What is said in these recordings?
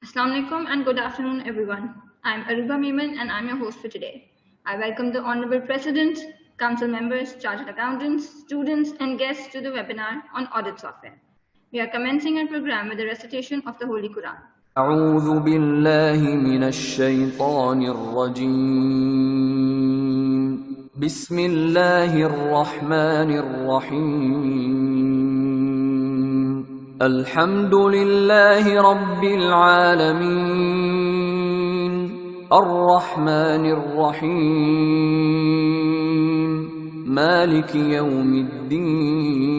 Assalamu alaikum and good afternoon, everyone. I'm Aruba Meeman and I'm your host for today. I welcome the Honorable President, Council members, Chartered Accountants, students, and guests to the webinar on audit software. We are commencing our program with the recitation of the Holy Quran. أعوذ بالله من الشيطان الرجيم بسم الله الرحمن الرحيم الحمد لله رب العالمين الرحمن الرحيم مالك يوم الدين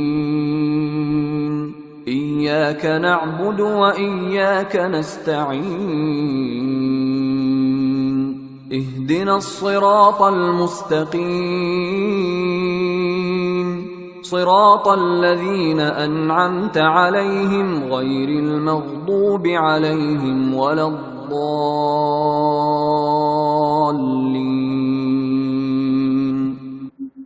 إياك نعبد وإياك نستعين اهدنا الصراط المستقيم صراط الذين أنعمت عليهم غير المغضوب عليهم ولا الضالين.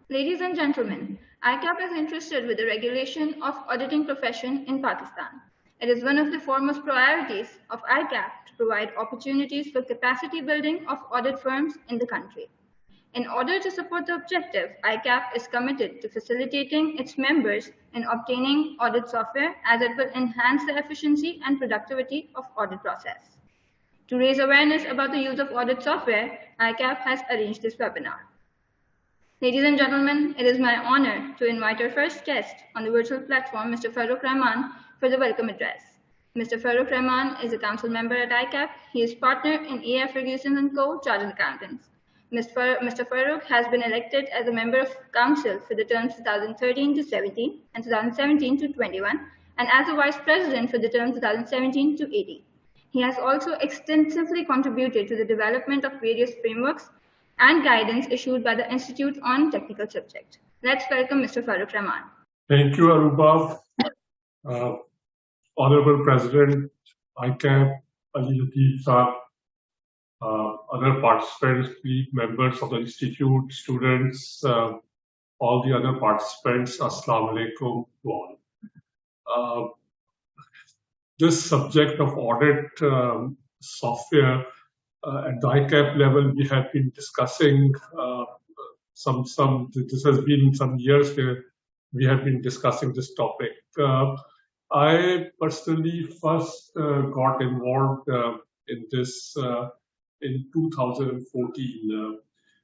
Ladies and gentlemen, ICAP is interested with the regulation of auditing profession in Pakistan. It is one of the foremost priorities of ICAP to provide opportunities for capacity building of audit firms in the country. In order to support the objective, ICAP is committed to facilitating its members in obtaining audit software as it will enhance the efficiency and productivity of audit process. To raise awareness about the use of audit software, ICAP has arranged this webinar. Ladies and gentlemen, it is my honor to invite our first guest on the virtual platform, Mr. Farooq Rahman, for the welcome address. Mr. Farooq Rahman is a council member at ICAP. He is partner in A.F. Ferguson & Co. Chartered Accountants. Mr. Farooq has been elected as a member of council for the terms 2013 to 17 and 2017 to 21, and as a vice president for the term 2017 to 18. He has also extensively contributed to the development of various frameworks and guidance issued by the Institute on Technical Subject. Let's welcome Mr. Farooq Rahman. Thank you, Aruba. Honorable President, ICAP, Ali Latif Saab, other participants, members of the Institute, students, all the other participants, Assalamu alaikum to all. This subject of audit software at the ICAP level, we have been discussing this has been some years where we have been discussing this topic. I personally first got involved in this in 2014.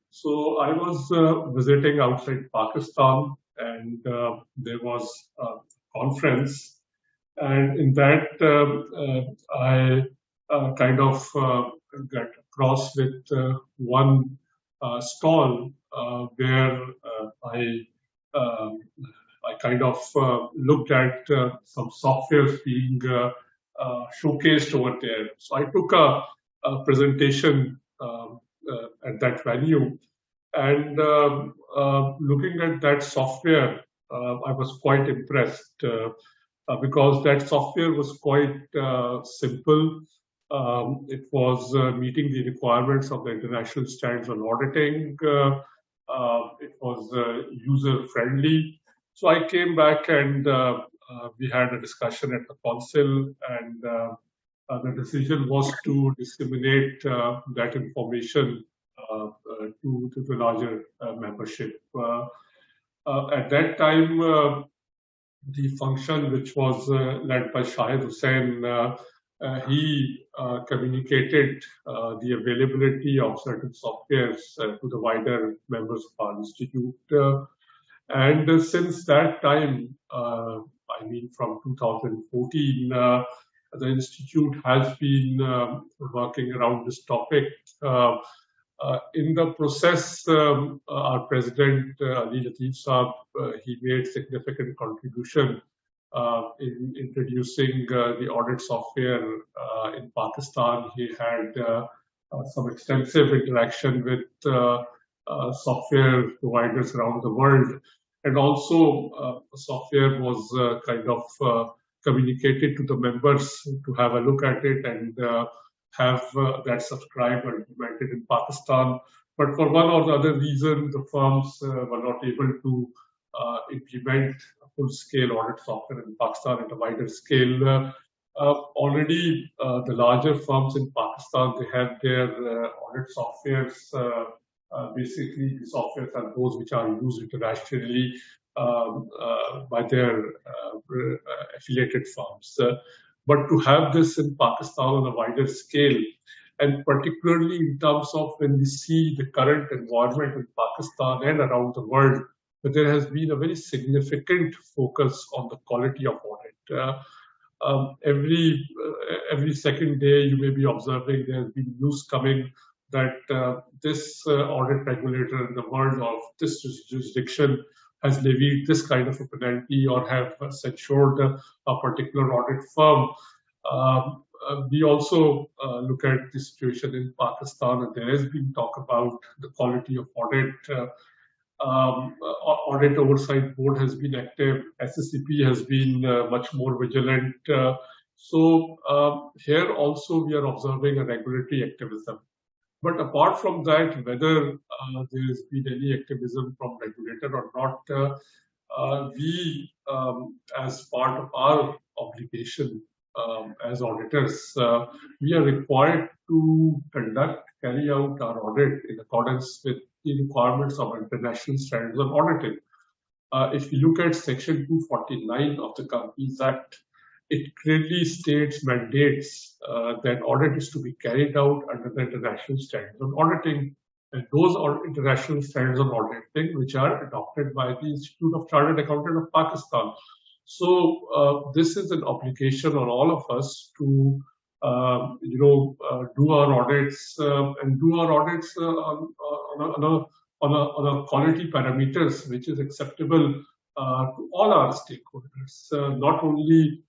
So I was visiting outside Pakistan, and there was a conference, and in that I kind of got across with one stall where I kind of looked at some softwares being showcased over there. So I took a presentation at that venue, and looking at that software, I was quite impressed because that software was quite simple. It was meeting the requirements of the international standards on auditing. It was user-friendly. So I came back and we had a discussion at the council, and the decision was to disseminate that information to the larger membership. At that time, the function which was led by Shahid Hussain, he communicated the availability of certain softwares to the wider members of our institute. And since that time, I mean from 2014, the institute has been working around this topic. In the process, our president, Ali Latif Saab, he made significant contribution in introducing the audit software in Pakistan. He had some extensive interaction with software providers around the world, and also software was kind of communicated to the members to have a look at it and have that subscribed or implemented in Pakistan. But for one or the other reason, the firms were not able to implement full-scale audit software in Pakistan at a wider scale. already the larger firms in Pakistan, they have their audit softwares. Basically, the softwares are those which are used internationally by their affiliated firms. But to have this in Pakistan on a wider scale, and particularly in terms of when we see the current environment in Pakistan and around the world, but there has been a very significant focus on the quality of audit. Every second day you may be observing there has been news coming that this audit regulator in the world of this jurisdiction has levied this kind of a penalty or have censured a particular audit firm. We also look at the situation in Pakistan, and there has been talk about the quality of audit. Audit Oversight Board has been active. SSCP has been much more vigilant. So here also we are observing a regulatory activism. But apart from that, whether there has been any activism from regulator or not, we, as part of our obligation as auditors, we are required to carry out our audit in accordance with the requirements of international standards on auditing. If you look at Section 249 of the Companies Act, it clearly states, mandates that audit is to be carried out under the international standards on auditing. And those are international standards on auditing, which are adopted by the Institute of Chartered Accountants of Pakistan. So this is an obligation on all of us to, do our audits and do our audits on a quality parameters which is acceptable to all our stakeholders, not only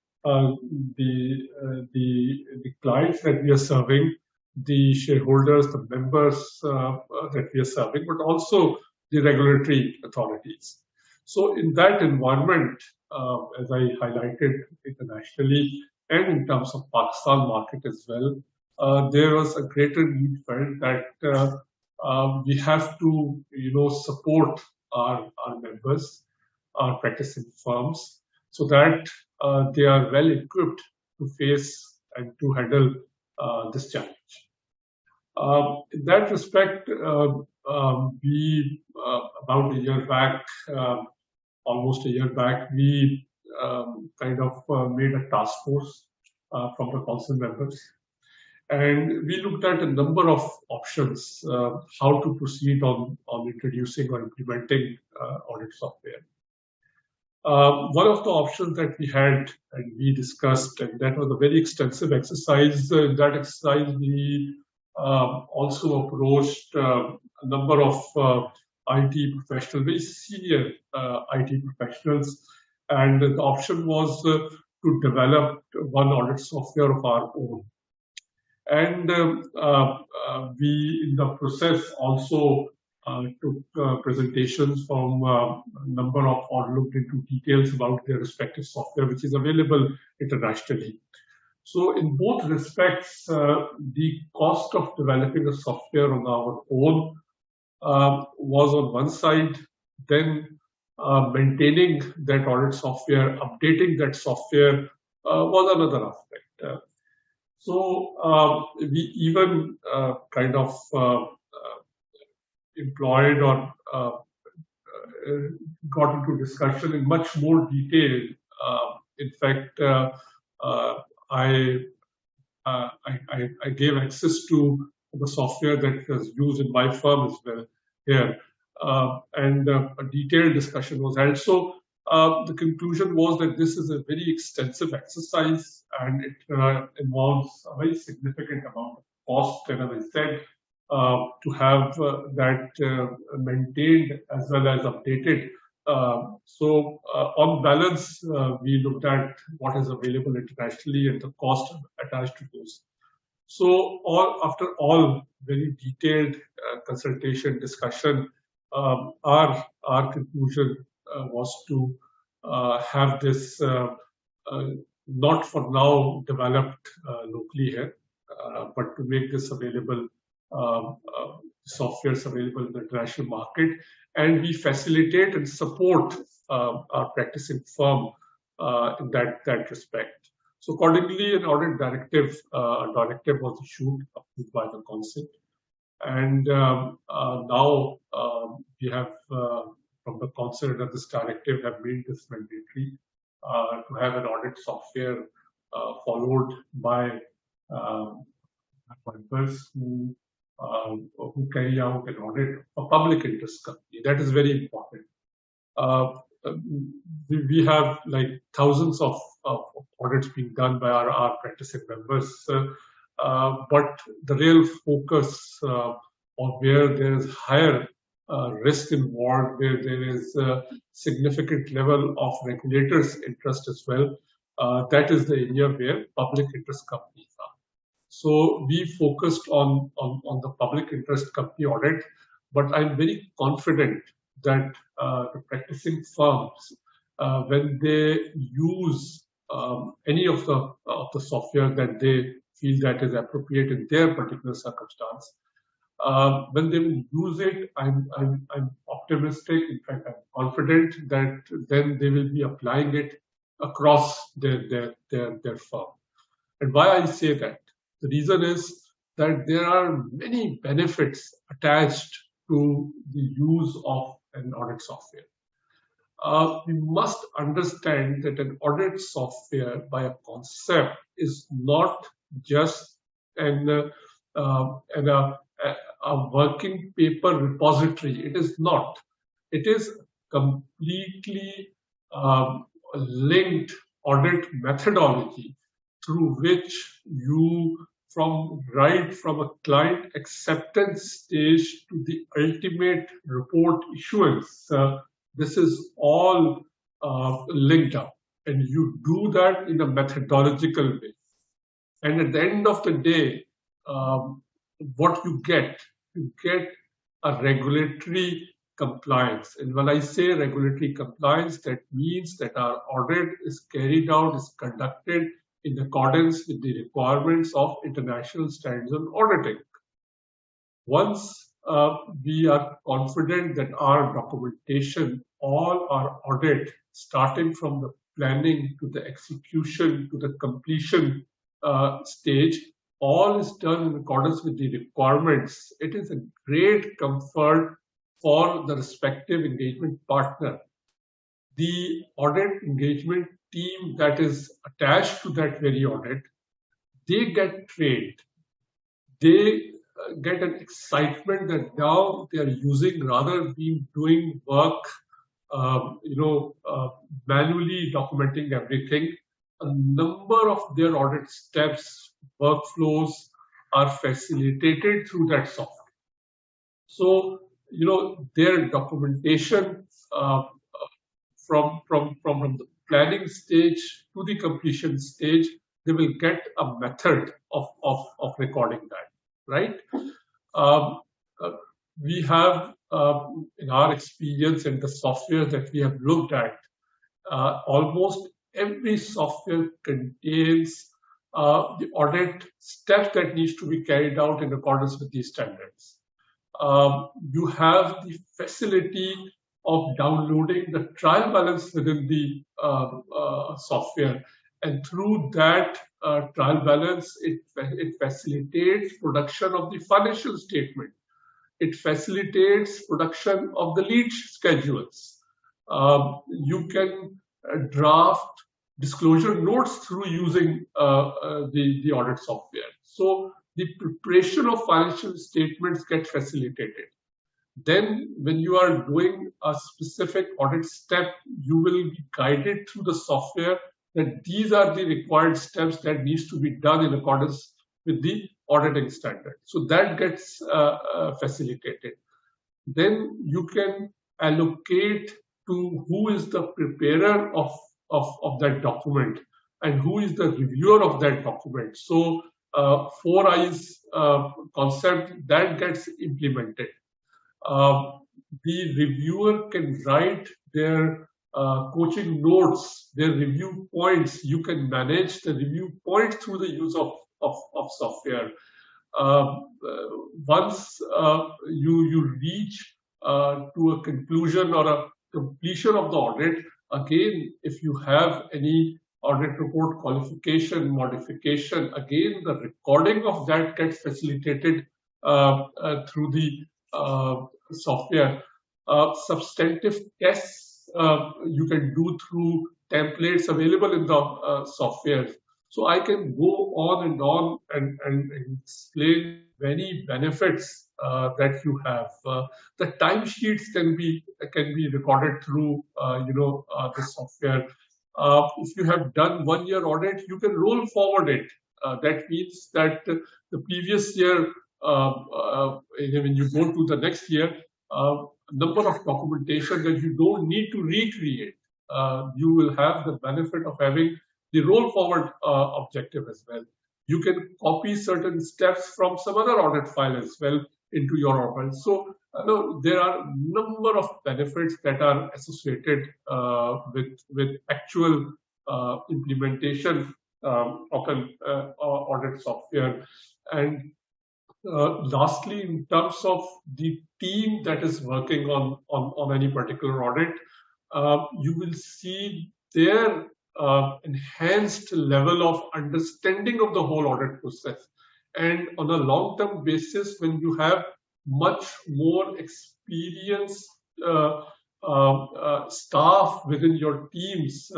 the clients that we are serving, the shareholders, the members that we are serving, but also the regulatory authorities. So in that environment, as I highlighted internationally and in terms of Pakistan market as well, there was a greater need felt that we have to, support our members, our practicing firms, so that they are well equipped to face and to handle this challenge. In that respect, we about a year back, almost a year back, we kind of made a task force from the council members, and we looked at a number of options how to proceed on introducing or implementing audit software. One of the options that we had and we discussed, and that was a very extensive exercise. In that exercise, we also approached a number of IT professionals, very senior IT professionals, and the option was to develop one audit software of our own. And we, in the process, also took presentations from a number of, or looked into details about their respective software, which is available internationally. So in both respects, the cost of developing a software on our own was on one side, then maintaining that audit software, updating that software was another aspect. So we even kind of employed or got into discussion in much more detail. In fact, I gave access to the software that was used in my firm as well here, and a detailed discussion was held. So the conclusion was that this is a very extensive exercise, and it involves a very significant amount of cost, and as I said, to have that maintained as well as updated. So on balance, we looked at what is available internationally and the cost attached to those. So after all very detailed consultation, discussion, our conclusion was to have this not for now developed locally here, but to make this available, softwares available in the international market, and we facilitate and support our practicing firm in that respect. So accordingly, an audit directive was issued, approved by the council, and now we have from the council under this directive have made this mandatory to have an audit software followed by members who carry out an audit for public interest company. That is very important. Uh, we have like thousands of audits being done by our practicing members, but the real focus on where there is higher risk involved, where there is a significant level of regulators' interest as well, that is the area where public interest companies are. So we focused on the public interest company audit, but I'm very confident that the practicing firms, when they use any of the software that they feel that is appropriate in their particular circumstance, when they will use it, I'm optimistic. In fact, I'm confident that then they will be applying it across their firm. And why I say that? The reason is that there are many benefits attached to the use of an audit software. We must understand that an audit software, by a concept, is not just a working paper repository. It is not. It is completely linked audit methodology through which you from a client acceptance stage to the ultimate report issuance. This is all linked up, and you do that in a methodological way. And at the end of the day, what you get a regulatory compliance. And when I say regulatory compliance, that means that our audit is carried out, is conducted in accordance with the requirements of international standards on auditing. Once we are confident that our documentation, all our audit, starting from the planning to the execution to the completion stage, all is done in accordance with the requirements, it is a great comfort for the respective engagement partner. The audit engagement team that is attached to that very audit, they get trained. They get an excitement that now they are using, rather than doing work, manually documenting everything. A number of their audit steps, workflows are facilitated through that software. So, their documentation from the planning stage to the completion stage, they will get a method of recording that, right? We have, in our experience and the software that we have looked at, almost every software contains the audit step that needs to be carried out in accordance with these standards. You have the facility of downloading the trial balance within the software, and through that trial balance, it facilitates production of the financial statement. It facilitates production of the lead schedules. You can draft disclosure notes through using the audit software. So the preparation of financial statements get facilitated. Then when you are doing a specific audit step, you will be guided through the software that these are the required steps that needs to be done in accordance with the auditing standard. So that gets facilitated. Then you can allocate to who is the preparer of that document and who is the reviewer of that document. So 4 eyes concept that gets implemented. The reviewer can write their coaching notes, their review points. You can manage the review points through the use of software. Once you reach to a conclusion or a completion of the audit, again, if you have any audit report qualification, modification, again, the recording of that gets facilitated through the software. Substantive tests you can do through templates available in the software. So I can go on and explain many benefits that you have. The timesheets can be recorded through the software. If you have done 1 year audit, you can roll forward it. That means that the previous year, when you go to the next year, number of documentation that you don't need to recreate. You will have the benefit of having the roll forward objective as well. You can copy certain steps from some other audit file as well into your audit. So there are a number of benefits that are associated with actual implementation of an audit software. And lastly, in terms of the team that is working on any particular audit, you will see their enhanced level of understanding of the whole audit process. And on a long-term basis, when you have much more experienced staff within your teams,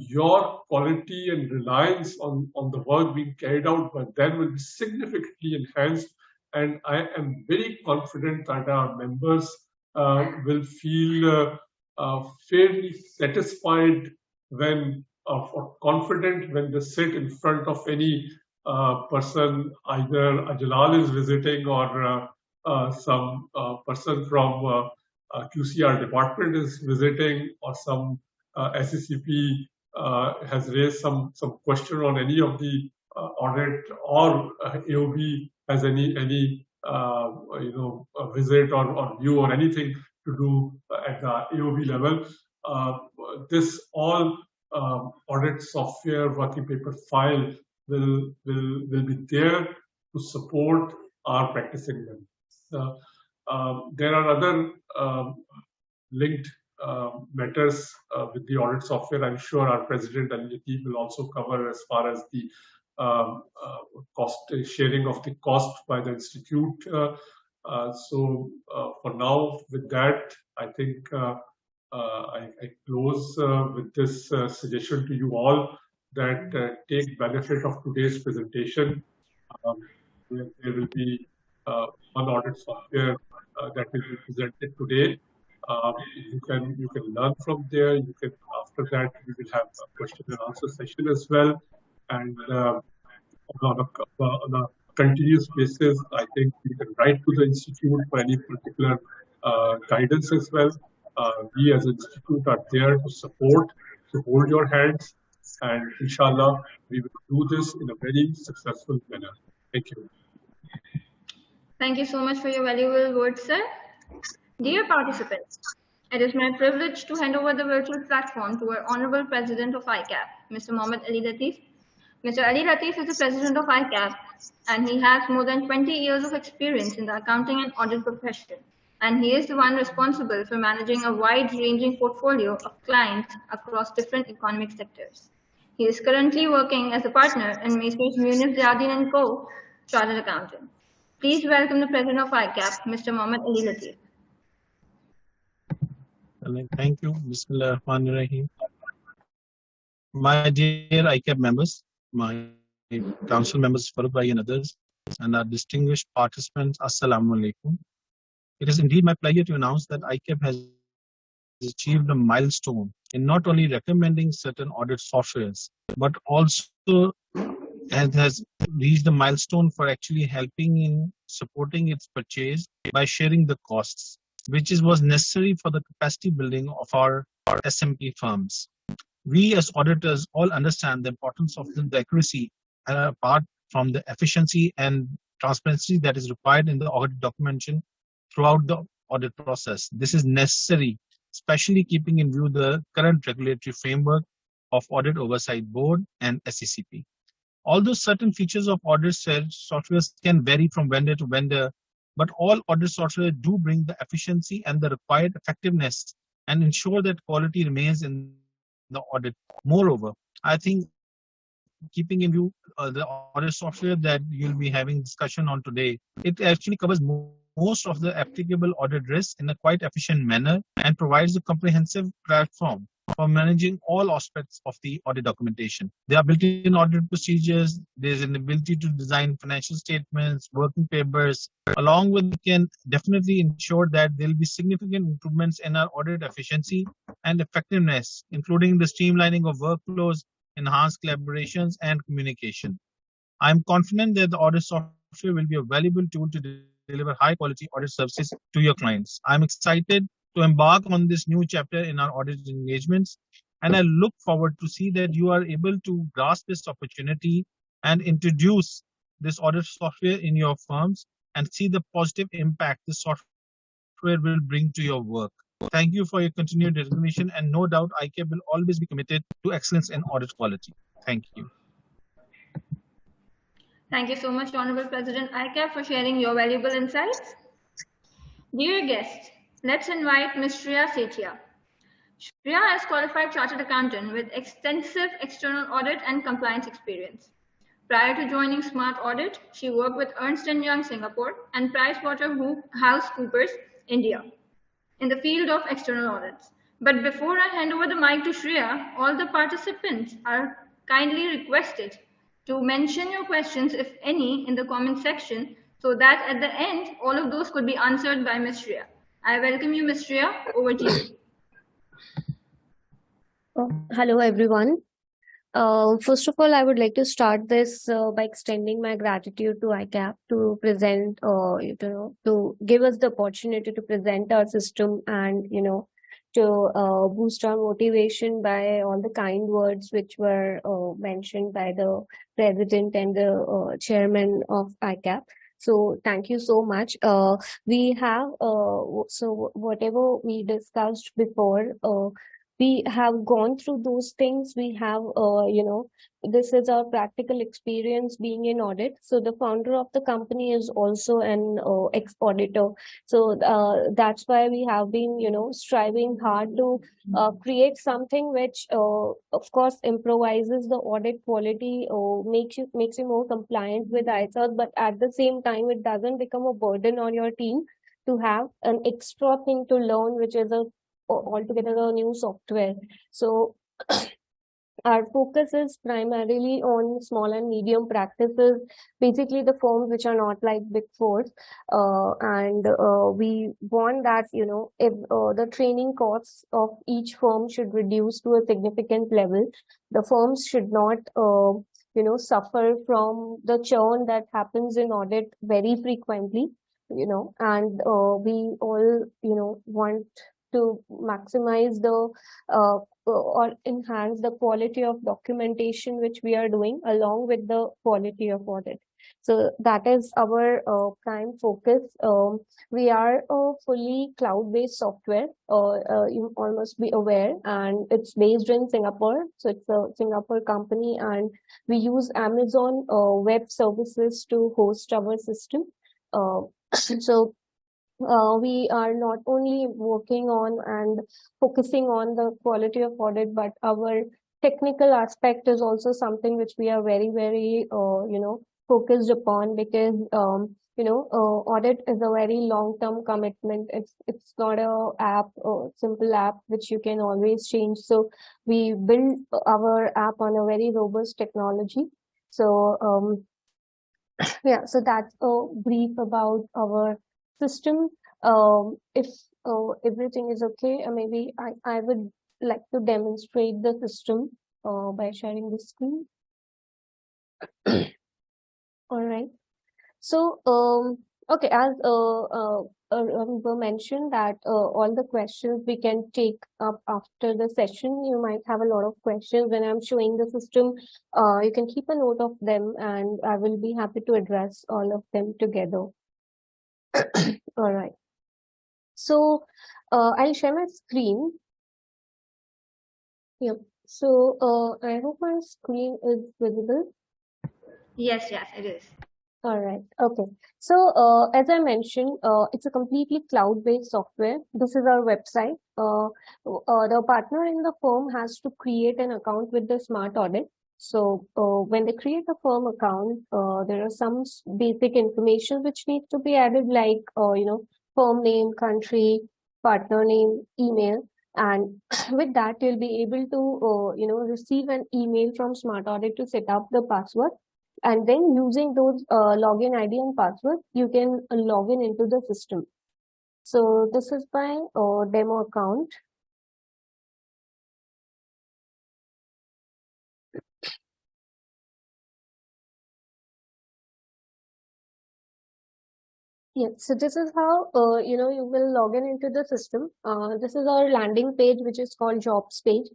your quality and reliance on the work being carried out by them will be significantly enhanced. And I am very confident that our members will feel fairly satisfied when or confident when they sit in front of any person, either Ajalal is visiting or some person from QCR department is visiting, or some SCCP has raised some question on any of the audit, or AOB has any visit or view or anything to do at the AOB level. This all audit software working paper file will be there to support our practicing members. There are other linked matters with the audit software. I'm sure our president and the team will also cover as far as the cost sharing of the cost by the institute. So for now, with that, I think I close with this suggestion to you all that take benefit of today's presentation. There will be one audit software that will be presented today. You can learn from there. You can, after that, we will have a question and answer session as well. And on a continuous basis, I think you can write to the institute for any particular guidance as well. We as an institute are there to support, to hold your hands, and inshallah, we will do this in a very successful manner. Thank you. Thank you so much for your valuable words, sir. Dear participants, it is my privilege to hand over the virtual platform to our Honorable President of ICAP, Mr. Mohammed Ali Latif. Mr. Ali Latif is the President of ICAP, and he has more than 20 years of experience in the accounting and audit profession. And he is the one responsible for managing a wide-ranging portfolio of clients across different economic sectors. He is currently working as a partner in Messrs. Munif Ziadin & Co., Chartered Accountant. Please welcome the President of ICAP, Mr. Mohammed Ali Latif. Thank you. Bismillahirrahmanirrahim. My dear ICAP members, my council members, Farooq Bhai and others, and our distinguished participants, Assalamu alaikum. It is indeed my pleasure to announce that ICAP has achieved a milestone in not only recommending certain audit softwares, but also has reached the milestone for actually helping in supporting its purchase by sharing the costs, which was necessary for the capacity building of our SMP firms. We as auditors all understand the importance of the accuracy apart from the efficiency and transparency that is required in the audit documentation throughout the audit process. This is necessary, especially keeping in view the current regulatory framework of Audit Oversight Board and SCCP. Although certain features of audit software can vary from vendor to vendor, but all audit software do bring the efficiency and the required effectiveness and ensure that quality remains in the audit. Moreover, I think keeping in view the audit software that you'll be having discussion on today, it actually covers most of the applicable audit risks in a quite efficient manner and provides a comprehensive platform for managing all aspects of the audit documentation. There are built-in audit procedures. There's an ability to design financial statements, working papers, along with can definitely ensure that there'll be significant improvements in our audit efficiency and effectiveness, including the streamlining of workflows, enhanced collaborations, and communication. I'm confident that the audit software will be a valuable tool to deliver high quality audit services to your clients. I'm excited to embark on this new chapter in our audit engagements, and I look forward to see that you are able to grasp this opportunity and introduce this audit software in your firms and see the positive impact this software will bring to your work. Thank you for your continued recognition, and no doubt ICAP will always be committed to excellence in audit quality. Thank you. Thank you so much, Honorable President ICAP, for sharing your valuable insights. Dear guests, let's invite Ms. Shreya Sethia. Shreya is qualified chartered accountant with extensive external audit and compliance experience. Prior to joining Smart Audit, she worked with Ernst & Young Singapore and PricewaterhouseCoopers India in the field of external audits. But before I hand over the mic to Shreya, all the participants are kindly requested to mention your questions, if any, in the comment section so that at the end, all of those could be answered by Ms. Shreya. I welcome you, Ms. Shreya. Over to you. Hello, everyone. First of all, I would like to start this by extending my gratitude to ICAP to present, to give us the opportunity to present our system and, to boost our motivation by all the kind words which were mentioned by the president and the chairman of ICAP. So thank you so much. We have, so whatever we discussed before, we have gone through those things. We have, this is our practical experience being in audit. So the founder of the company is also an ex-auditor. So that's why we have been, striving hard to create something which, of course, improvises the audit quality, makes you more compliant with ISO, but at the same time, it doesn't become a burden on your team to have an extra thing to learn, which is altogether a new software. So our focus is primarily on small and medium practices, basically the firms which are not like big fours. And we want that, if the training costs of each firm should reduce to a significant level, the firms should not, suffer from the churn that happens in audit very frequently, and we all, want to maximize the or enhance the quality of documentation which we are doing along with the quality of audit. So that is our prime focus. We are a fully cloud-based software, you all must be aware, and it's based in Singapore. So it's a Singapore company, and we use Amazon Web Services to host our system. So we are not only working on and focusing on the quality of audit, but our technical aspect is also something which we are very, very, focused upon, because, audit is a very long-term commitment. It's not a simple app which you can always change. So we build our app on a very robust technology. So yeah, so that's a brief about our system. If everything is okay, maybe I would like to demonstrate the system by sharing the screen. All right. So, okay, as Aruba mentioned that all the questions we can take up after the session. You might have a lot of questions when I'm showing the system. You can keep a note of them, and I will be happy to address all of them together. All right. So I'll share my screen. Yep. So I hope my screen is visible. Yes, it is. All right. Okay. So, as I mentioned, it's a completely cloud-based software. This is our website. The partner in the firm has to create an account with the Smart Audit. So, when they create a firm account, there are some basic information which needs to be added, like, firm name, country, partner name, email. And with that, you'll be able to, receive an email from Smart Audit to set up the password, and then using those login ID and password, you can log in into the system. So this is my demo account. Yeah, so this is how you will log in into the system. This is our landing page, which is called jobs page.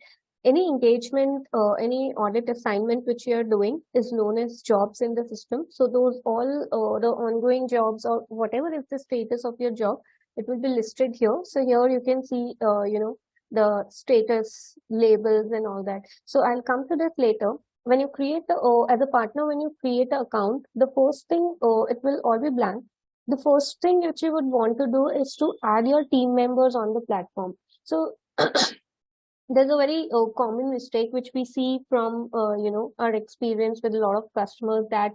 Any engagement, any audit assignment which you are doing is known as jobs in the system. So those all the ongoing jobs or whatever is the status of your job, it will be listed here. So here you can see the status labels and all that. So I'll come to this later. When you create the as a partner, when you create an account, the first thing it will all be blank. The first thing that you would want to do is to add your team members on the platform. So there's a very common mistake which we see from our experience with a lot of customers, that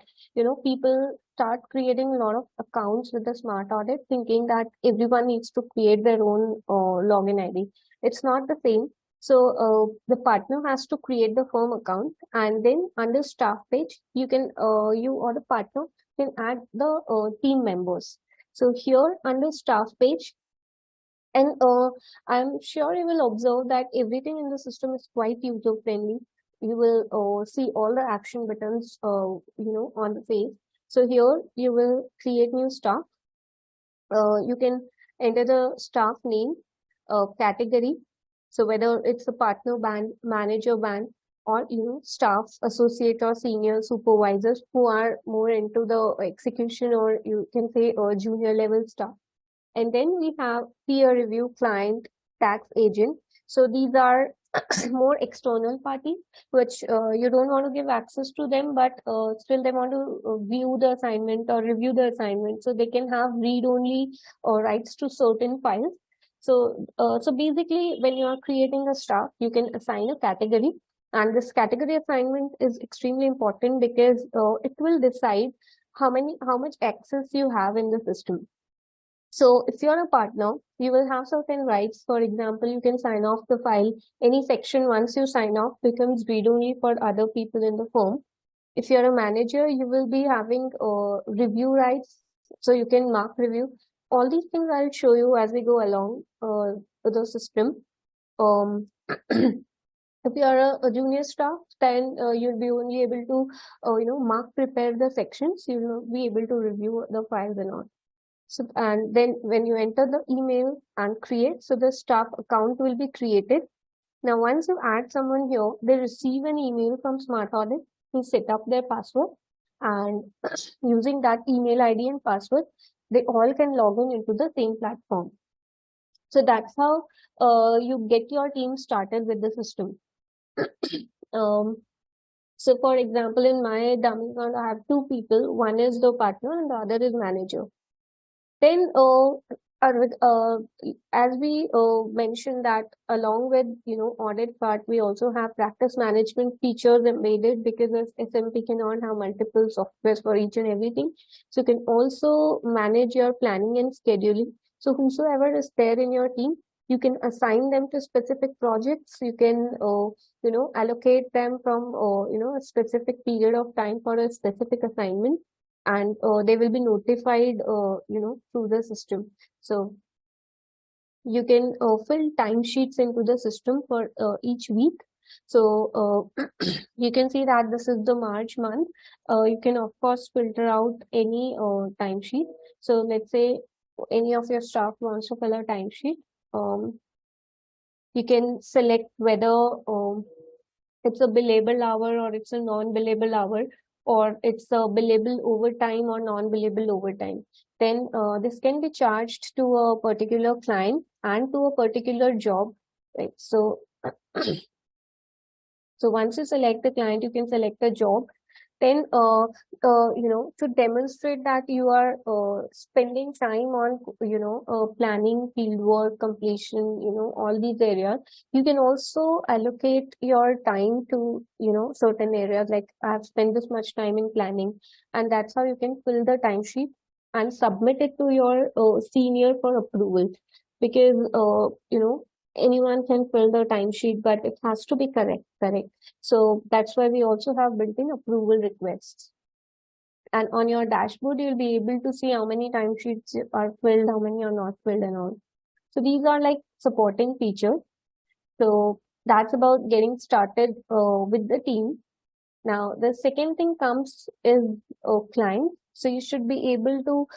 people start creating a lot of accounts with the Smart Audit thinking that everyone needs to create their own login ID. It's not the same. So the partner has to create the firm account, and then under staff page you can you or the partner can add the team members. So here under staff page, and I'm sure you will observe that everything in the system is quite user friendly. You will see all the action buttons, on the page. So here you will create new staff. You can enter the staff name, category. So whether it's a partner band, manager band, or staff, associate or senior supervisors who are more into the execution, or you can say junior level staff. And then we have peer review, client, tax agent. So these are more external parties, which you don't want to give access to them, but still they want to view the assignment or review the assignment. So they can have read-only rights to certain files. So basically, when you are creating a staff, you can assign a category. And this category assignment is extremely important because it will decide how much access you have in the system. So if you're a partner, you will have certain rights. For example, you can sign off the file. Any section, once you sign off, becomes read-only for other people in the firm. If you're a manager, you will be having review rights. So you can mark review. All these things I'll show you as we go along the system. If you are a junior staff, then you'll be only able to, mark prepare the sections. You will be able to review the files and all. So, and then when you enter the email and create, so the staff account will be created. Now, once you add someone here, they receive an email from Smart Audit to set up their password, and using that email ID and password, they all can log in into the same platform. So that's how you get your team started with the system. So for example, in my dummy account, I have two people. One is the partner and the other is manager. Then, as we mentioned that along with audit part, we also have practice management features embedded, because as SMP cannot have multiple softwares for each and everything. So you can also manage your planning and scheduling. So whosoever is there in your team, you can assign them to specific projects. You can allocate them from a specific period of time for a specific assignment, and they will be notified through the system. So you can fill timesheets into the system for each week. So you can see that this is the March month. You can of course filter out any timesheet. So let's say any of your staff wants to fill a timesheet. You can select whether it's a billable hour or it's a non-billable hour, or it's a billable overtime or non-billable overtime. Then this can be charged to a particular client and to a particular job, right? So, so once you select the client, you can select a job. Then, to demonstrate that you are spending time on, planning, fieldwork, completion, all these areas, you can also allocate your time to, certain areas. Like I've spent this much time in planning, and that's how you can fill the timesheet and submit it to your senior for approval. Because, anyone can fill the timesheet, but it has to be correct. So that's why we also have built-in approval requests. And on your dashboard, you'll be able to see how many timesheets are filled, how many are not filled, and all. So these are like supporting features. So that's about getting started with the team. Now, the second thing comes is clients. So you should be able to,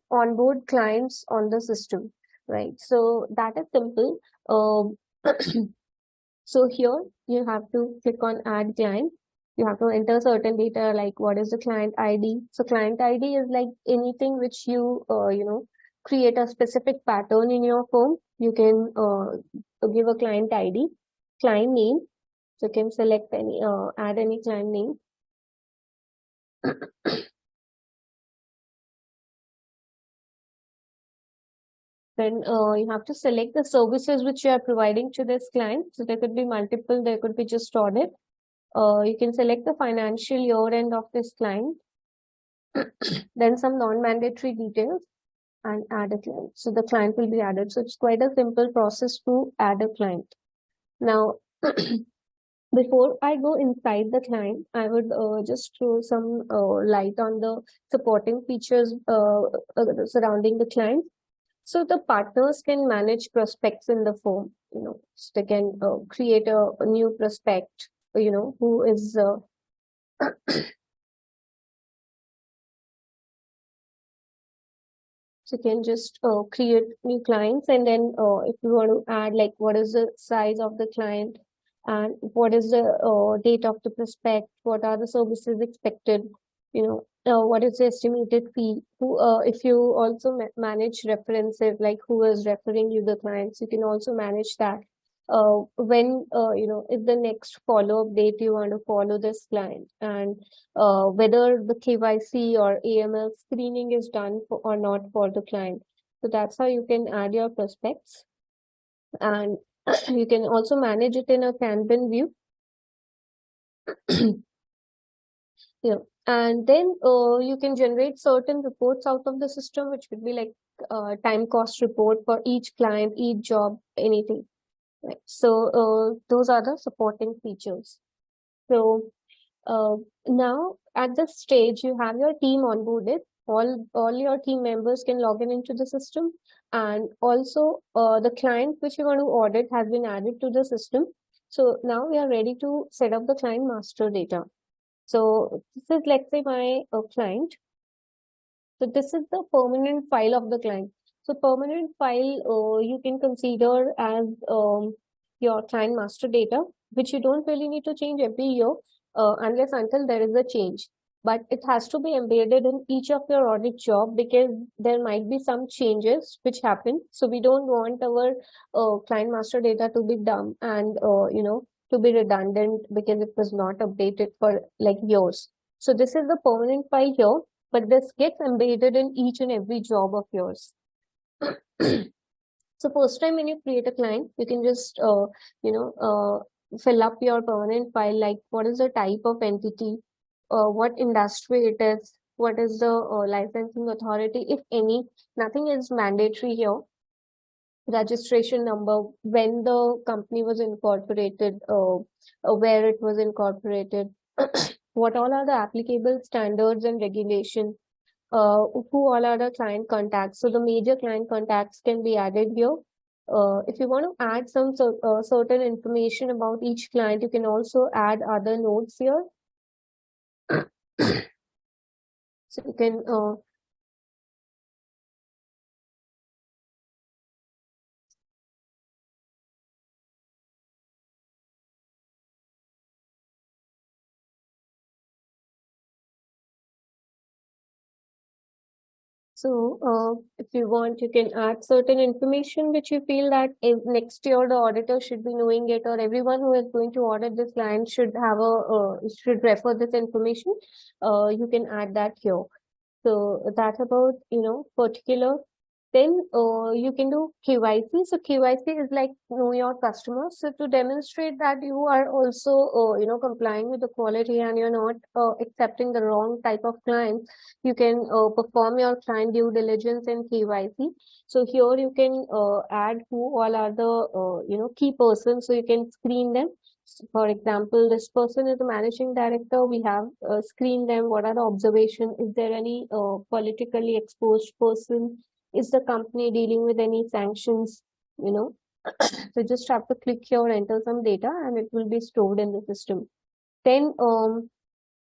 onboard clients on the system, right? So that is simple. Um, So here you have to click on add client. You have to enter certain data like what is the client ID. So client ID is like anything which you, create a specific pattern in your form. You can give a client ID, client name. So you can select any, add any client name. Then you have to select the services which you are providing to this client. So there could be multiple, there could be just audit. You can select the financial year end of this client, then some non-mandatory details, and add a client. So the client will be added. So it's quite a simple process to add a client. Now, before I go inside the client, I would just throw some light on the supporting features surrounding the client. So the partners can manage prospects in the form. So they can create a new prospect, who is so you can just create new clients, and then if you want to add like what is the size of the client and what is the date of the prospect, what are the services expected, what is the estimated fee, who if you also manage references, like who is referring you the clients, you can also manage that. When if the next follow-up date you want to follow this client, and whether the KYC or AML screening is done or not for the client. So that's how you can add your prospects, and you can also manage it in a Kanban view. Yeah. And then you can generate certain reports out of the system, which would be like time cost report for each client, each job, anything. Right. So those are the supporting features. So now at this stage, you have your team onboarded. All your team members can log in into the system, and also the client which you want to audit has been added to the system. So now we are ready to set up the client master data. So this is, let's say, my client. So this is the permanent file of the client. So permanent file you can consider as your client master data, which you don't really need to change every year unless until there is a change. But it has to be embedded in each of your audit job, because there might be some changes which happen. So we don't want our client master data to be dumb and to be redundant because it was not updated for like years. So this is the permanent file here, but this gets embedded in each and every job of yours. So first time when you create a client, you can just fill up your permanent file, like what is the type of entity, what industry it is, what is the licensing authority, if any. Nothing is mandatory here. Registration number, when the company was incorporated, where it was incorporated, what all are the applicable standards and regulations, who all are the client contacts. So the major client contacts can be added here. If you want to add some certain information about each client, you can also add other notes here. So you can So, if you want, you can add certain information which you feel that if next year the auditor should be knowing it, or everyone who is going to audit this client should have should refer this information. You can add that here. So that's about, particular. Then you can do KYC. So KYC is like know your customers. So to demonstrate that you are also, complying with the quality and you're not accepting the wrong type of clients, you can perform your client due diligence in KYC. So here you can add who all are the, key persons. So you can screen them. For example, this person is the managing director. We have screened them. What are the observation? Is there any politically exposed person? Is the company dealing with any sanctions? You know, so just have to click here, enter some data, and it will be stored in the system. Then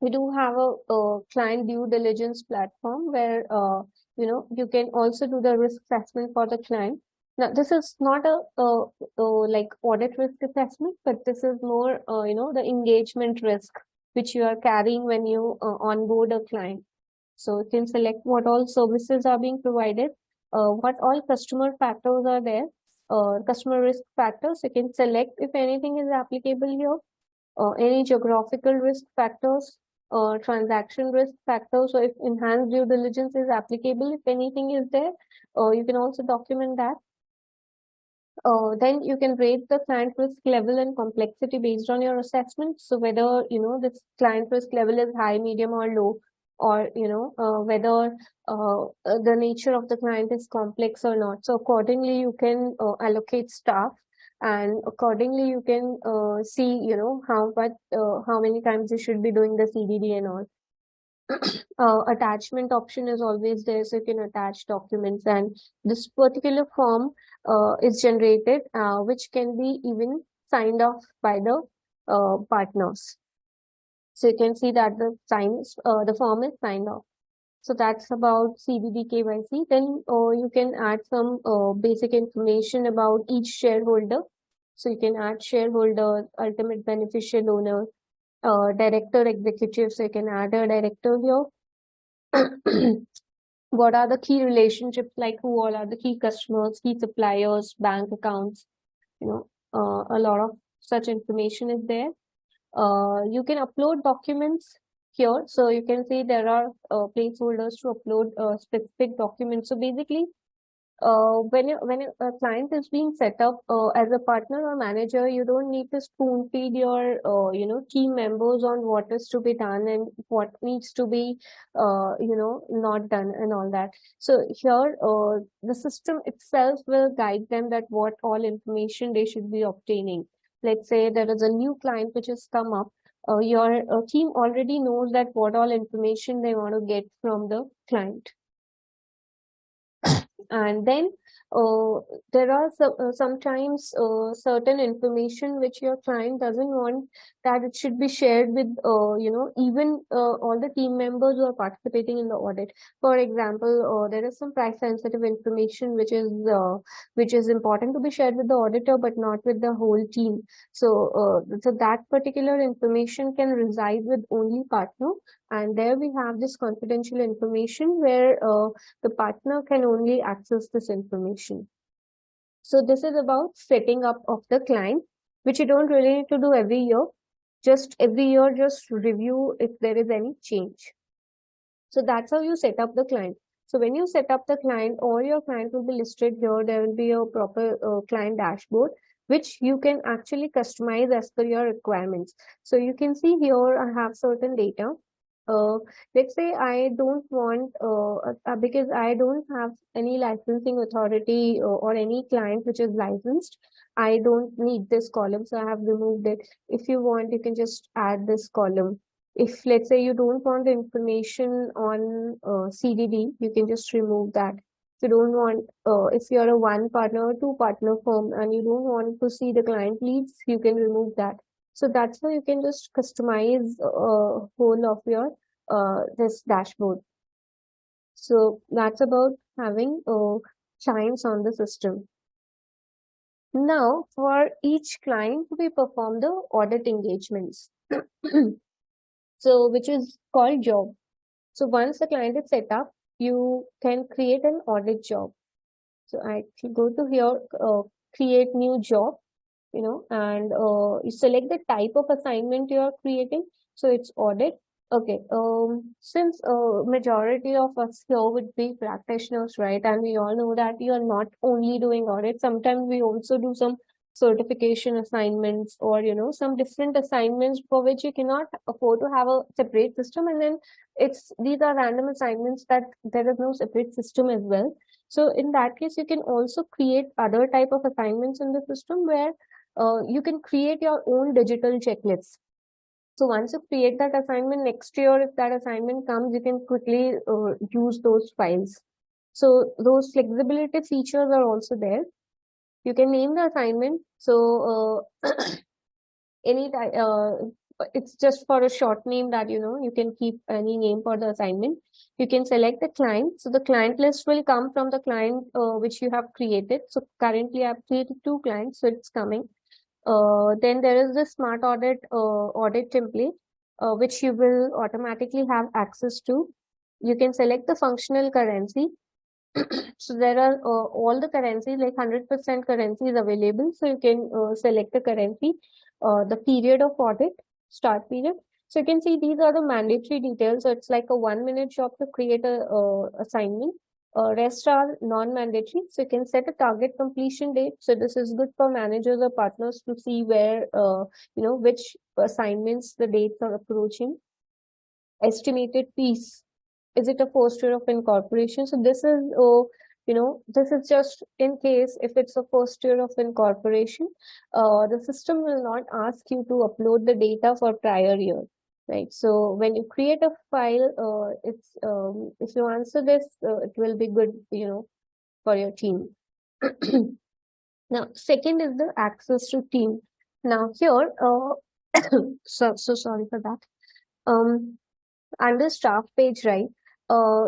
we do have a client due diligence platform where you can also do the risk assessment for the client. Now, this is not a like audit risk assessment, but this is more the engagement risk which you are carrying when you onboard a client. So you can select what all services are being provided, what all customer factors are there, customer risk factors. You can select if anything is applicable here, any geographical risk factors, transaction risk factors. So if enhanced due diligence is applicable, if anything is there, you can also document that. Then you can rate the client risk level and complexity based on your assessment. So whether this client risk level is high, medium, or low, or whether the nature of the client is complex or not. So accordingly, you can allocate staff, and accordingly you can see how many times you should be doing the CDD and all. Attachment option is always there, so you can attach documents, and this particular form is generated, which can be even signed off by the partners. So you can see that the form is signed off. So that's about CDD KYC. Then you can add some basic information about each shareholder. So you can add shareholder, ultimate beneficial owner, director, executive. So you can add a director here. What are the key relationships, like who all are the key customers, key suppliers, bank accounts, a lot of such information is there. You can upload documents here. So you can see there are placeholders to upload specific documents. So basically, when a client is being set up as a partner or manager, you don't need to spoon feed your team members on what is to be done and what needs to be not done and all that. So here the system itself will guide them that what all information they should be obtaining. Let's say there is a new client which has come up. Your team already knows that what all information they want to get from the client. And then there are sometimes certain information which your client doesn't want that it should be shared with even all the team members who are participating in the audit. For example, there is some price sensitive information which is important to be shared with the auditor but not with the whole team. So that particular information can reside with only partner, and there we have this confidential information where the partner can only access this information. So this is about setting up of the client, which you don't really need to do every year. Just every year, just review if there is any change. So that's how you set up the client. So when you set up the client, all your clients will be listed here. There will be a proper client dashboard, which you can actually customize as per your requirements. So you can see here, I have certain data. Let's say I don't want, because I don't have any licensing authority or any client which is licensed, I don't need this column, so I have removed it. If you want, you can just add this column. If let's say you don't want the information on CDD, you can just remove that. If you don't want, if you're a one partner or two partner firm and you don't want to see the client leads, you can remove that. So that's how you can just customize whole of your this dashboard. So that's about having clients on the system. Now, for each client, we perform the audit engagements. So which is called job. So once the client is set up, you can create an audit job. So I can go to here, create new job, and you select the type of assignment you are creating. So it's audit. Okay. Since majority of us here would be practitioners, right? And we all know that you are not only doing audit. Sometimes we also do some certification assignments, or some different assignments for which you cannot afford to have a separate system. And then these are random assignments that there is no separate system as well. So in that case, you can also create other type of assignments in the system where you can create your own digital checklists. So once you create that assignment, next year, if that assignment comes, you can quickly use those files. So those flexibility features are also there. You can name the assignment. So it's just for a short name that you can keep any name for the assignment. You can select the client. So the client list will come from the client which you have created. So currently I've created 2 clients, so it's coming. Then there is the smart audit template, which you will automatically have access to. You can select the functional currency. So there are all the currencies, like 100% currency is available. So you can select the currency, the period of audit, start period. So you can see these are the mandatory details. So it's like a 1-minute job to create a assignment. Rest are non-mandatory. So you can set a target completion date. So this is good for managers or partners to see where, which assignments the dates are approaching. Estimated fees. Is it a first year of incorporation? So this is just in case if it's a first year of incorporation, the system will not ask you to upload the data for prior year, right? So when you create a file, if you answer this, it will be good, for your team. Now, second is the access to team. Now here, so sorry for that. Under staff page, right,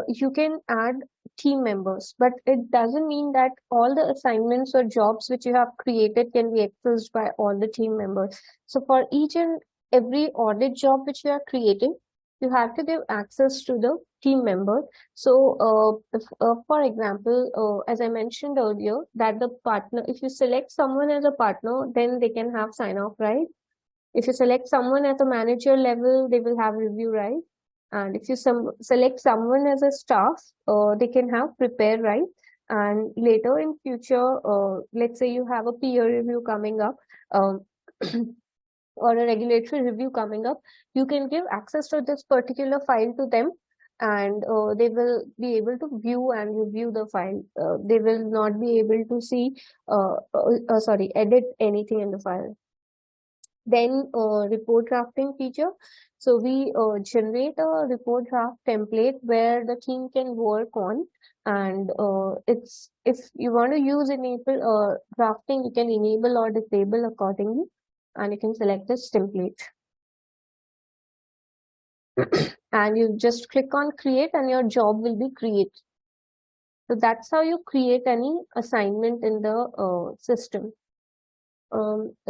you can add team members, but it doesn't mean that all the assignments or jobs which you have created can be accessed by all the team members. So for each and every audit job which you are creating, you have to give access to the team member. So for example, as I mentioned earlier, that the partner, if you select someone as a partner, then they can have sign off, right? If you select someone at a manager level, they will have review, right? And if you select someone as a staff, they can have prepare, right? And later in future, let's say you have a peer review coming up, um, or a regulatory review coming up, you can give access to this particular file to them, and they will be able to view and review the file. They will not be able to see, edit anything in the file. Then report drafting feature. So we generate a report draft template where the team can work on, and it's if you want to use enable drafting, you can enable or disable accordingly, and you can select this template. And you just click on create and your job will be created. So that's how you create any assignment in the system.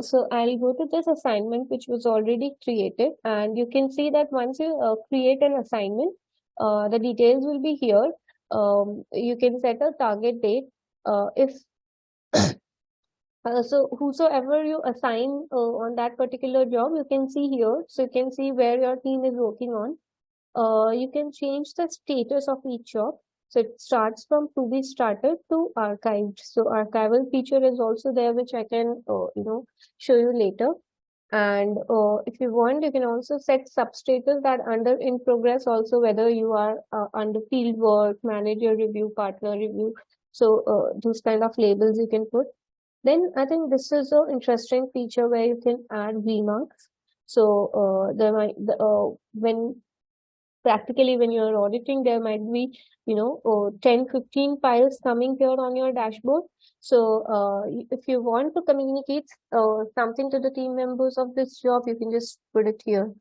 So I'll go to this assignment which was already created, and you can see that once you create an assignment, the details will be here. You can set a target date. If so whosoever you assign on that particular job, you can see here. So you can see where your team is working on. You can change the status of each job. So it starts from to be started to archived. So archival feature is also there, which I can, show you later. And if you want, you can also set substatus that under in progress also, whether you are under field work, manager review, partner review. So those kind of labels you can put. Then I think this is an interesting feature where you can add remarks. So there might when practically when you're auditing, there might be 10-15 files coming here on your dashboard. So if you want to communicate something to the team members of this job, you can just put it here.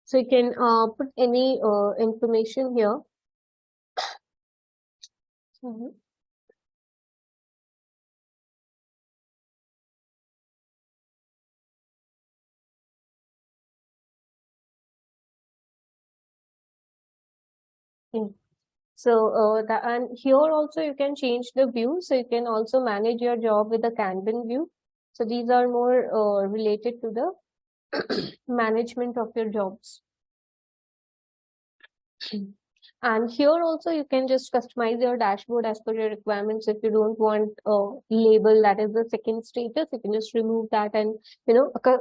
So you can put any information here. Mhm. Mm. So and here also you can change the view. So you can also manage your job with the Kanban view. So these are more related to the management of your jobs. And here also you can just customize your dashboard as per your requirements. If you don't want a label that is the second status, you can just remove that and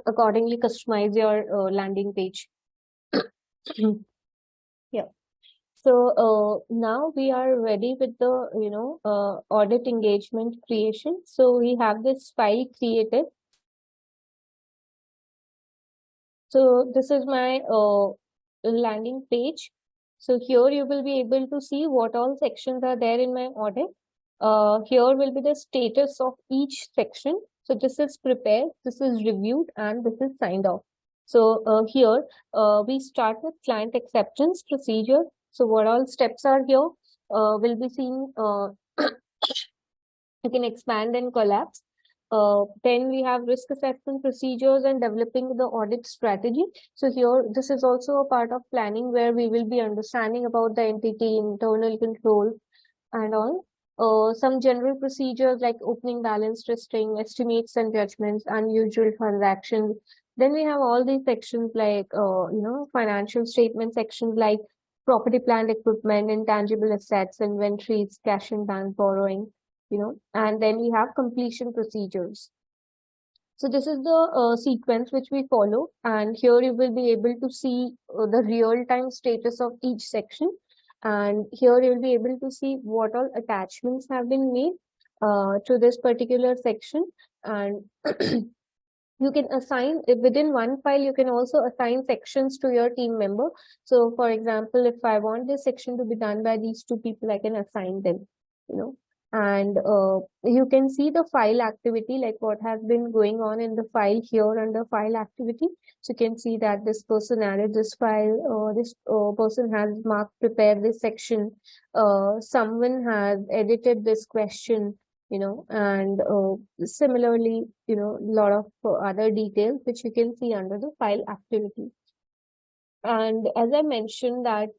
accordingly customize your landing page. Yeah. So now we are ready with the audit engagement creation. So we have this file created. So this is my landing page. So here you will be able to see what all sections are there in my audit. Here will be the status of each section. So this is prepared, this is reviewed, and this is signed off. So here we start with client acceptance procedure. So what all steps are here will be seen. You can expand and collapse. Then we have risk assessment procedures and developing the audit strategy. So here, this is also a part of planning where we will be understanding about the entity, internal control, and all. Some general procedures like opening balance testing, estimates and judgments, unusual transactions. Then we have all these sections like, financial statement sections like property, plant, equipment, intangible assets, inventories, cash and bank borrowing, and then we have completion procedures. So this is the sequence which we follow, and here you will be able to see the real-time status of each section, and here you will be able to see what all attachments have been made to this particular section, and you can assign within one file. You can also assign sections to your team member. So, for example, if I want this section to be done by these two people, I can assign them. You know, and you can see the file activity, like what has been going on in the file here under file activity. So you can see that this person added this file, this person has marked prepare this section, someone has edited this question, and similarly, a lot of other details which you can see under the file activity. And as I mentioned that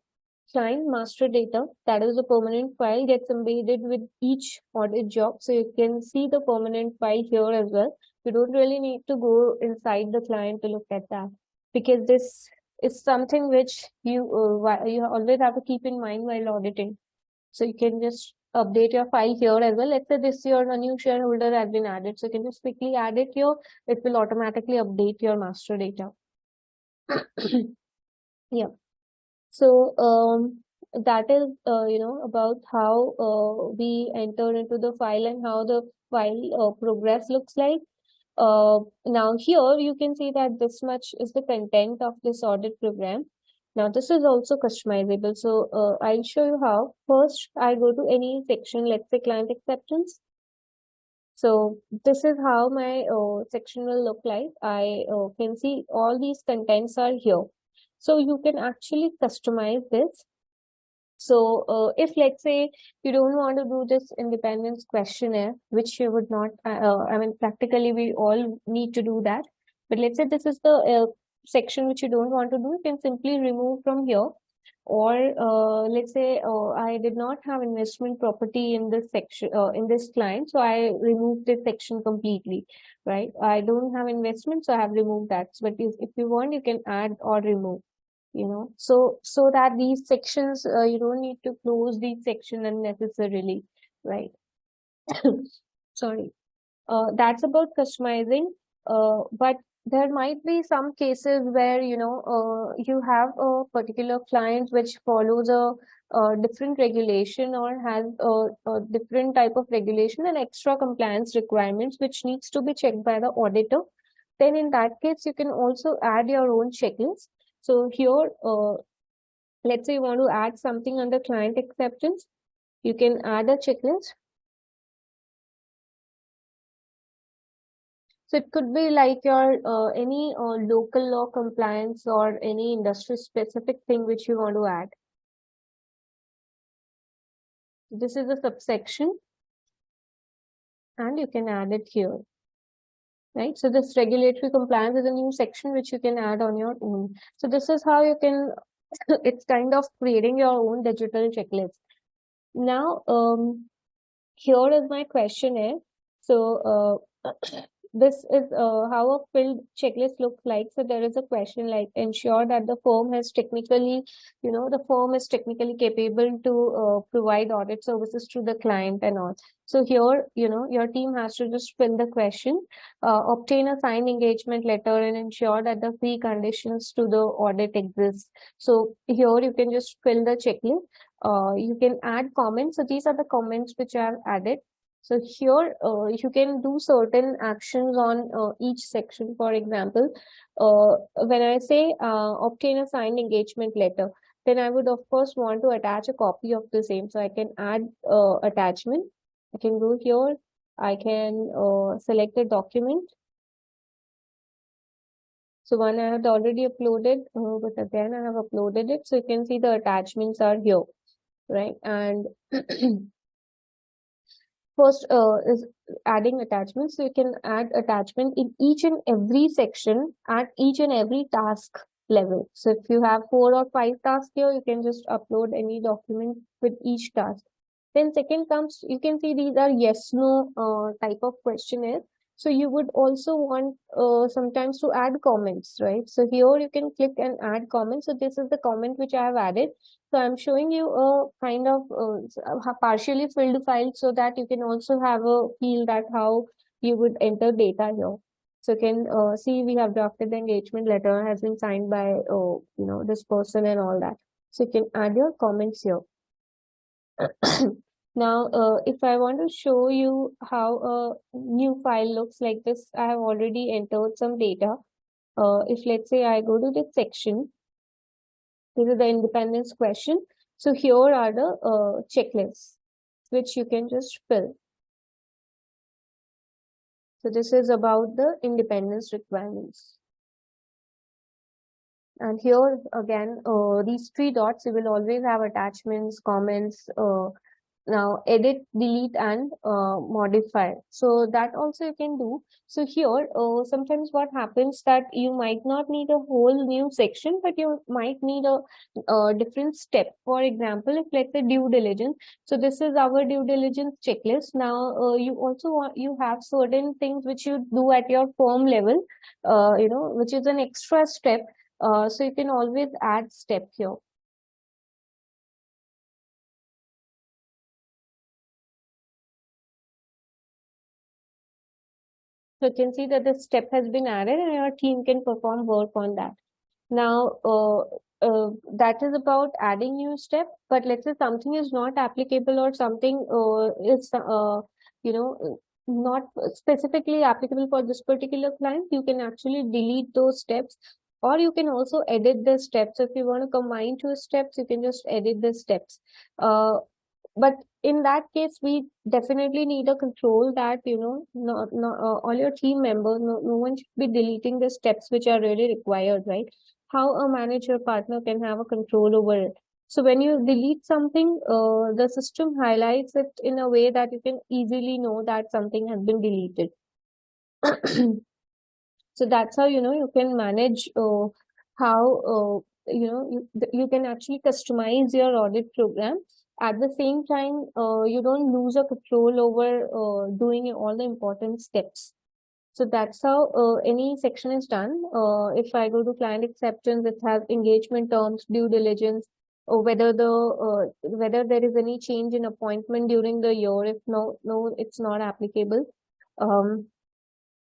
client master data, that is a permanent file, gets embedded with each audit job. So you can see the permanent file here as well. You don't really need to go inside the client to look at that, because this is something which you always have to keep in mind while auditing. So you can just update your file here as well. Let's say this year a new shareholder has been added. So you can just quickly add it here. It will automatically update your master data. Yeah. So that is about how we enter into the file and how the file progress looks like. Now here you can see that this much is the content of this audit program. Now this is also customizable. So I'll show you how. First, I go to any section, let's say client acceptance. So this is how my section will look like. I can see all these contents are here. So you can actually customize this. So if let's say you don't want to do this independence questionnaire, which you would not, I mean, practically we all need to do that. But let's say this is the section which you don't want to do, you can simply remove from here. Or let's say I did not have investment property in this section, in this client, so I removed this section completely, right? I don't have investment, so I have removed that. But if you want, you can add or remove. So that these sections, you don't need to close these section unnecessarily, right? Sorry. That's about customizing, but there might be some cases where you have a particular client which follows a different regulation or has a different type of regulation and extra compliance requirements which needs to be checked by the auditor. Then in that case, you can also add your own checklist. So here, let's say you want to add something under client acceptance, you can add a checklist. So it could be like your any local law compliance or any industry specific thing which you want to add. This is a subsection, and you can add it here, right? So this regulatory compliance is a new section which you can add on your own. So this is how you can, it's kind of creating your own digital checklist. Now, here is my questionnaire. So this is how a filled checklist looks like. So there is a question like, ensure that the firm has technically, the firm is technically capable to provide audit services to the client and all. So here, your team has to just fill the question, obtain a signed engagement letter, and ensure that the preconditions to the audit exist. So here you can just fill the checklist. You can add comments. So these are the comments which I have added. So here you can do certain actions on each section. For example, when I say obtain a signed engagement letter, then I would of course want to attach a copy of the same. So I can add attachment. I can go here. I can select a document. So one I had already uploaded, but again I have uploaded it. So you can see the attachments are here, right? And first is adding attachments. So you can add attachment in each and every section at each and every task level. So if you have 4 or 5 tasks here, you can just upload any document with each task. Then second comes, you can see these are yes no type of questionnaire. So you would also want sometimes to add comments, right? So here you can click and add comments. So this is the comment which I have added. So I'm showing you a kind of partially filled file so that you can also have a feel that how you would enter data here. So you can see we have drafted the engagement letter has been signed by this person and all that. So you can add your comments here. Now, if I want to show you how a new file looks like this, I have already entered some data. If let's say I go to this section, this is the independence question. So here are the checklists, which you can just fill. So this is about the independence requirements. And here again, these 3 dots, you will always have attachments, comments, now edit, delete, and modify. So that also you can do. So here sometimes what happens that you might not need a whole new section, but you might need a different step. For example, if let's say due diligence, so this is our due diligence checklist. Now you also you have certain things which you do at your firm level, which is an extra step. So you can always add step here. So you can see that the step has been added and your team can perform work on that. Now, that is about adding new step, but let's say something is not applicable or something is, not specifically applicable for this particular client, you can actually delete those steps, or you can also edit the steps. So if you want to combine 2 steps, you can just edit the steps. But in that case, we definitely need a control that, all your team members, no one should be deleting the steps which are really required, right? How a manager partner can have a control over it. So when you delete something, the system highlights it in a way that you can easily know that something has been deleted. So that's how, you can manage how, you can actually customize your audit program. At the same time, you don't lose a control over doing all the important steps. So that's how any section is done. If I go to client acceptance, it has engagement terms, due diligence, or whether there is any change in appointment during the year. If no, it's not applicable.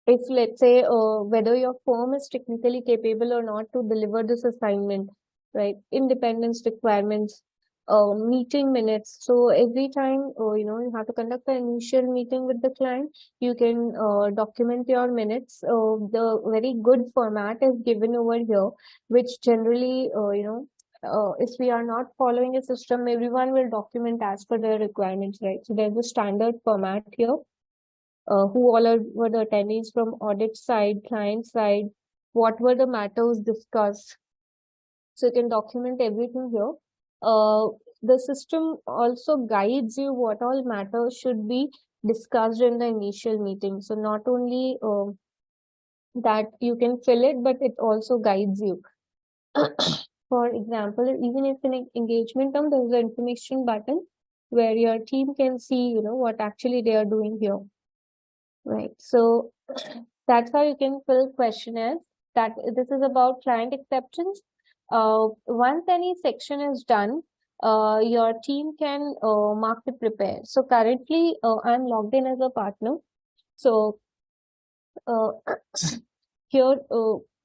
If let's say whether your firm is technically capable or not to deliver this assignment, right? Independence requirements, meeting minutes. So every time you have to conduct an initial meeting with the client, you can document your minutes. The very good format is given over here, which generally if we are not following a system, everyone will document as per their requirements, right? So there's a standard format here. Who all were the attendees from audit side, client side, what were the matters discussed. So you can document everything here. the system also guides you what all matters should be discussed in the initial meeting. So not only that you can fill it, but it also guides you. For example, even if in an engagement term, there's an information button where your team can see, what actually they are doing here. Right. So that's how you can fill questionnaires. That this is about client acceptance. Once any section is done, your team can mark it prepared. So currently, I'm logged in as a partner. So uh, here,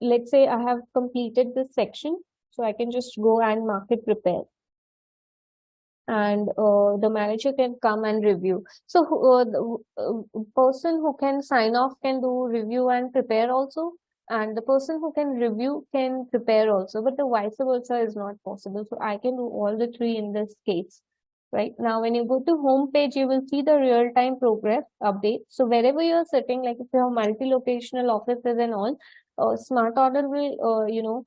let's say I have completed this section, so I can just go and mark it prepared, and the manager can come and review. So the person who can sign off can do review and prepare also, and the person who can review can prepare also, but the vice versa is not possible. So I can do all the three in this case. Right now, when you go to home page, you will see the real-time progress update. So wherever you're sitting, like if you have multi-locational offices and all, Smart Order will,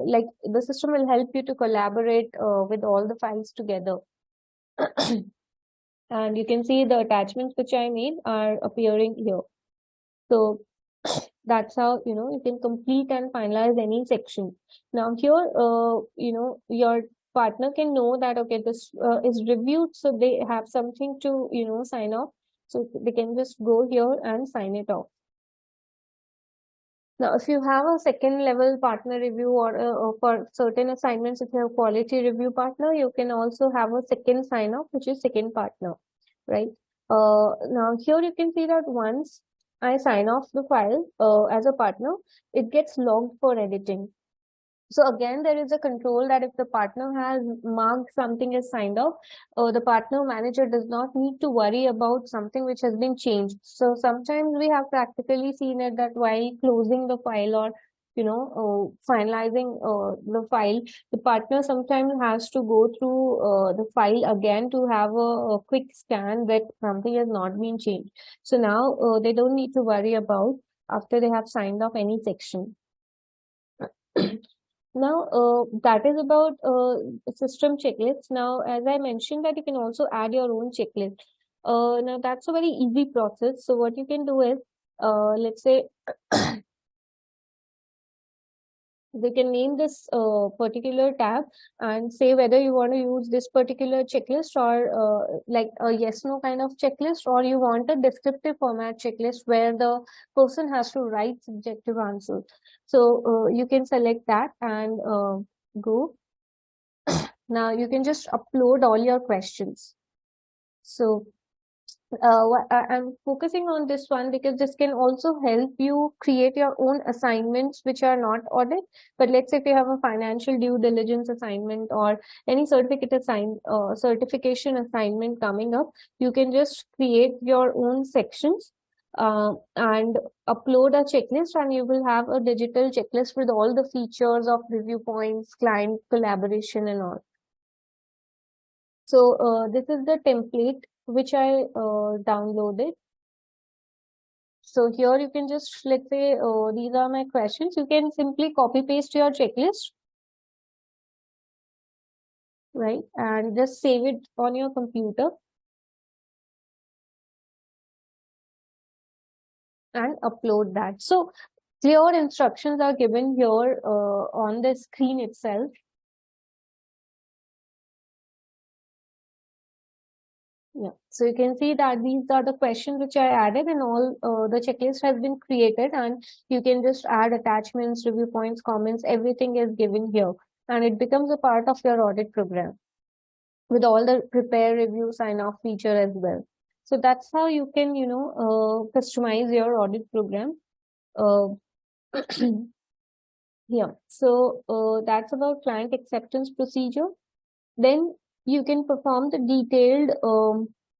like the system will help you to collaborate with all the files together. And you can see the attachments which I made are appearing here. So that's how you can complete and finalize any section. Now here, your partner can know that okay, this is reviewed, so they have something to sign off. So they can just go here and sign it off. Now, if you have a second level partner review or for certain assignments, if you have quality review partner, you can also have a second sign off, which is second partner, right? Now here you can see that once I sign off the file as a partner, it gets logged for editing. So again, there is a control that if the partner has marked something as signed off, the partner manager does not need to worry about something which has been changed. So sometimes we have practically seen it that while closing the file or finalizing the file, the partner sometimes has to go through the file again to have a quick scan that something has not been changed. So now they don't need to worry about after they have signed off any section. Now, that is about system checklists. Now, as I mentioned that you can also add your own checklist. Now, that's a very easy process. So what you can do is, let's say, we can name this particular tab and say whether you want to use this particular checklist or like a yes no kind of checklist, or you want a descriptive format checklist where the person has to write subjective answers. So you can select that and go. Now you can just upload all your questions. So I'm focusing on this one because this can also help you create your own assignments which are not audit. But let's say if you have a financial due diligence assignment or any certification assignment coming up, you can just create your own sections and upload a checklist, and you will have a digital checklist with all the features of review points, client collaboration, and all. So this is the template which I downloaded. So here you can just, let's say, these are my questions. You can simply copy paste your checklist, right? And just save it on your computer and upload that. So clear instructions are given here on the screen itself. Yeah, so you can see that these are the questions which I added, and all the checklist has been created, and you can just add attachments, review points, comments, everything is given here, and it becomes a part of your audit program with all the prepare, review, sign off feature as well. So that's how you can, customize your audit program. Yeah, so that's about client acceptance procedure. Then you can perform the detailed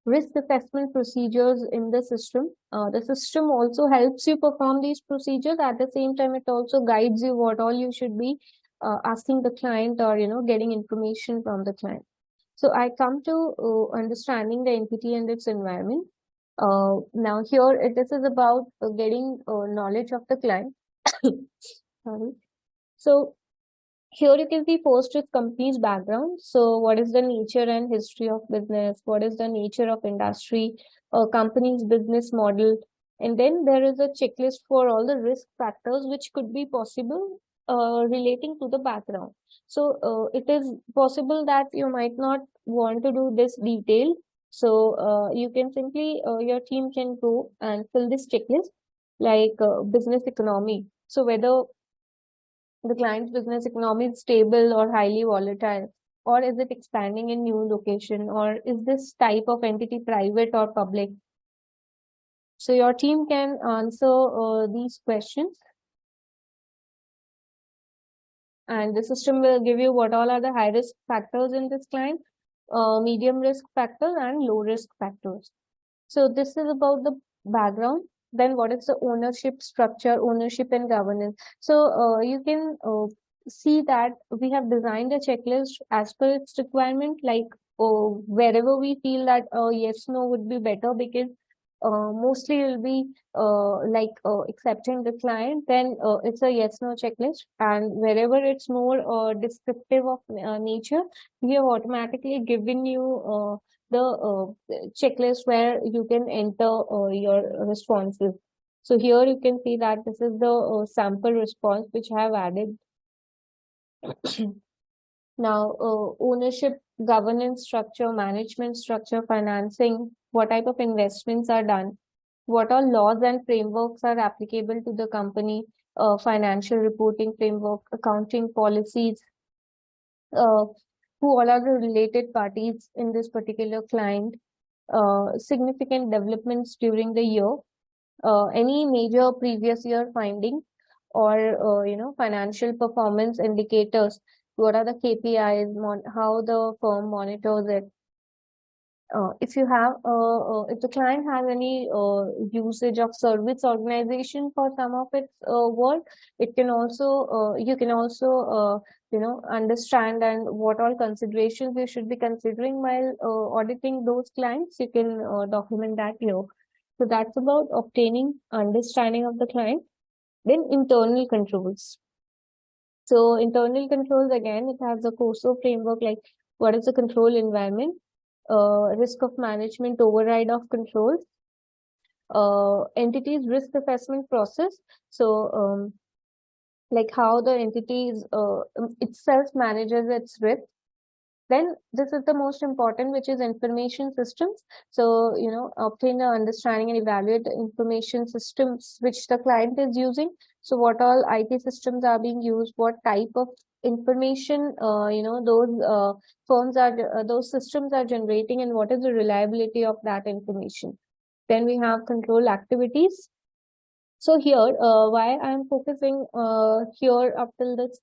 risk assessment procedures in the system. The system also helps you perform these procedures. At the same time, it also guides you what all you should be asking the client or, getting information from the client. So I come to understanding the entity and its environment. Now here, this is about getting knowledge of the client. Sorry. So Here you can see first is company's background. So what is the nature and history of business? What is the nature of industry? Company's business model. And then there is a checklist for all the risk factors which could be possible relating to the background. So it is possible that you might not want to do this detail. So you can simply, your team can go and fill this checklist like business economy. So whether the client's business economy is stable or highly volatile, or is it expanding in new location, or is this type of entity private or public? So your team can answer these questions, and the system will give you what all are the high risk factors in this client, medium risk factors, and low risk factors. So this is about the background. Then what is the ownership structure, ownership and governance? So you can see that we have designed a checklist as per its requirement, like wherever we feel that yes, no would be better, because mostly will be like accepting the client, then it's a yes no checklist. And wherever it's more descriptive of nature, we have automatically given you the checklist where you can enter your responses. So here you can see that this is the sample response which I have added. Now, ownership, governance structure, management structure, financing, what type of investments are done, what all laws and frameworks are applicable to the company, financial reporting framework, accounting policies, who all are the related parties in this particular client, significant developments during the year, any major previous year finding, or financial performance indicators. What are the KPIs? How the firm monitors it? If you have, if the client has any usage of service organization for some of its work, it can also you can also understand, and what all considerations you should be considering while auditing those clients. You can document that here. So that's about obtaining understanding of the client. Then internal controls. So internal controls, again, it has a COSO framework, like what is the control environment, risk of management, override of controls, entities risk assessment process. So like how the entities itself manages its risk. Then this is the most important, which is information systems. So, obtain an understanding and evaluate the information systems which the client is using. So what all IT systems are being used, what type of information, those firms are, those systems are generating, and what is the reliability of that information. Then we have control activities. So here, why I'm focusing here up till this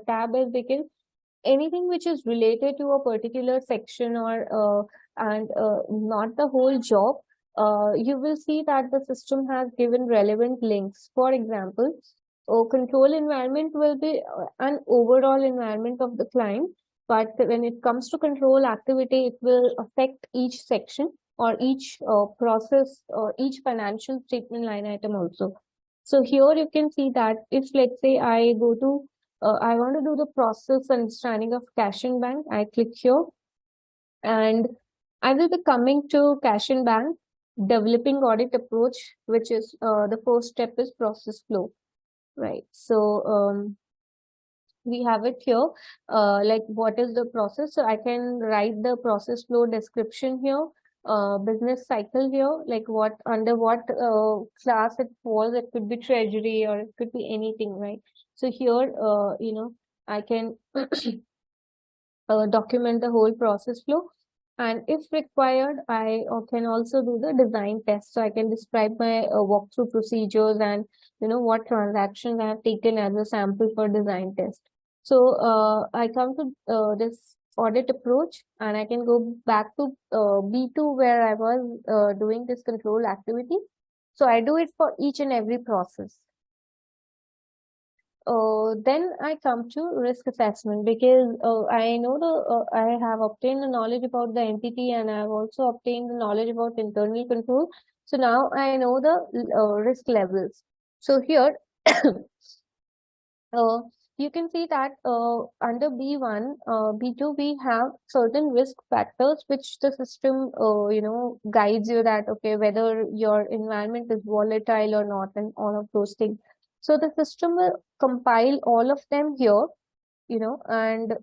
tab is because anything which is related to a particular section, or and not the whole job, you will see that the system has given relevant links. For example, control environment will be an overall environment of the client, but when it comes to control activity, it will affect each section, or each process, or each financial statement line item also. So here you can see that if, let's say, I go to I want to do the process understanding of cash in bank, I click here, and I will be coming to cash in bank, developing audit approach, which is the first step is process flow, right? So we have it here, like what is the process. So I can write the process flow description here, business cycle here, like what under what class it falls. It could be treasury, or it could be anything, right? So here, I can document the whole process flow. And if required, I can also do the design test. So I can describe my walkthrough procedures, and what transactions I have taken as a sample for design test. So I come to this audit approach, and I can go back to B2 where I was doing this control activity. So I do it for each and every process. Then I come to risk assessment, because I know I have obtained the knowledge about the entity, and I have also obtained the knowledge about internal control. So now I know the risk levels. So here, you can see that under B1, B2, we have certain risk factors which the system, guides you that, okay, whether your environment is volatile or not, and all of those things. So the system will compile all of them here, and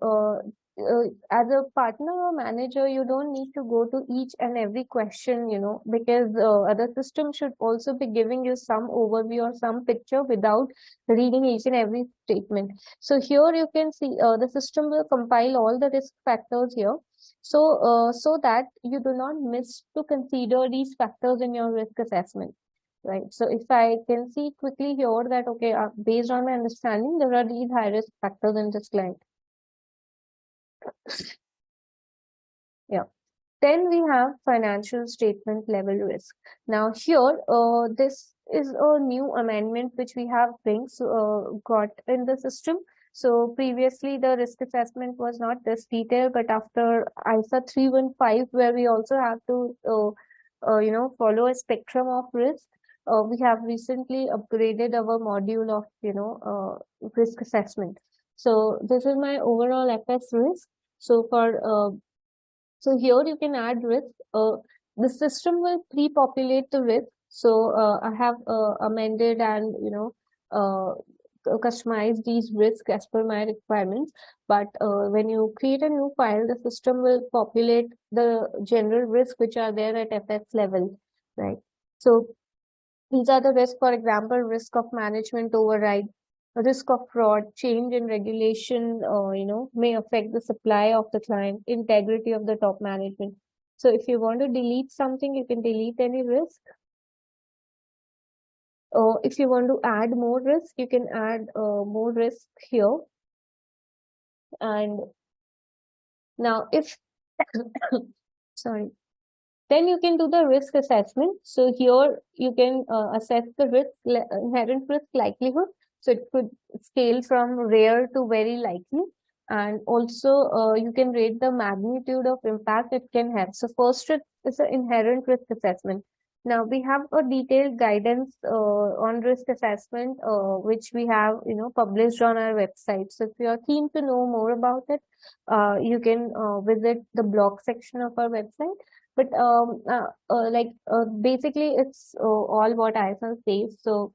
as a partner or manager, you don't need to go to each and every question, because other system should also be giving you some overview or some picture without reading each and every statement. So here you can see the system will compile all the risk factors here. So that you do not miss to consider these factors in your risk assessment. Right. So if I can see quickly here that, okay, based on my understanding, there are these high risk factors in this client. Yeah. Then we have financial statement level risk. Now here, this is a new amendment which we have got in the system. So previously the risk assessment was not this detailed, but after ISA 315, where we also have to, follow a spectrum of risk, we have recently upgraded our module of, risk assessment. So this is my overall FS risk. So here you can add risk. The system will pre-populate the risk. So I have amended and customized these risks as per my requirements. But when you create a new file, the system will populate the general risks which are there at FS level, right? So these are the risks, for example, risk of management override, risk of fraud, change in regulation, may affect the supply of the client, integrity of the top management. So if you want to delete something, you can delete any risk. Or if you want to add more risk, you can add more risk here. And now if, sorry, then you can do the risk assessment. So here you can assess the inherent risk likelihood. So it could scale from rare to very likely. And also you can rate the magnitude of impact it can have. So first is an inherent risk assessment. Now we have a detailed guidance on risk assessment, which we have, published on our website. So if you are keen to know more about it, you can visit the blog section of our website. But basically, it's all what ISL says. So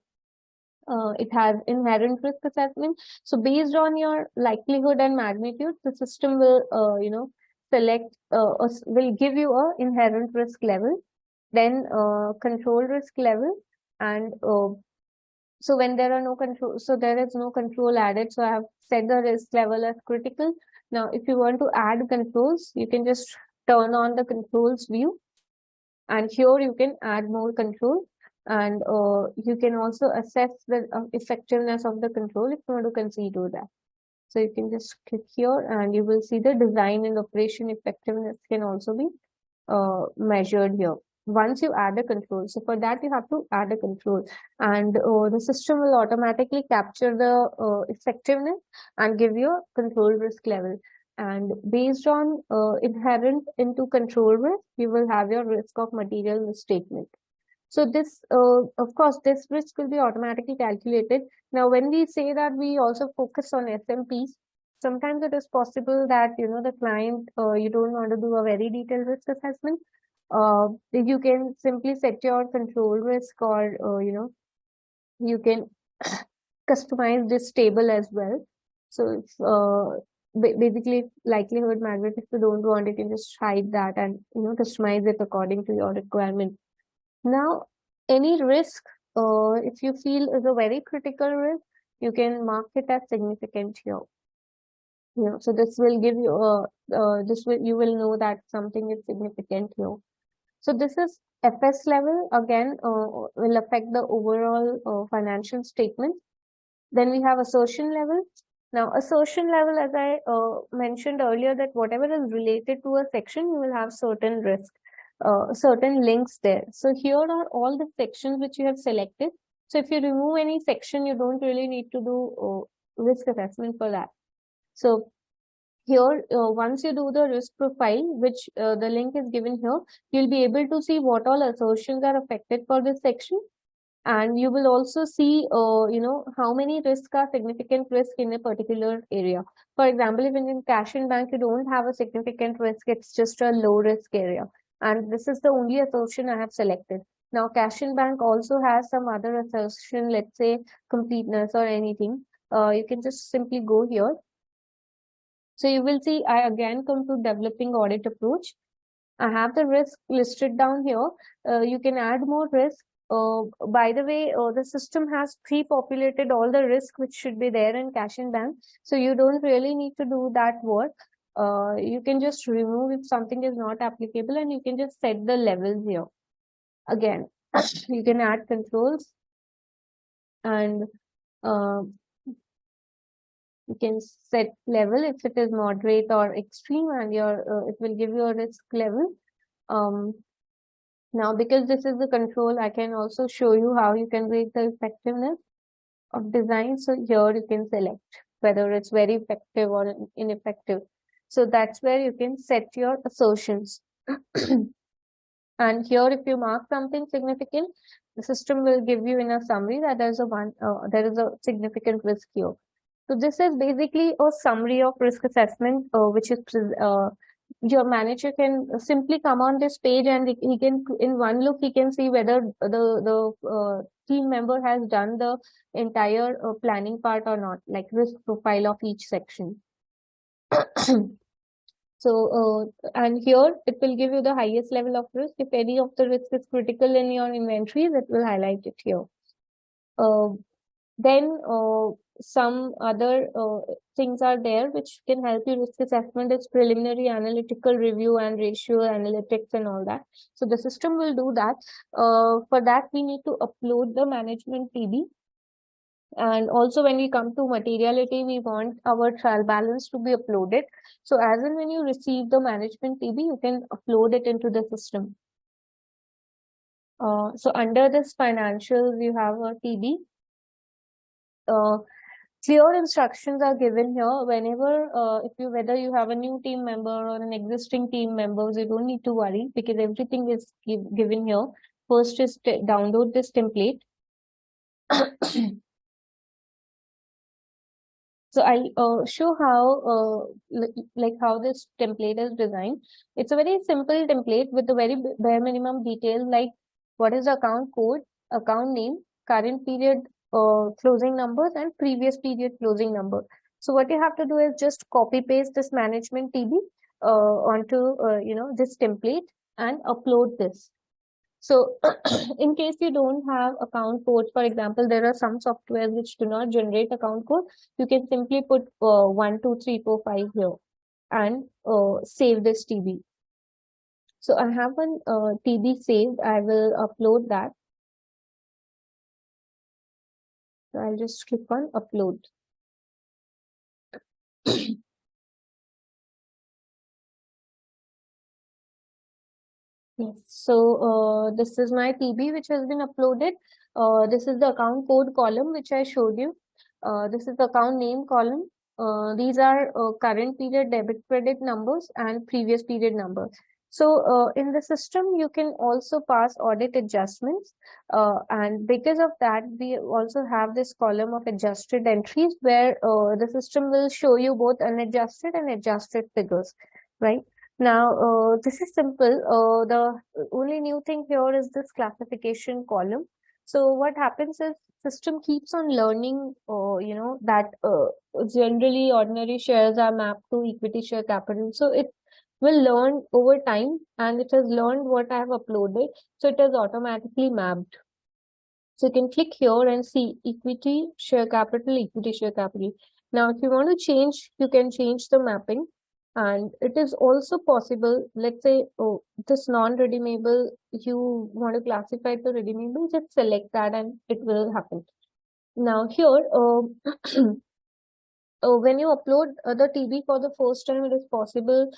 it has inherent risk assessment. So based on your likelihood and magnitude, the system will, select, will give you a inherent risk level, then control risk level, and so when there are no control, so there is no control added. So I have set the risk level as critical. Now, if you want to add controls, you can just turn on the controls view. And here you can add more control, and you can also assess the effectiveness of the control if you want to consider that. So you can just click here and you will see the design and operation effectiveness can also be measured here once you add a control. So for that, you have to add a control, and the system will automatically capture the effectiveness and give you a control risk level. And based on inherent into control risk, you will have your risk of material misstatement. So this, of course, this risk will be automatically calculated. Now, when we say that we also focus on SMPs, sometimes it is possible that, the client, you don't want to do a very detailed risk assessment. You can simply set your control risk, or, you can customize this table as well. So basically likelihood magnitude, if you don't want, you can just hide that and, customize it according to your requirement. Now, any risk, if you feel is a very critical risk, you can mark it as significant here. So this will give you you will know that something is significant here. So this is FS level, again, will affect the overall financial statement. Then we have assertion level. Now, assertion level, as I mentioned earlier, that whatever is related to a section, you will have certain risk, certain links there. So here are all the sections which you have selected. So if you remove any section, you don't really need to do risk assessment for that. So here, once you do the risk profile, which the link is given here, you'll be able to see what all assertions are affected for this section. And you will also see, how many risks are significant risk in a particular area. For example, if in cash and bank you don't have a significant risk, it's just a low risk area. And this is the only assertion I have selected. Now, cash and bank also has some other assertion, let's say completeness or anything. You can just simply go here. So you will see I again come to developing audit approach. I have the risk listed down here. You can add more risk. By the way, the system has pre-populated all the risk which should be there in cash and bank. So you don't really need to do that work. You can just remove if something is not applicable, and you can just set the levels here. Again, you can add controls, and uh, you can set level if it is moderate or extreme, and it will give you a risk level. Now, because this is the control, I can also show you how you can rate the effectiveness of design. So here you can select whether it's very effective or ineffective. So that's where you can set your assertions. And here, if you mark something significant, the system will give you in a summary that there is a significant risk here. So this is basically a summary of risk assessment, which is your manager can simply come on this page, and he can, in one look, he can see whether the team member has done the entire planning part or not, like risk profile of each section. So, and here it will give you the highest level of risk. If any of the risk is critical in your inventories, it will highlight it here. Then some other things are there which can help you. Risk assessment is preliminary analytical review and ratio analytics and all that. So the system will do that. For that, we need to upload the management TB. And also when we come to materiality, we want our trial balance to be uploaded. So as and when you receive the management TB, you can upload it into the system. So under this financials, you have a TB. Clear instructions are given here whenever, whether you have a new team member or an existing team members, you don't need to worry because everything is given here. First is download this template. So I'll show how, like how this template is designed. It's a very simple template with a very bare minimum details, like what is the account code, account name, current period closing numbers, and previous period closing number. So what you have to do is just copy paste this management TB onto this template and upload this. So in case you don't have account code, for example, there are some softwares which do not generate account code. You can simply put 1, 2, 3, 4, 5 here and save this TB. So I have one TB saved. I will upload that. So I'll just click on upload. Yes, so this is my TB which has been uploaded. This is the account code column which I showed you. This is the account name column. These are current period debit credit numbers and previous period numbers. So in the system, you can also pass audit adjustments. And because of that, we also have this column of adjusted entries where the system will show you both unadjusted and adjusted figures, right? Now, this is simple. The only new thing here is this classification column. So what happens is system keeps on learning, that generally ordinary shares are mapped to equity share capital. So it will learn over time, and it has learned what I have uploaded. So it is automatically mapped. So you can click here and see equity share capital, equity share capital. Now, if you want to change, you can change the mapping. And it is also possible, let's say, this non-redeemable, you want to classify the redeemable, just select that and it will happen. Now here, when you upload the TB for the first time, it is possible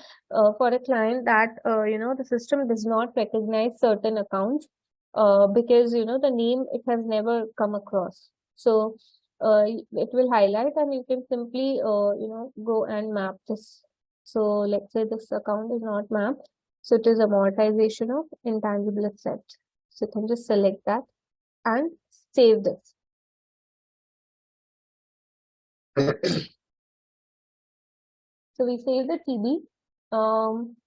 for a client that, the system does not recognize certain accounts because, the name it has never come across. So it will highlight and you can simply, go and map this. So let's say this account is not mapped. So it is amortization of intangible asset. So you can just select that and save this. So we save the TB.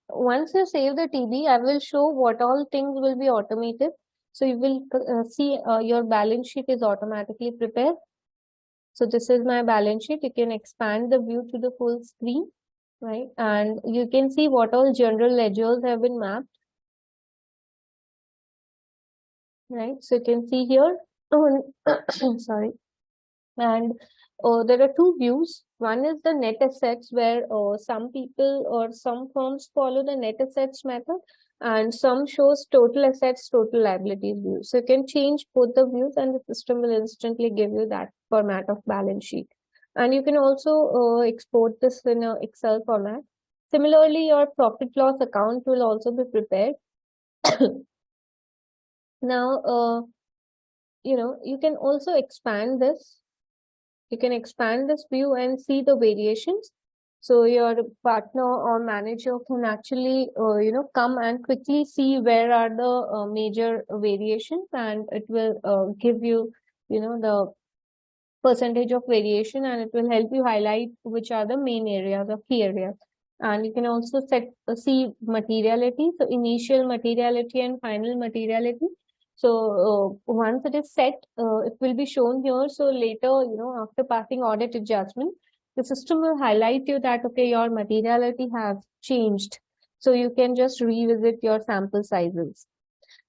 Once you save the TB, I will show what all things will be automated. So you will see your balance sheet is automatically prepared. So this is my balance sheet. You can expand the view to the full screen, right? And you can see what all general ledgers have been mapped, right? So you can see here, sorry. And there are two views. One is the net assets, where some people or some firms follow the net assets method, and some shows total assets, total liabilities view. So you can change both the views, and the system will instantly give you that format of balance sheet. And you can also export this in a Excel format. Similarly, your profit loss account will also be prepared. Now, you can also expand this. You can expand this view and see the variations. So your partner or manager can actually, come and quickly see where are the major variations, and it will give you, the percentage of variation, and it will help you highlight which are the main areas or key areas. And you can also see materiality, so initial materiality and final materiality. So once it is set, it will be shown here. So later, after passing audit adjustment, the system will highlight you that, okay, your materiality has changed. So you can just revisit your sample sizes.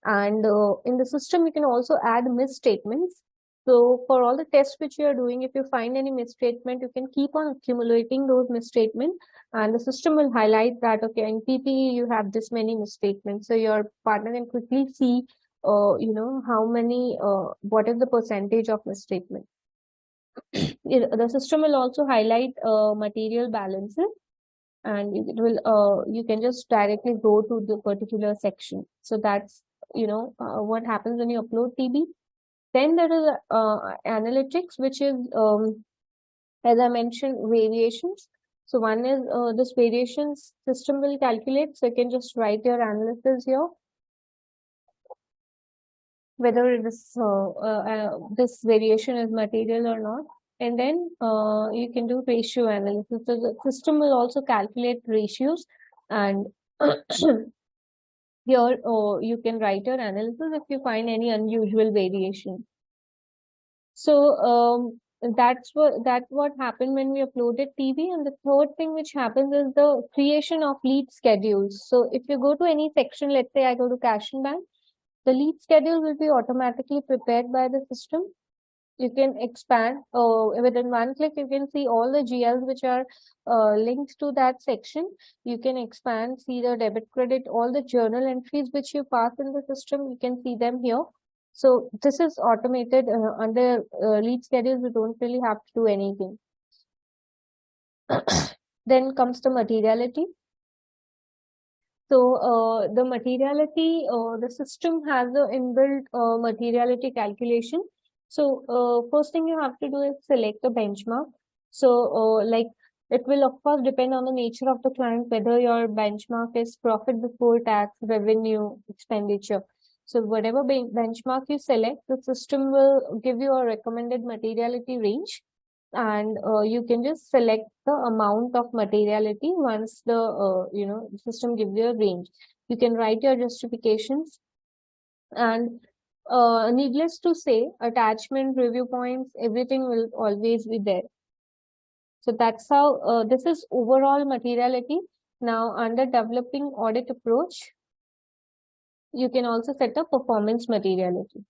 And in the system, you can also add misstatements. So for all the tests which you are doing, if you find any misstatement, you can keep on accumulating those misstatements, and the system will highlight that, okay, in PPE, you have this many misstatements. So your partner can quickly see, how many, what is the percentage of misstatement. The system will also highlight material balances, and it will you can just directly go to the particular section. So that's what happens when you upload TB. Then there is analytics, which is as I mentioned, variations. So one is this variations system will calculate. So you can just write your analysis here, whether it is this variation is material or not. And then you can do ratio analysis. So the system will also calculate ratios, and here you can write your analysis if you find any unusual variation. So that's what happened when we uploaded TB. And the third thing which happens is the creation of lead schedules. So if you go to any section, let's say I go to cash and bank, the lead schedule will be automatically prepared by the system. You can expand within one click. You can see all the GLs which are linked to that section. You can expand, see the debit, credit, all the journal entries which you pass in the system. You can see them here. So this is automated under lead schedules. You don't really have to do anything. Then comes the materiality. So the materiality, the system has the inbuilt materiality calculation. So first thing you have to do is select the benchmark. So like it will of course depend on the nature of the client, whether your benchmark is profit before tax, revenue, expenditure. So whatever benchmark you select, the system will give you a recommended materiality range, and you can just select the amount of materiality once the system gives you a range. You can write your justifications, and needless to say, attachment, review points, everything will always be there. So that's how this is overall materiality. Now under developing audit approach, you can also set a performance materiality.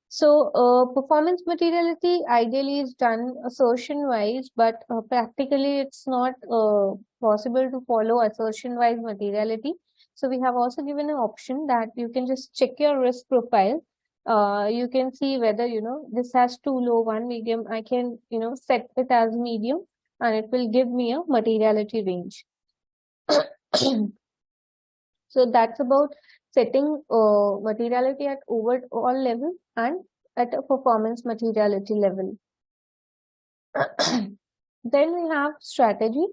So performance materiality ideally is done assertion wise, but practically it's not possible to follow assertion wise materiality. So we have also given an option that you can just check your risk profile. You can see whether this has too low, one medium. I can set it as medium, and it will give me a materiality range. So that's about setting materiality at overall level and at a performance materiality level. Then we have strategy.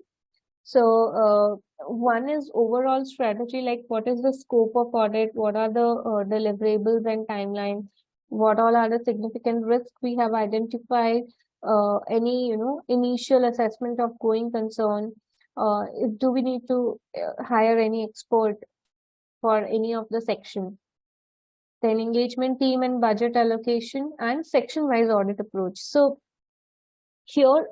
So one is overall strategy, like what is the scope of audit, what are the deliverables and timelines, what all are the significant risks we have identified, any initial assessment of going concern, do we need to hire any expert for any of the section, then engagement team and budget allocation and section wise audit approach. So here,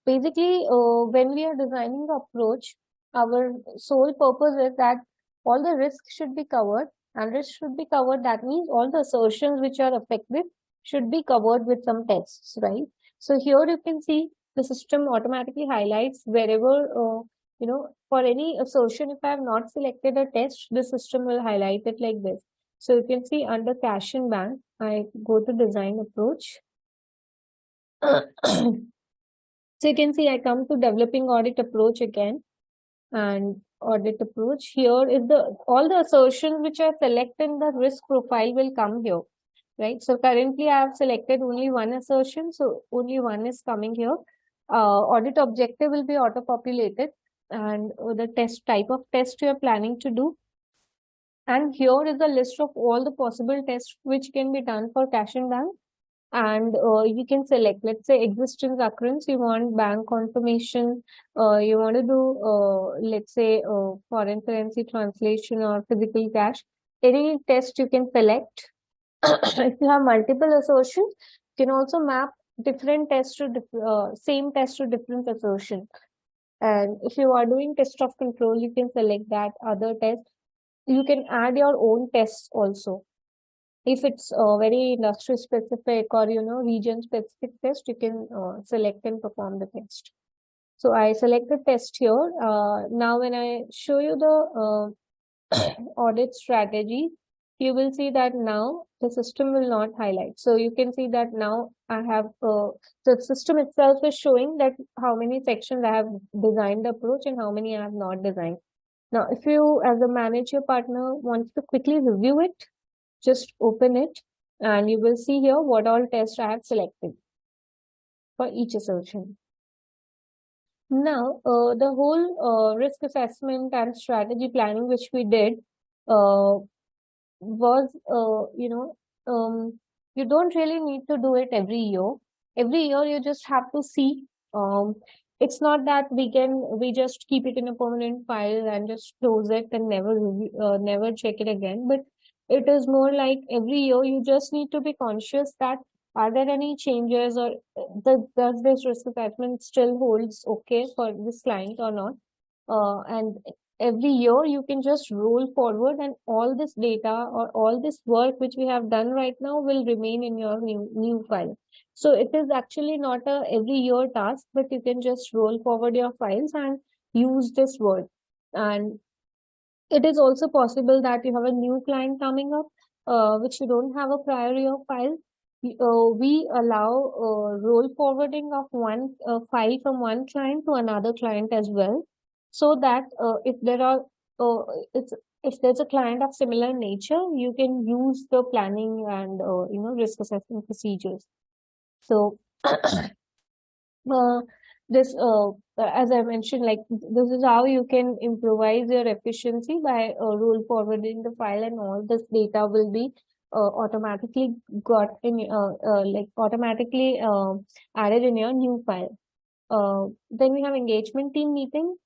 basically, when we are designing the approach, our sole purpose is that all the risks should be covered, and risk should be covered. That means all the assertions which are affected should be covered with some tests, right? So here you can see the system automatically highlights wherever, for any assertion, if I have not selected a test, the system will highlight it like this. So you can see under cash and bank, I go to design approach. So you can see I come to developing audit approach again, and audit approach here is all the assertions which are selected in the risk profile will come here, right? So currently I have selected only one assertion, so only one is coming here. Audit objective will be auto populated, and the test type of test you are planning to do. And here is a list of all the possible tests which can be done for cash and bank. And you can select, let's say, existence occurrence, you want bank confirmation, you want to do, let's say, foreign currency translation or physical cash. Any test you can select. If you have multiple assertions, you can also map different tests to same test to different assertion. And if you are doing test of control, you can select that other test. You can add your own tests also. If it's very industry specific or region specific test, you can select and perform the test. So I select the test here. Now when I show you the audit strategy, you will see that now the system will not highlight. So you can see that now I have the system itself is showing that how many sections I have designed the approach and how many I have not designed. Now, if you as a manager partner wants to quickly review it, just open it and you will see here what all tests I have selected for each assertion. Now, the whole risk assessment and strategy planning which we did was, you don't really need to do it every year. Every year you just have to see. It's not that we just keep it in a permanent file and just close it and never check it again. But it is more like every year you just need to be conscious that are there any changes, or does this risk assessment still holds okay for this client or not? And every year you can just roll forward, and all this data or all this work which we have done right now will remain in your new file. So it is actually not a every year task, but you can just roll forward your files and use this work. And it is also possible that you have a new client coming up, which you don't have a prior year file. We allow roll forwarding of one file from one client to another client as well, so that if there are if there's a client of similar nature, you can use the planning and risk assessment procedures. So this as I mentioned, like this is how you can improvise your efficiency by roll forwarding the file, and all this data will be automatically got in automatically added in your new file. Then we have engagement team meeting.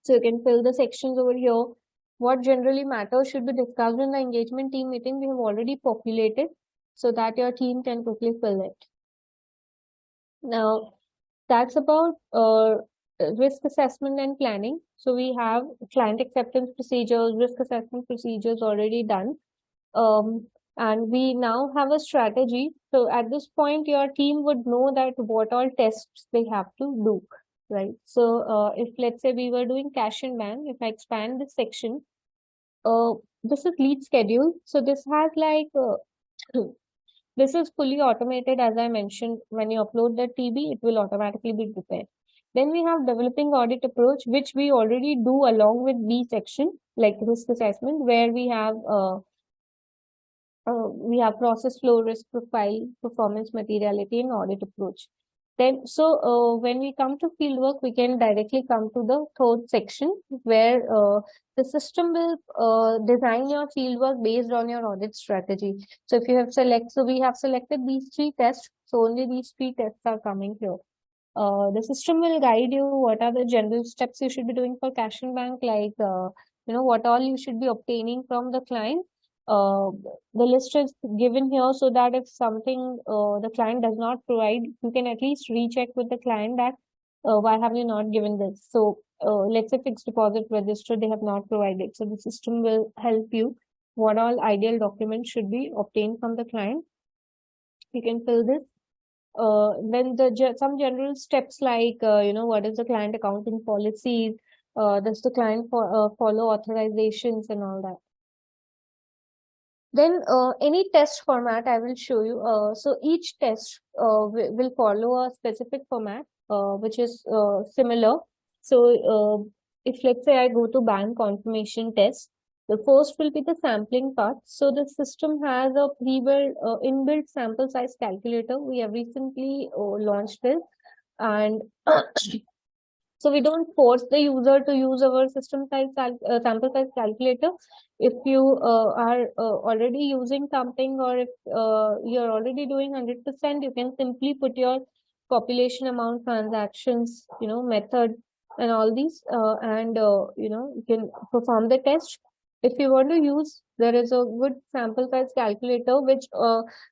So you can fill the sections over here. What generally matters should be discussed in the engagement team meeting. We have already populated so that your team can quickly fill it. Now, that's about risk assessment and planning. So we have client acceptance procedures, risk assessment procedures already done. And we now have a strategy. So at this point, your team would know that what all tests they have to do, right? So if let's say we were doing cash and bank, if I expand this section, this is lead schedule. So this has like this is fully automated. As I mentioned, when you upload the TB, it will automatically be prepared. Then we have developing audit approach, which we already do along with B section, like risk assessment, where we have process flow, risk profile, performance materiality, and audit approach. Then, when we come to fieldwork, we can directly come to the third section where the system will design your fieldwork based on your audit strategy. So if you have we have selected these three tests. So only these three tests are coming here. The system will guide you what are the general steps you should be doing for cash and bank, like what all you should be obtaining from the client. Uh, the list is given here so that if something the client does not provide, you can at least recheck with the client that why have you not given this. So let's say fixed deposit register they have not provided. So the system will help you what all ideal documents should be obtained from the client. You can fill this. Then some general steps like what is the client accounting policies, does the client follow authorizations and all that. Then any test format I will show you. So each test will follow a specific format which is similar. So if let's say I go to bank confirmation test, the first will be the sampling part. So the system has a pre-built inbuilt sample size calculator. We have recently launched this, and so we don't force the user to use our system size sample size calculator. If you are already using something, or if you're already doing 100%, you can simply put your population amount, transactions, method, and all these, and you can perform the test. If you want to use, there is a good sample size calculator which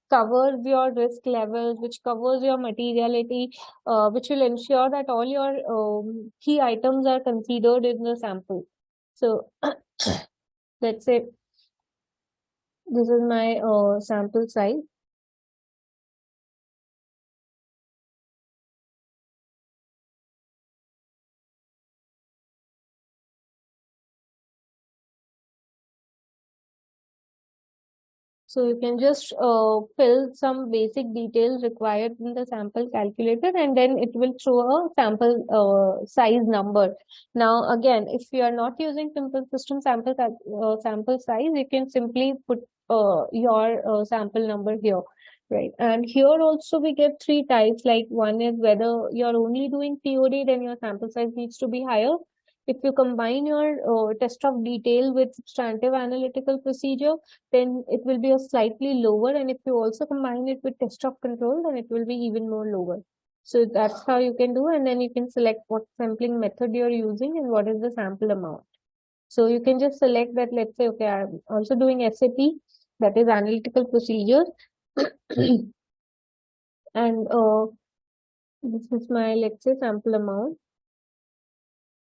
covers your risk levels, which covers your materiality, which will ensure that all your key items are considered in the sample. So let's say this is my sample size. So you can just fill some basic details required in the sample calculator, and then it will throw a sample size number. Now, again, if you are not using simple system sample size, you can simply put your sample number here, right? And here also we get three types. Like one is whether you're only doing TOD, then your sample size needs to be higher. If you combine your test of detail with substantive analytical procedure, then it will be a slightly lower. And if you also combine it with test of control, then it will be even more lower. So that's how you can do. And then you can select what sampling method you're using and what is the sample amount. So you can just select that. Let's say, okay, I'm also doing SAP, that is analytical procedure. And this is my, let's say, sample amount.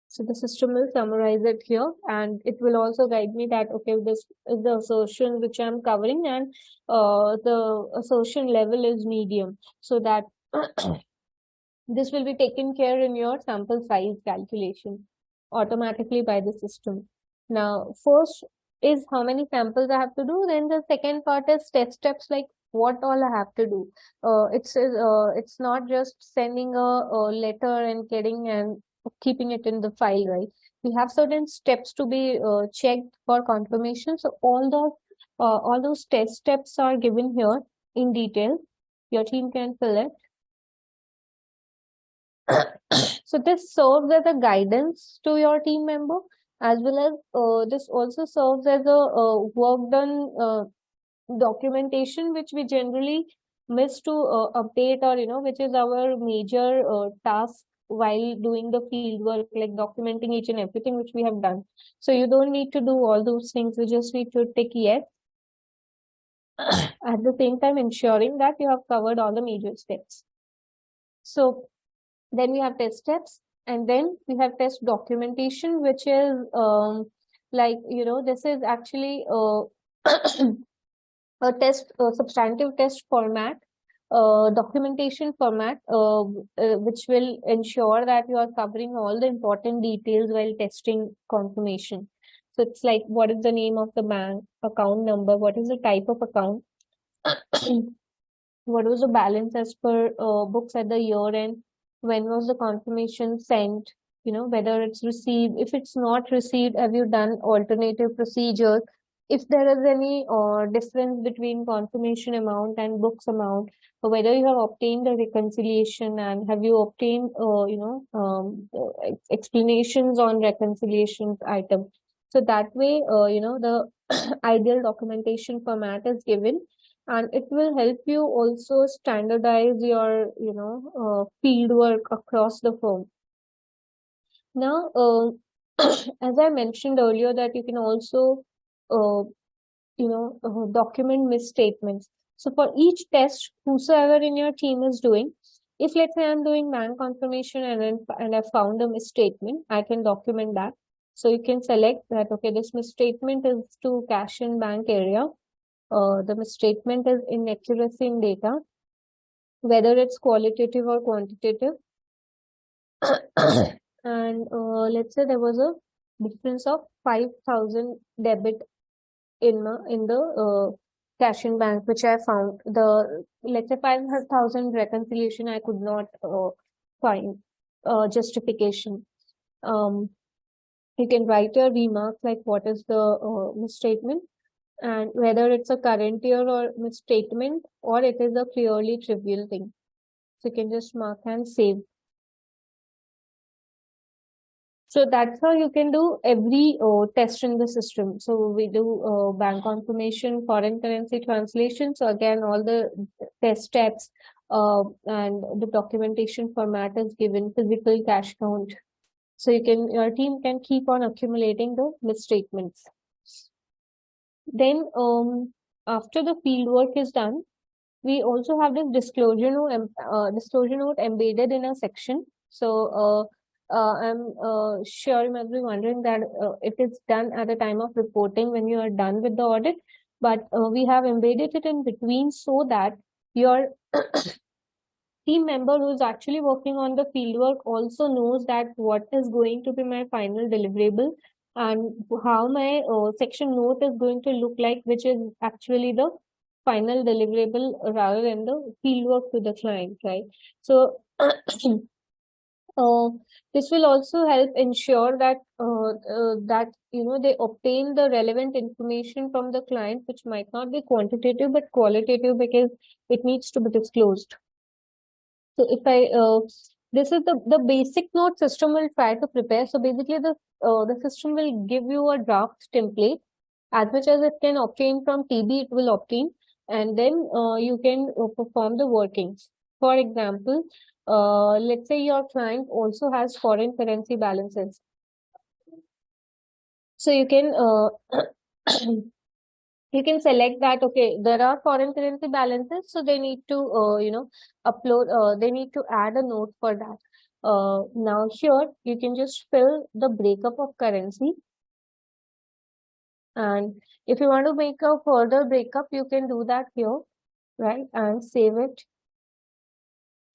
So the system will summarize it here, and it will also guide me that, okay, this is the assertion which I'm covering, and the assertion level is medium. So that this will be taken care in your sample size calculation automatically by the system. Now, first is how many samples I have to do. Then the second part is test steps, like what all I have to do. It's not just sending a letter and getting and keeping it in the file, right? We have certain steps to be checked for confirmation. So all those test steps are given here in detail. Your team can fill it. So this serves as a guidance to your team member, as well as this also serves as a work done documentation, which we generally miss to update, or which is our major task while doing the field work, like documenting each and everything which we have done. So you don't need to do all those things. You just need to tick yes, at the same time ensuring that you have covered all the major steps. So then we have test steps, and then we have test documentation, which is this is actually a substantive test format, documentation format, which will ensure that you are covering all the important details while testing confirmation. So it's like, what is the name of the bank, account number, what is the type of account, what was the balance as per books at the year end, when was the confirmation sent, whether it's received. If it's not received, have you done alternative procedures? if there is any difference between confirmation amount and books amount, or whether you have obtained a reconciliation and have you obtained, explanations on reconciliation item. So that way, the ideal documentation format is given, and it will help you also standardize your, field work across the firm. Now, as I mentioned earlier, that you can also, uh, document misstatements. So for each test, whosoever in your team is doing, if let's say I'm doing bank confirmation and I found a misstatement, I can document that. So you can select that, okay, this misstatement is to cash in bank area. The misstatement is inaccuracy in data, whether it's qualitative or quantitative. And let's say there was a difference of 5,000 debit in the cash in bank, which I found. The, let's say, 500,000 reconciliation, I could not find justification. You can write your remarks like what is the misstatement, and whether it's a current year or misstatement, or it is a clearly trivial thing. So you can just mark and save. So that's how you can do every test in the system. So we do bank confirmation, foreign currency translation. So again, all the test steps and the documentation format is given, physical cash count. So your team can keep on accumulating the misstatements. Then after the field work is done, we also have this disclosure note embedded in a section. So I'm sure you might be wondering that it is done at the time of reporting when you are done with the audit, but we have embedded it in between so that your team member who is actually working on the fieldwork also knows that what is going to be my final deliverable and how my section note is going to look like, which is actually the final deliverable rather than the fieldwork to the client, right? So this will also help ensure that they obtain the relevant information from the client, which might not be quantitative but qualitative because it needs to be disclosed. So if I this is the basic note system will try to prepare. So basically the system will give you a draft template as much as it can obtain from TB, it will obtain, and then you can perform the workings. For example, let's say your client also has foreign currency balances. So you can you can select that, okay, there are foreign currency balances, so they need to upload, they need to add a note for that. Now here you can just fill the breakup of currency, and if you want to make a further breakup, you can do that here, right, and save it.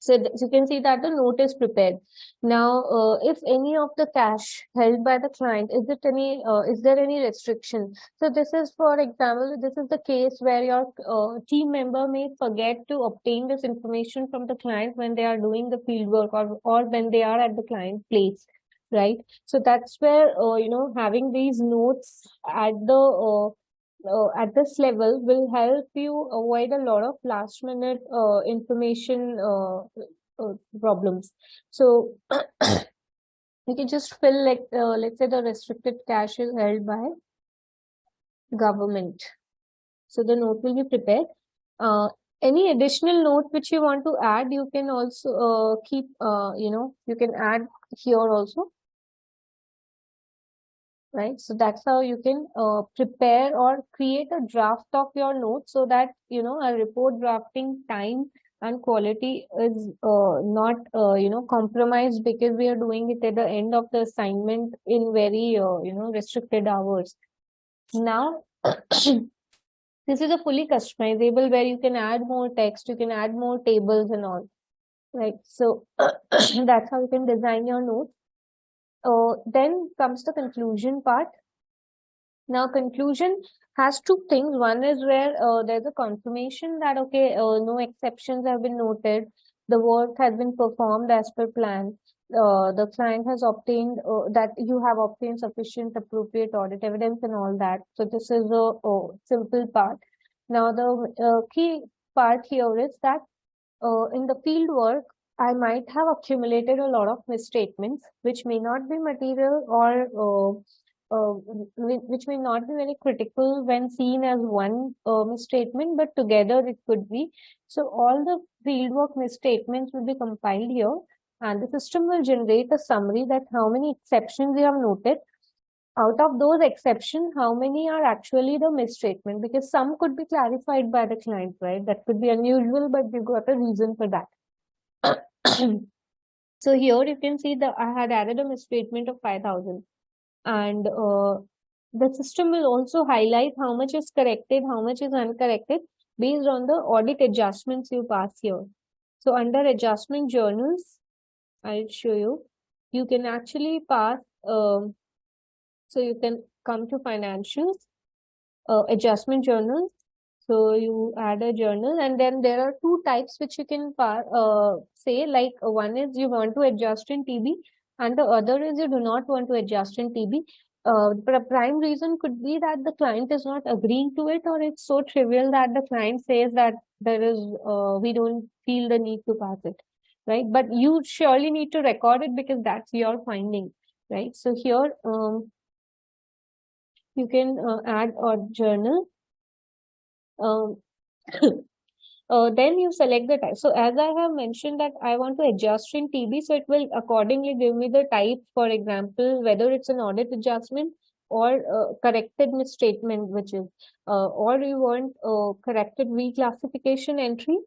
So you can see that the note is prepared. Now, if any of the cash held by the client, is there any restriction? So this is, for example, this is the case where your team member may forget to obtain this information from the client when they are doing the field work or when they are at the client place, right? So that's where, having these notes at this level will help you avoid a lot of last minute information problems. So you can just fill, like, let's say the restricted cash is held by government. So the note will be prepared. Any additional note which you want to add, you can also keep, you can add here also. Right, so that's how you can prepare or create a draft of your notes so that a report drafting time and quality is not compromised because we are doing it at the end of the assignment in very restricted hours. Now this is a fully customizable where you can add more text, you can add more tables and all, right? So that's how you can design your notes. Then comes the conclusion part. Now, conclusion has two things. One is where there's a confirmation that, okay, no exceptions have been noted. The work has been performed as per plan. the client has obtained that you have obtained sufficient appropriate audit evidence and all that. So this is a simple part. Now the key part here is that in the field work, I might have accumulated a lot of misstatements, which may not be material or which may not be very critical when seen as one misstatement, but together it could be. So all the fieldwork misstatements will be compiled here, and the system will generate a summary that how many exceptions you have noted. Out of those exceptions, how many are actually the misstatement? Because some could be clarified by the client, right? That could be unusual, but you got a reason for that. So here you can see that I had added a misstatement of 5,000, and the system will also highlight how much is corrected, how much is uncorrected based on the audit adjustments you pass here. So under adjustment journals, I'll show you. You can actually pass. So you can come to financials, adjustment journals. So you add a journal, and then there are two types which you can say, like one is you want to adjust in TB, and the other is you do not want to adjust in TB. But a prime reason could be that the client is not agreeing to it, or it's so trivial that the client says that there is we don't feel the need to pass it, right? But you surely need to record it because that's your finding, right? So here you can add a journal. Then you select the type. So as I have mentioned that I want to adjust in TB, so it will accordingly give me the type, for example, whether it's an audit adjustment or corrected misstatement, which is, or you want corrected reclassification entry,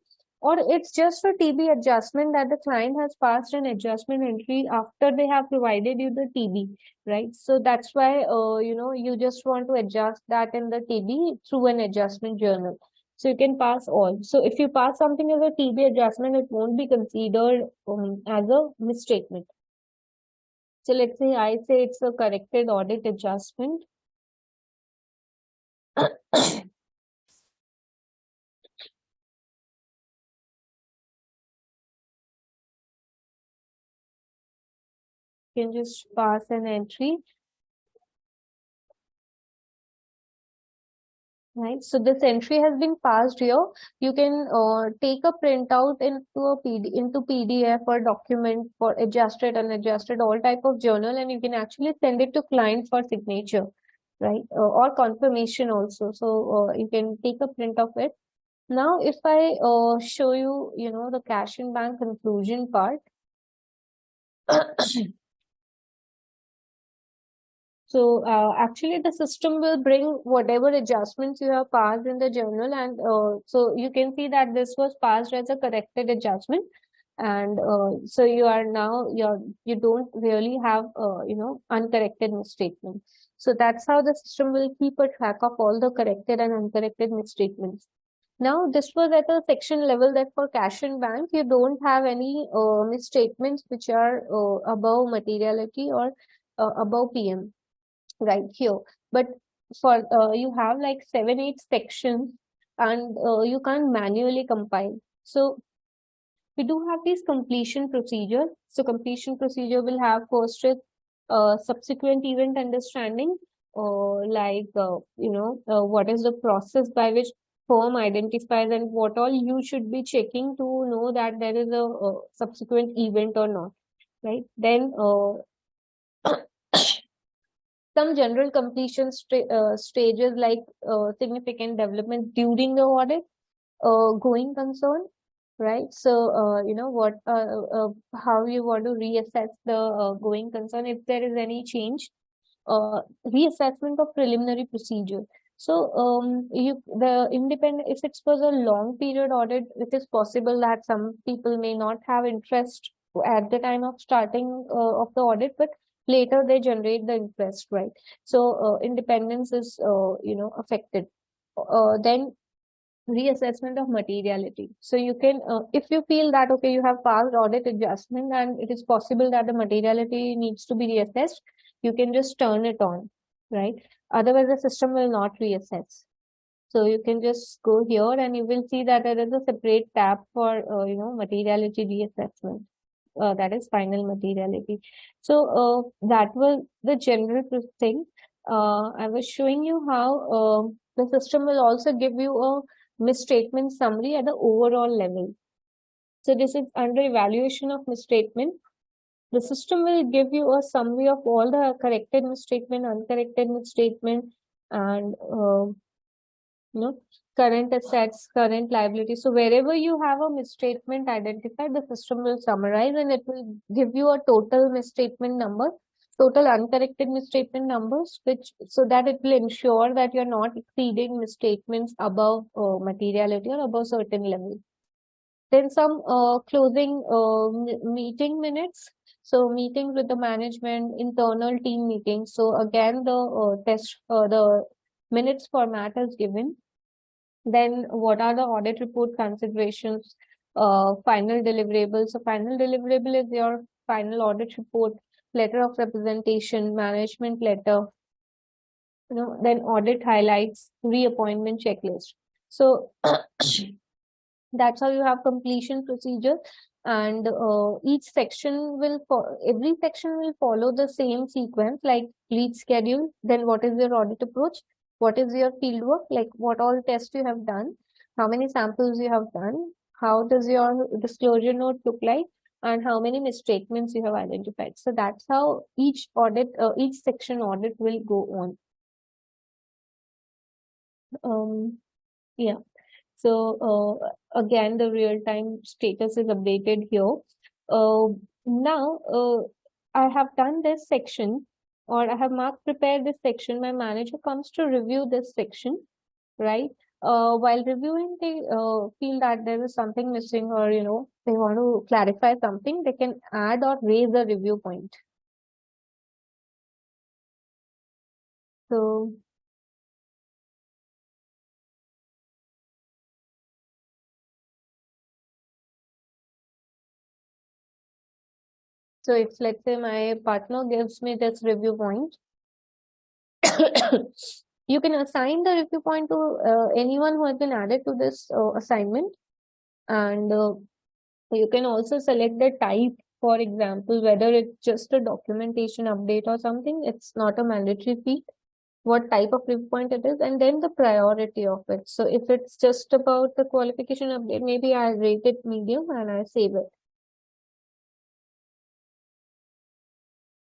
or it's just a TB adjustment that the client has passed an adjustment entry after they have provided you the TB, right? So that's why, you just want to adjust that in the TB through an adjustment journal. So you can pass all. So if you pass something as a TB adjustment, it won't be considered as a misstatement. So let's say I say it's a corrected audit adjustment. You can just pass an entry. Right. So this entry has been passed here. You can take a printout into PDF or document for adjusted, unadjusted, all type of journal, and you can actually send it to client for signature, right? Or confirmation also. So you can take a print of it. Now, if I show you, the cash and bank conclusion part. So actually the system will bring whatever adjustments you have passed in the journal, and so you can see that this was passed as a corrected adjustment, and so you are now you don't really have uncorrected misstatements. So that's how the system will keep a track of all the corrected and uncorrected misstatements. Now this was at a section level that for cash and bank you don't have any misstatements which are above materiality or above PM. Right here, but for you have like 7-8 sections, and you can't manually compile. So we do have this completion procedure. So completion procedure will have first with subsequent event understanding, or what is the process by which firm identifies and what all you should be checking to know that there is a subsequent event or not, right? Then some general completion stages like significant development during the audit, going concern, right? So what how you want to reassess the going concern if there is any change, reassessment of preliminary procedure. So the independent, if it was a long period audit, it is possible that some people may not have interest at the time of starting of the audit, but later they generate the interest, right? So independence is affected. Then reassessment of materiality. So you can, if you feel that okay, you have passed audit adjustment and it is possible that the materiality needs to be reassessed, you can just turn it on, right? Otherwise the system will not reassess. So you can just go here and you will see that there is a separate tab for materiality reassessment. that is final materiality. So that was the general thing. I was showing you how the system will also give you a misstatement summary at the overall level. So this is under evaluation of misstatement. The system will give you a summary of all the corrected misstatement, uncorrected misstatement, and current assets, current liabilities. So wherever you have a misstatement identified, the system will summarize and it will give you a total misstatement number, total uncorrected misstatement numbers, which so that it will ensure that you're not exceeding misstatements above materiality or above certain level. Then some closing meeting minutes. So meetings with the management, internal team meetings. So again, the minutes format is given. Then what are the audit report considerations? Final deliverables. So final deliverable is your final audit report, letter of representation, management letter. Then audit highlights, reappointment checklist. So that's how you have completion procedure, and each section will every section will follow the same sequence, like lead schedule, then what is your audit approach, what is your field work, like what all tests you have done, how many samples you have done, how does your disclosure note look like, and how many misstatements you have identified. So that's how each each section audit will go on. Yeah. So again, the real-time status is updated here. Now, I have done this section, or I have prepared this section. My manager comes to review this section, right? While reviewing, they feel that there is something missing, or they want to clarify something. They can add or raise a review point. So if let's say my partner gives me this review point, you can assign the review point to anyone who has been added to this assignment, and you can also select the type. For example, whether it's just a documentation update or something, it's not a mandatory feat, what type of review point it is, and then the priority of it. So if it's just about the qualification update, maybe I rate it medium and I save it.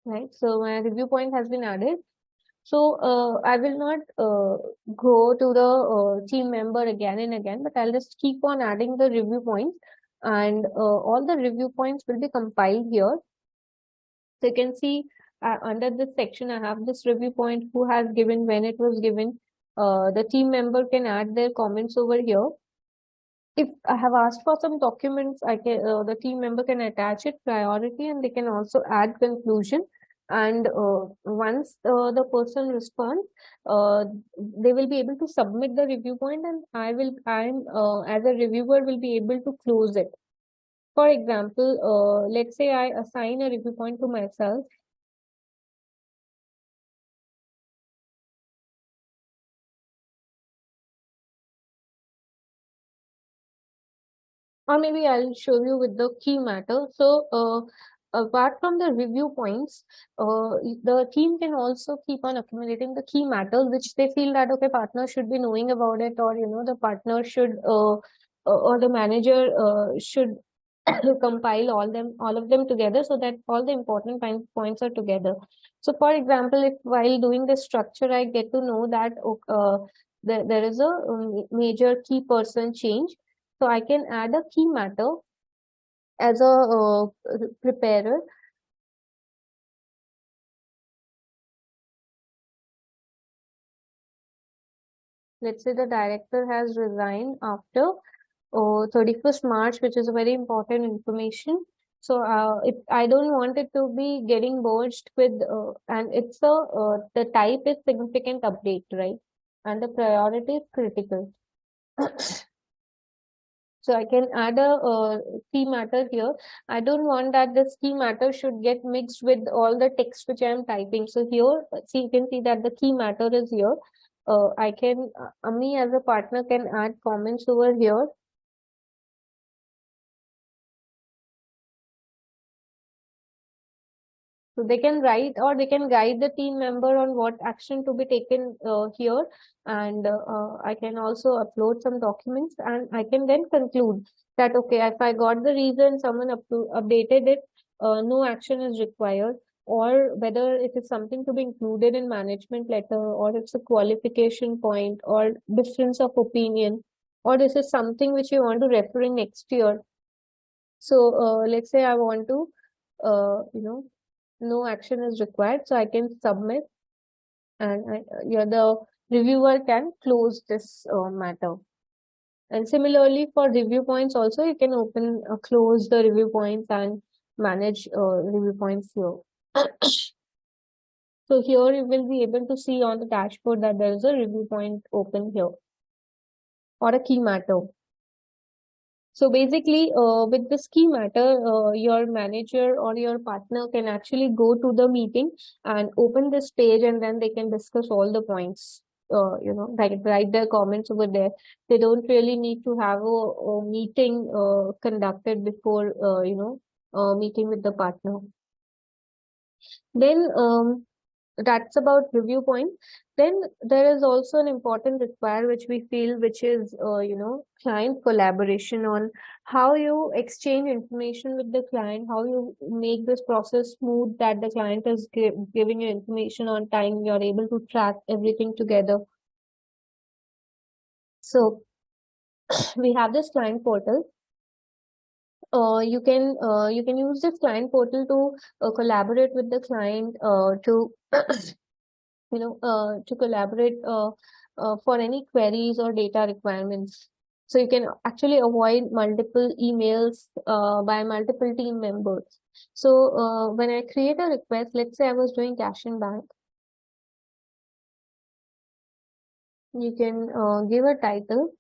Right, so my review point has been added. So I will not go to the team member again and again, but I'll just keep on adding the review points, and all the review points will be compiled here. So you can see under this section, I have this review point, who has given, when it was given. The team member can add their comments over here. If I have asked for some documents, I can the team member can attach it, priority, and they can also add conclusion. And once the person responds, they will be able to submit the review point, and I'm as a reviewer will be able to close it. For example, let's say I assign a review point to myself. Or maybe I'll show you with the key matter. So apart from the review points, the team can also keep on accumulating the key matters which they feel that okay, partner should be knowing about it, or the partner should or the manager should compile all of them together, so that all the important points are together. So for example, if while doing the structure I get to know that there is a major key person change, so I can add a key matter as a preparer. Let's say the director has resigned after 31st March, which is a very important information. So if I don't want it to be getting merged with, and it's the type is significant update, right? And the priority is critical. So I can add a key matter here. I don't want that this key matter should get mixed with all the text which I am typing. So here, see, you can see that the key matter is here. I can, me as a partner can add comments over here. So they can write or they can guide the team member on what action to be taken here. And I can also upload some documents and I can then conclude that, okay, if I got the reason, someone updated it, no action is required, or whether it is something to be included in management letter, or it's a qualification point or difference of opinion, or this is something which you want to refer in next year. So let's say I want to, no action is required, so I can submit, and the reviewer can close this matter. And similarly for review points also, you can close the review points and manage review points here. So here you will be able to see on the dashboard that there is a review point open here, or a key matter. So basically, with this key matter, your manager or your partner can actually go to the meeting and open this page, and then they can discuss all the points. Like write their comments over there. They don't really need to have a meeting conducted before, meeting with the partner. Then that's about review point. Then there is also an important require which we feel, which is client collaboration, on how you exchange information with the client, how you make this process smooth, that the client is giving you information on time, you're able to track everything together. So we have this client portal. You can use this client portal to collaborate with the client, to to collaborate for any queries or data requirements. So you can actually avoid multiple emails by multiple team members. So when I create a request, let's say I was doing cash in bank, you can give a title.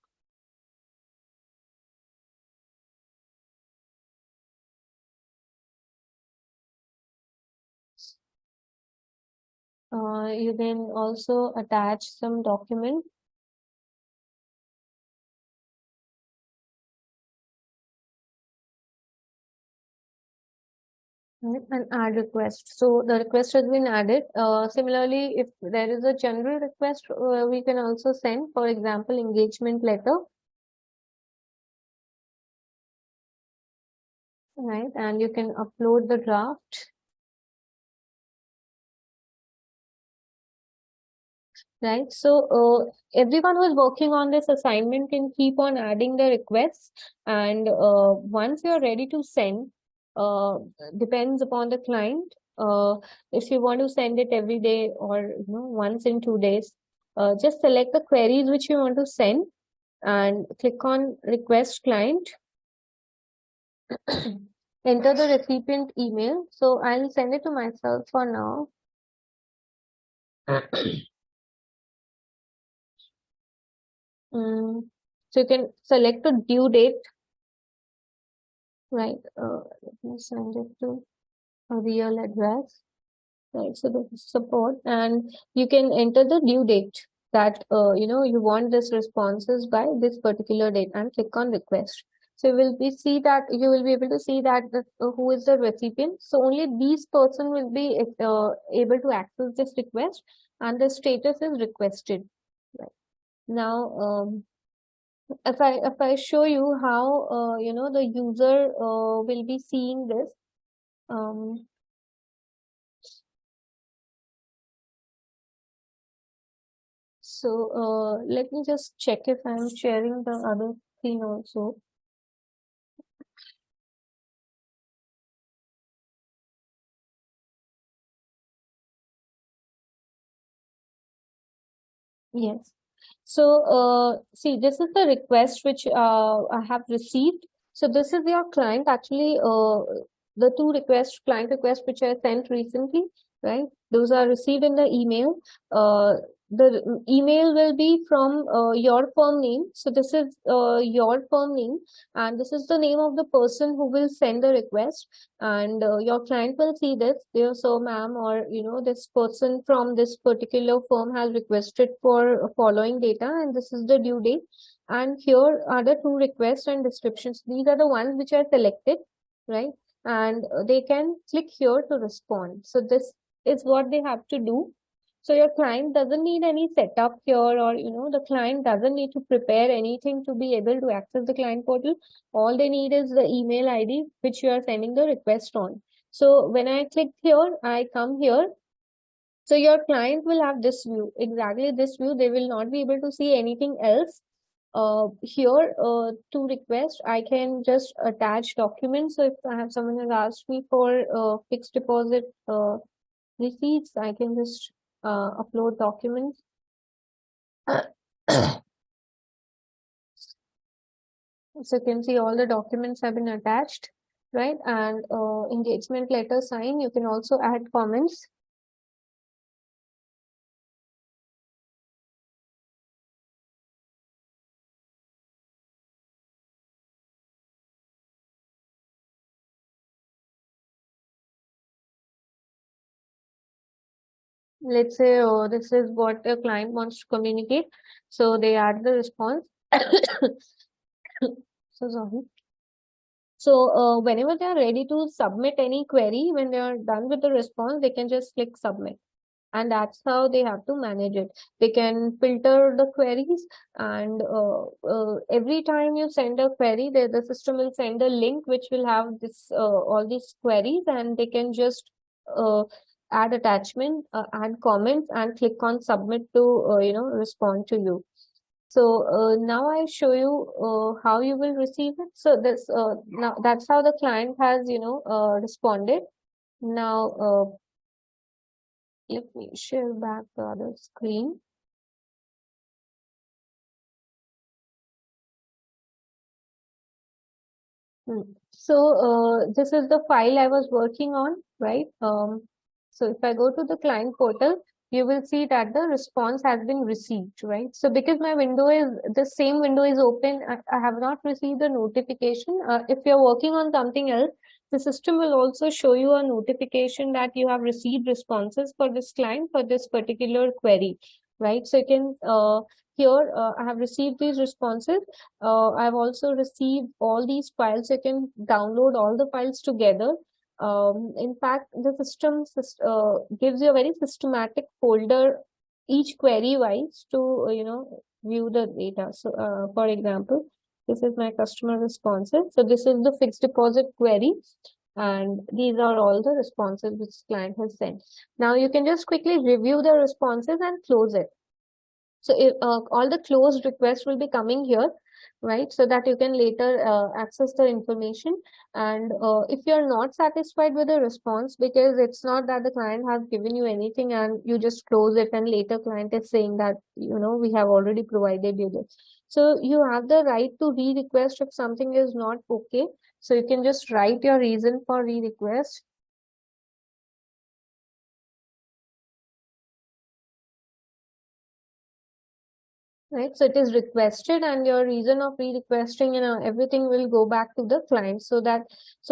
You can also attach some document. And add request. So the request has been added. Similarly, if there is a general request, we can also send, for example, engagement letter. Right, and you can upload the draft. Right, so everyone who is working on this assignment can keep on adding the requests, and once you are ready to send, depends upon the client. If you want to send it every day or once in 2 days, just select the queries which you want to send and click on request client. Enter the recipient email. So I'll send it to myself for now. So you can select a due date, right? Let me send it to a real address, right? So this is support, and you can enter the due date that you want this responses by this particular date, and click on request. So you will be able to see that who is the recipient. So only these person will be able to access this request, and the status is requested. Right. Now, if I show you how the user will be seeing this, so let me just check if I'm sharing the other screen also. Yes. So see, this is the request which I have received. So this is your client. Actually, the two client requests which I sent recently, right? Those are received in the email. The email will be from your firm name. So this is your firm name, and this is the name of the person who will send the request. And your client will see this. So ma'am, or this person from this particular firm has requested for following data, and this is the due date. And here are the two requests and descriptions. These are the ones which are selected, right? and they can click here to respond. So this is what they have to do. So your client doesn't need any setup here, or the client doesn't need to prepare anything to be able to access the client portal. All they need is the email ID which you are sending the request on. So when I click here, I come here. So your client will have this view, exactly this view. They will not be able to see anything else. Here to request, I can just attach documents. So if I have someone has asked me for fixed deposit receipts, I can just upload documents. So you can see all the documents have been attached, right? And engagement letter sign, you can also add comments. Let's say this is what a client wants to communicate. So they add the response. So sorry. So whenever they are ready to submit any query, when they are done with the response, they can just click submit. And that's how they have to manage it. They can filter the queries, and every time you send a query, the system will send a link which will have this all these queries, and they can just add attachment, add comments, and click on submit to respond to you. So now I show you how you will receive it. So this now that's how the client has responded. Now let me share back the other screen. So this is the file I was working on, right? So if I go to the client portal, you will see that the response has been received, right? So because my window is the same window is open, I have not received a notification. If you're working on something else, the system will also show you a notification that you have received responses for this client for this particular query, right? So you can here I have received these responses. I've also received all these files. You can download all the files together. In fact, the system gives you a very systematic folder, each query wise, to view the data. So, for example, this is my customer responses. So this is the fixed deposit query, and these are all the responses which client has sent. Now you can just quickly review the responses and close it. So if, all the closed requests will be coming here, right? So that you can later access the information. And if you're not satisfied with the response, because it's not that the client has given you anything and you just close it and later client is saying that, we have already provided you this. So you have the right to re-request if something is not okay. So you can just write your reason for re-request. Right, so it is requested, and your reason of re-requesting and everything will go back to the client. So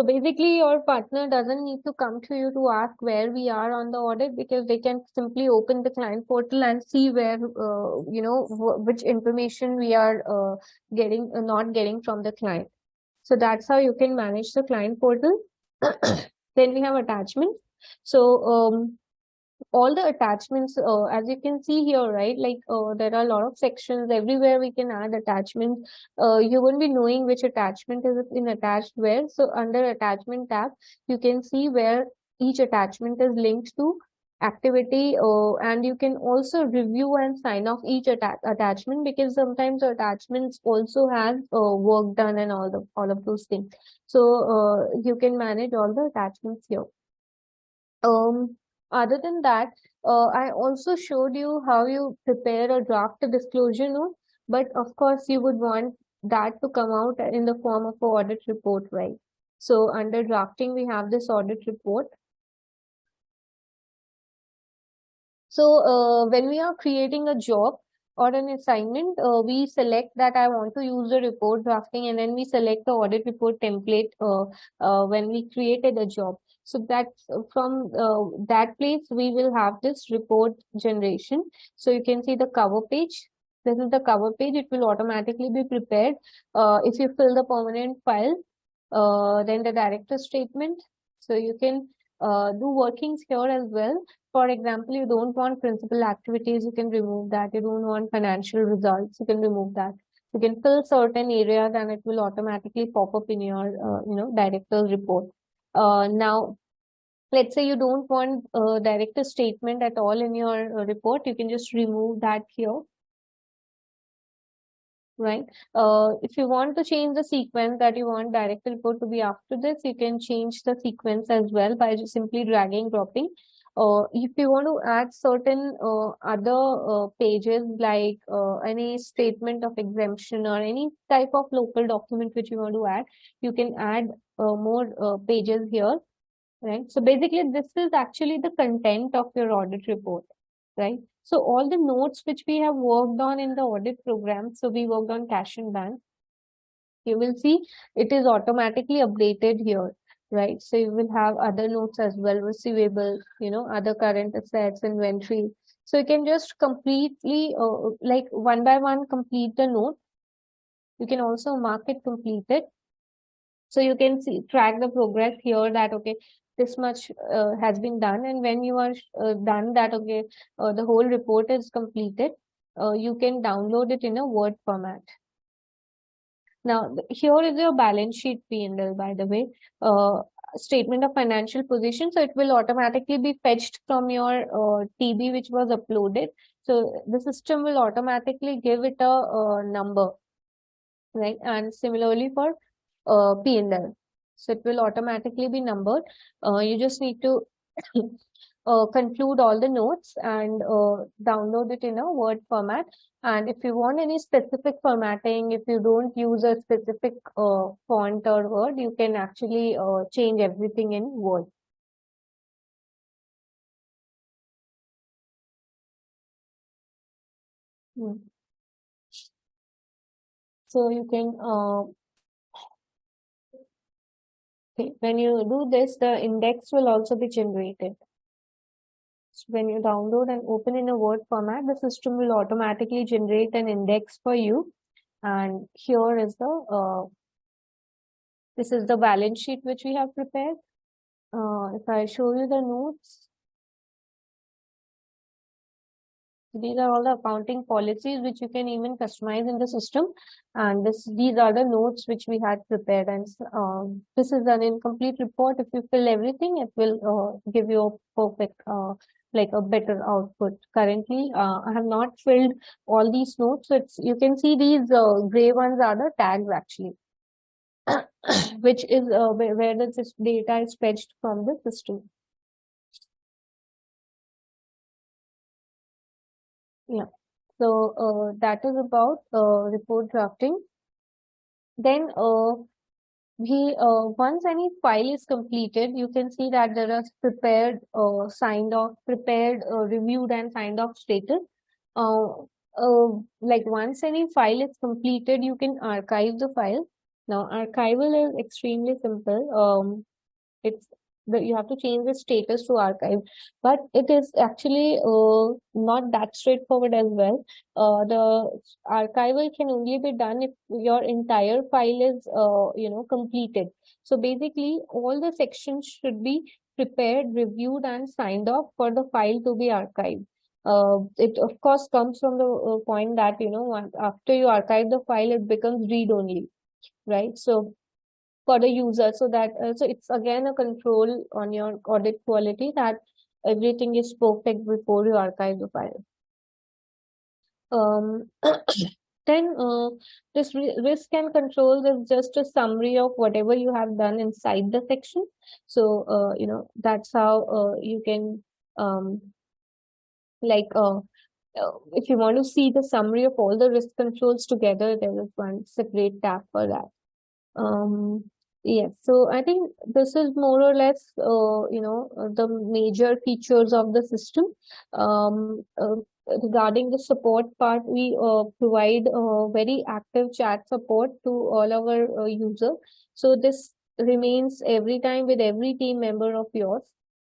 basically your partner doesn't need to come to you to ask where we are on the audit, because they can simply open the client portal and see where which information we are getting not getting from the client. So that's how you can manage the client portal. Then we have attachment. So all the attachments, as you can see here, right, like there are a lot of sections everywhere we can add attachments. You won't be knowing which attachment is in attached where. So under attachment tab, you can see where each attachment is linked to activity, and you can also review and sign off each attachment, because sometimes the attachments also have work done and all of those things. So you can manage all the attachments here. Other than that, I also showed you how you prepare a draft disclosure note, but of course you would want that to come out in the form of an audit report, right? So under drafting, we have this audit report. So when we are creating a job or an assignment, we select that I want to use the report drafting, and then we select the audit report template when we created a job. So that from that place, we will have this report generation. So you can see the cover page. This is the cover page. It will automatically be prepared if you fill the permanent file. Then the director statement. So you can do workings here as well. For example, you don't want principal activities, you can remove that. You don't want financial results, you can remove that. You can fill certain areas and it will automatically pop up in your director's report. Now, let's say you don't want a director statement at all in your report, you can just remove that here, right? If you want to change the sequence that you want director report to be after this, you can change the sequence as well by just simply dragging, dropping. If you want to add certain other pages like any statement of exemption or any type of local document which you want to add, you can add more pages here, right? So basically, this is actually the content of your audit report, right? So all the notes which we have worked on in the audit program, so we worked on cash and bank, you will see it is automatically updated here, right? So you will have other notes as well, receivable, other current assets, inventory. So you can just completely, like one by one, complete the note. You can also mark it completed. So you can see, track the progress here that, okay, this much has been done. And when you are done that, okay, the whole report is completed, you can download it in a Word format. Now, here is your balance sheet P&L, by the way, statement of financial position. So it will automatically be fetched from your TB, which was uploaded. So the system will automatically give it a number, right? And similarly for P&L. So it will automatically be numbered. You just need to conclude all the notes and download it in a Word format. And if you want any specific formatting, if you don't use a specific font or word, you can actually change everything in Word. So you can okay, when you do this, the index will also be generated. So when you download and open in a Word format, the system will automatically generate an index for you. And here is this is the balance sheet which we have prepared. If I show you the notes, these are all the accounting policies which you can even customize in the system. And these are the notes which we had prepared. And this is an incomplete report. If you fill everything, it will give you a perfect, like a better output. Currently, I have not filled all these notes. So you can see these gray ones are the tags actually, which is where the data is fetched from the system. Yeah. So that is about report drafting. Then once any file is completed, you can see that there are prepared, signed off, prepared, reviewed, and signed off status. Like once any file is completed, you can archive the file. Now, archival is extremely simple. It's you have to change the status to archive, but it is actually not that straightforward as well. The archival can only be done if your entire file is completed. So basically all the sections should be prepared, reviewed, and signed off for the file to be archived. It of course comes from the point that after you archive the file, it becomes read only, right? So for the user, so that so it's again a control on your audit quality that everything is perfect before you archive the file. Then this risk and control is just a summary of whatever you have done inside the section. So that's how you can like if you want to see the summary of all the risk controls together, there is one separate tab for that. Yes, so I think this is more or less, the major features of the system. Regarding the support part, we provide very active chat support to all our users. So this remains every time with every team member of yours.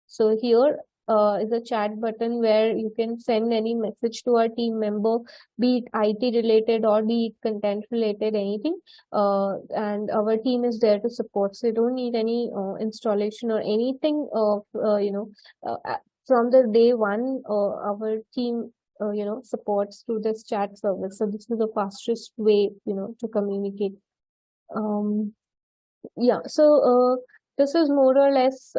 So here is a chat button where you can send any message to our team member, be it IT related or be it content related, anything. And our team is there to support. So you don't need any installation or anything of, from the day one, our team, supports through this chat service. So this is the fastest way, to communicate. Yeah, so this is more or less,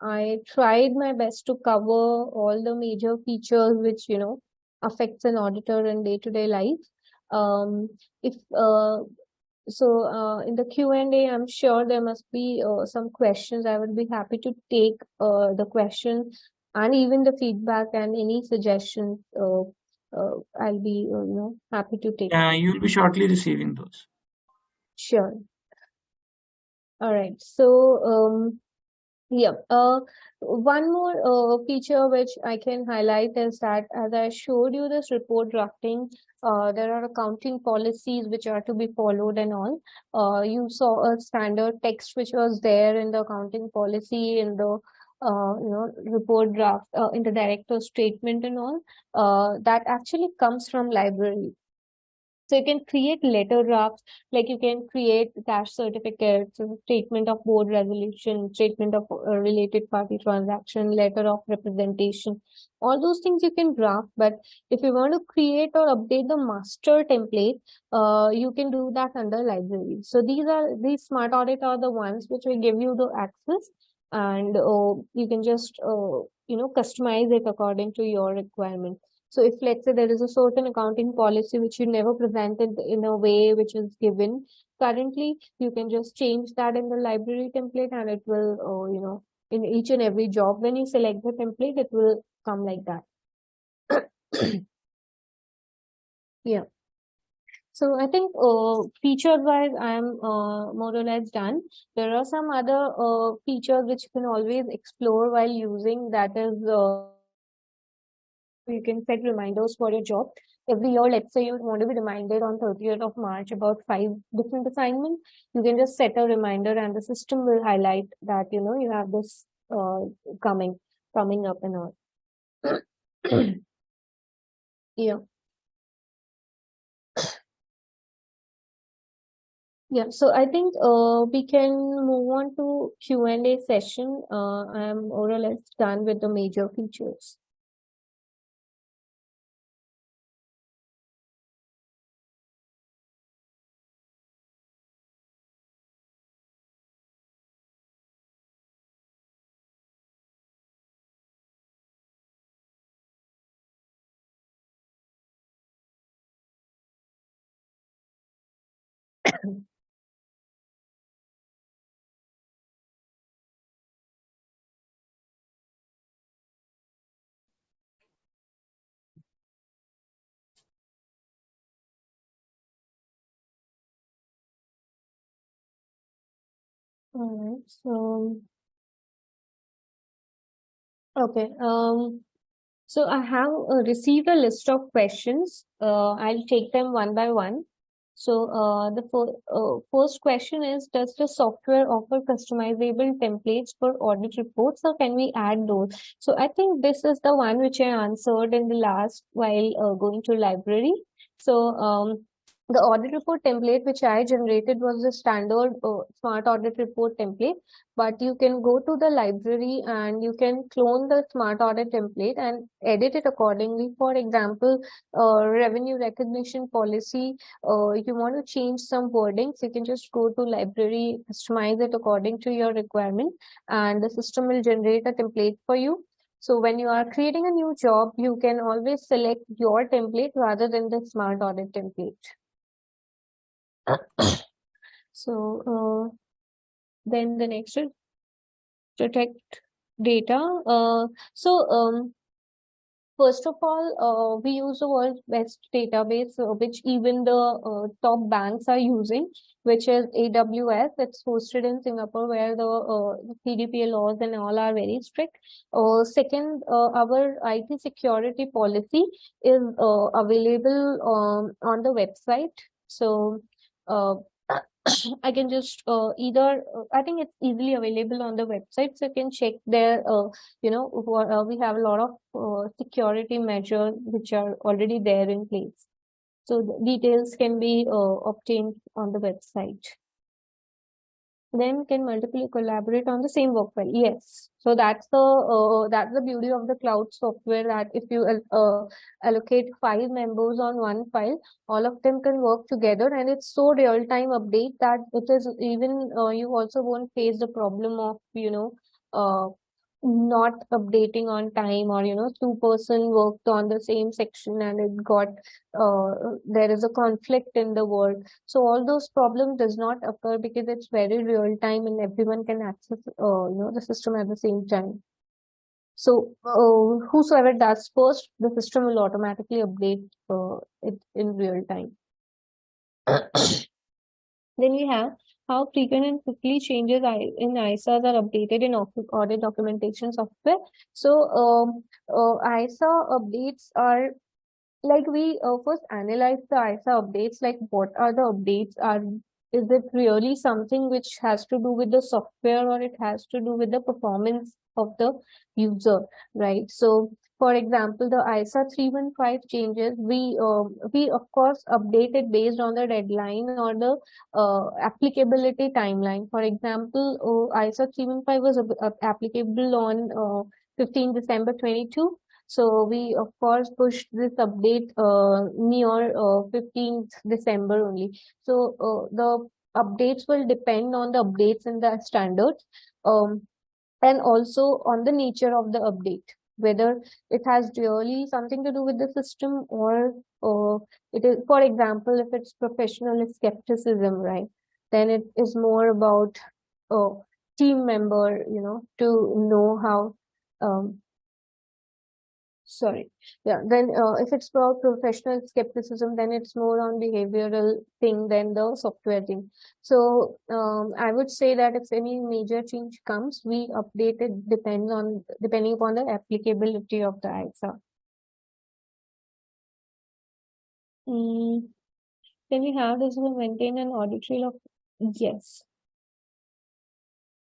I tried my best to cover all the major features which, affects an auditor in day-to-day life. If in the Q&A, I'm sure there must be some questions. I would be happy to take the question and even the feedback and any suggestions. I'll be, happy to take. You'll be shortly receiving those. Sure. All right. So, yeah. One more feature which I can highlight is that as I showed you this report drafting, there are accounting policies which are to be followed and all. You saw a standard text which was there in the accounting policy in the report draft, in the director's statement and all. That actually comes from library. So you can create letter drafts, like you can create cash certificates, statement of board resolution, statement of related party transaction, letter of representation. All those things you can draft, but if you want to create or update the master template, you can do that under library. So these smart audit are the ones which will give you the access, and you can just customize it according to your requirement. So if, let's say, there is a certain accounting policy which you never presented in a way which is given currently, you can just change that in the library template, and it will, in each and every job, when you select the template, it will come like that. Yeah. So I think feature wise, I am more or less done. There are some other features which you can always explore while using. That is, you can set reminders for your job every year. Let's say you want to be reminded on 30th of March about 5 different assignments. You can just set a reminder, and the system will highlight that you have this coming up and all. Yeah. Yeah, so I think we can move on to Q&A session. I'm more or less done with the major features. All right, so okay. So I have received a list of questions. I'll take them one by one. So the first question is, does the software offer customizable templates for audit reports, or can we add those? So I think this is the one which I answered in the last while going to library. So the audit report template which I generated was the standard smart audit report template, but you can go to the library and you can clone the smart audit template and edit it accordingly. For example, revenue recognition policy, you want to change some wordings, you can just go to library, customize it according to your requirement, and the system will generate a template for you. So when you are creating a new job, you can always select your template rather than the smart audit template. So then the next is protect data. First of all, we use the world's best database, which even the top banks are using, which is AWS. It's hosted in Singapore, where the PDPA laws and all are very strict. Second, our IT security policy is available on the website. So I can just either I think it's easily available on the website, so you can check there. We have a lot of security measures which are already there in place. So the details can be obtained on the website. Then can multiply collaborate on the same work file. Yes. So that's the beauty of the cloud software, that if you allocate 5 members on one file, all of them can work together, and it's so real time update that it is even you also won't face the problem of uh, not updating on time, or two-person worked on the same section and it got there is a conflict in the work. So all those problems does not occur because it's very real time and everyone can access the system at the same time. So whosoever does first, the system will automatically update it in real time. Then we have how frequent and quickly changes in ISAs are updated in audit documentation software. So ISA updates are like we first analyze the ISA updates, like what are the updates, are is it really something which has to do with the software or it has to do with the performance of the user, right? So for example, the ISA 315 changes, we of course update it based on the deadline or the applicability timeline. For example, ISA 315 was applicable on 15 December 22. So we of course pushed this update near 15th December only. So the updates will depend on the updates in the standards, and also on the nature of the update, whether it has really something to do with the system, or it is, for example, if it's professional skepticism, right, then it is more about uh, team member, to know how sorry yeah then if it's about professional skepticism, then it's more on behavioral thing than the software thing. So I would say that if any major change comes, we update it depending upon the applicability of the ISA. Then we have this will maintain an audit trail of yes.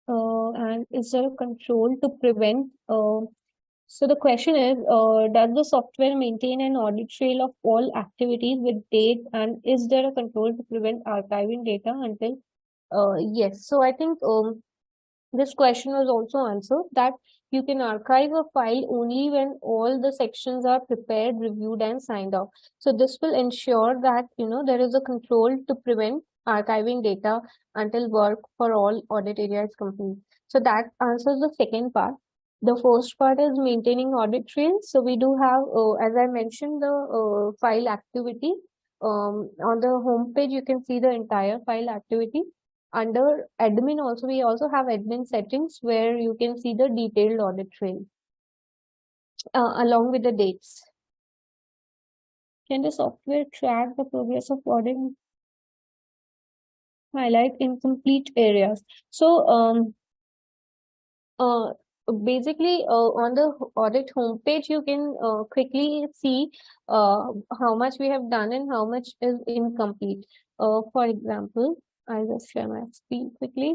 And is there a control to prevent so the question is, does the software maintain an audit trail of all activities with date, and is there a control to prevent archiving data until? Yes. So I think this question was also answered, that you can archive a file only when all the sections are prepared, reviewed, and signed off. So this will ensure that there is a control to prevent archiving data until work for all audit area is complete. So that answers the second part. The first part is maintaining audit trails. So we do have, as I mentioned, the file activity. On the home page, you can see the entire file activity. Under admin also, we also have admin settings where you can see the detailed audit trail along with the dates. Can the software track the progress of audit? Highlight incomplete areas. So basically on the audit homepage, you can quickly see how much we have done and how much is incomplete. For example, I'll just share my screen quickly.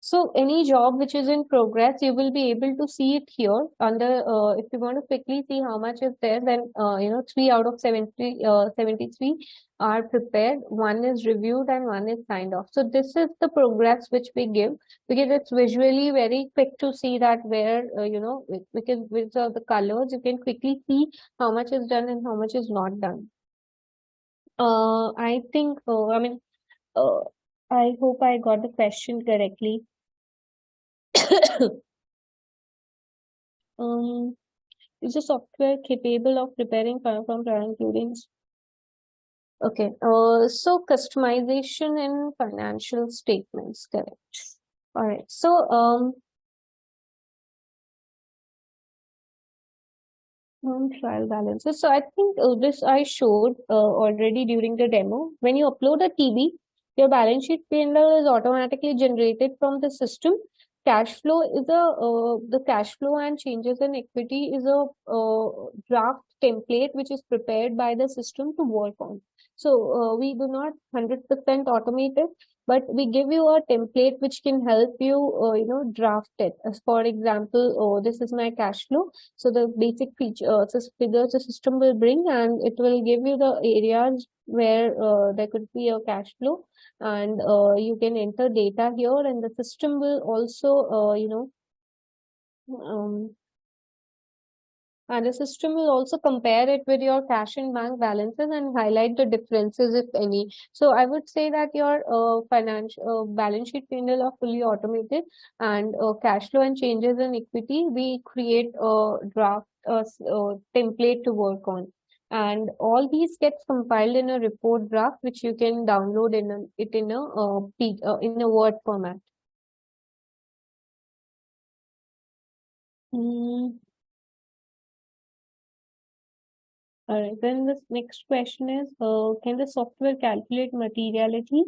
So any job which is in progress, you will be able to see it here under, if you want to quickly see how much is there, then, 3 out of 73 are prepared, 1 is reviewed and 1 is signed off. So this is the progress which we give, because it's visually very quick to see that where, because with the colors, you can quickly see how much is done and how much is not done. I think, I hope I got the question correctly. Is the software capable of preparing file from prior including? Okay. So customization in financial statements, correct? All right. So trial balances. So I think this I showed already during the demo. When you upload a TB, your balance sheet P&L is automatically generated from the system, cash flow is the cash flow and changes in equity is a draft template which is prepared by the system to work on. So we do not 100% automate it, but we give you a template which can help you, draft it. As for example, this is my cash flow. So the basic figures the system will bring, and it will give you the areas where there could be a cash flow, and you can enter data here, and the system will also, um, and the system will also compare it with your cash and bank balances and highlight the differences, if any. So I would say that your financial balance sheet P&L are fully automated, and cash flow and changes in equity, we create a draft template to work on. And all these gets compiled in a report draft, which you can download in a Word format. Mm. All right, then this next question is, can the software calculate materiality?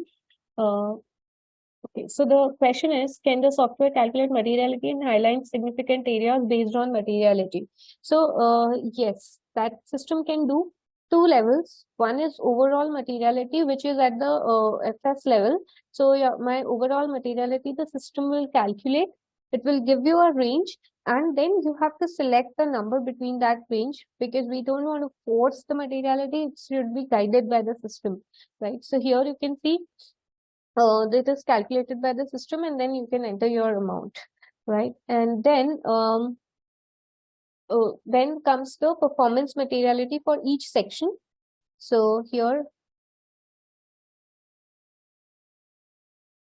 Okay, so the question is, can the software calculate materiality and highlight significant areas based on materiality? So, yes, that system can do two levels. One is overall materiality, which is at the FS level. So, yeah, my overall materiality, the system will calculate. It will give you a range, and then you have to select the number between that range, because we don't want to force the materiality. It should be guided by the system, right? So here you can see that is calculated by the system, and then you can enter your amount, right? And then comes the performance materiality for each section. So here,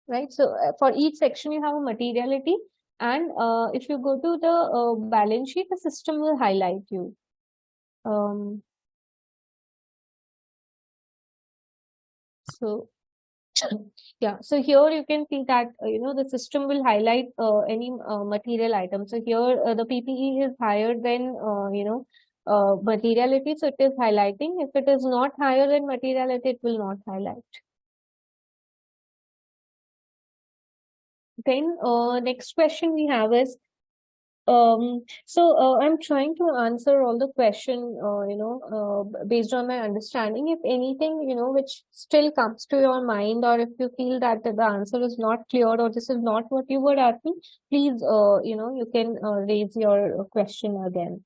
right? So for each section you have a materiality, and if you go to the balance sheet, the system will highlight you. So yeah, so here you can see that the system will highlight any material item. So here the PPE is higher than materiality, so it is highlighting. If it is not higher than materiality, it will not highlight. Then next question we have is, I'm trying to answer all the question, based on my understanding. If anything, which still comes to your mind, or if you feel that the answer is not clear, or this is not what you were asking, please, you can raise your question again.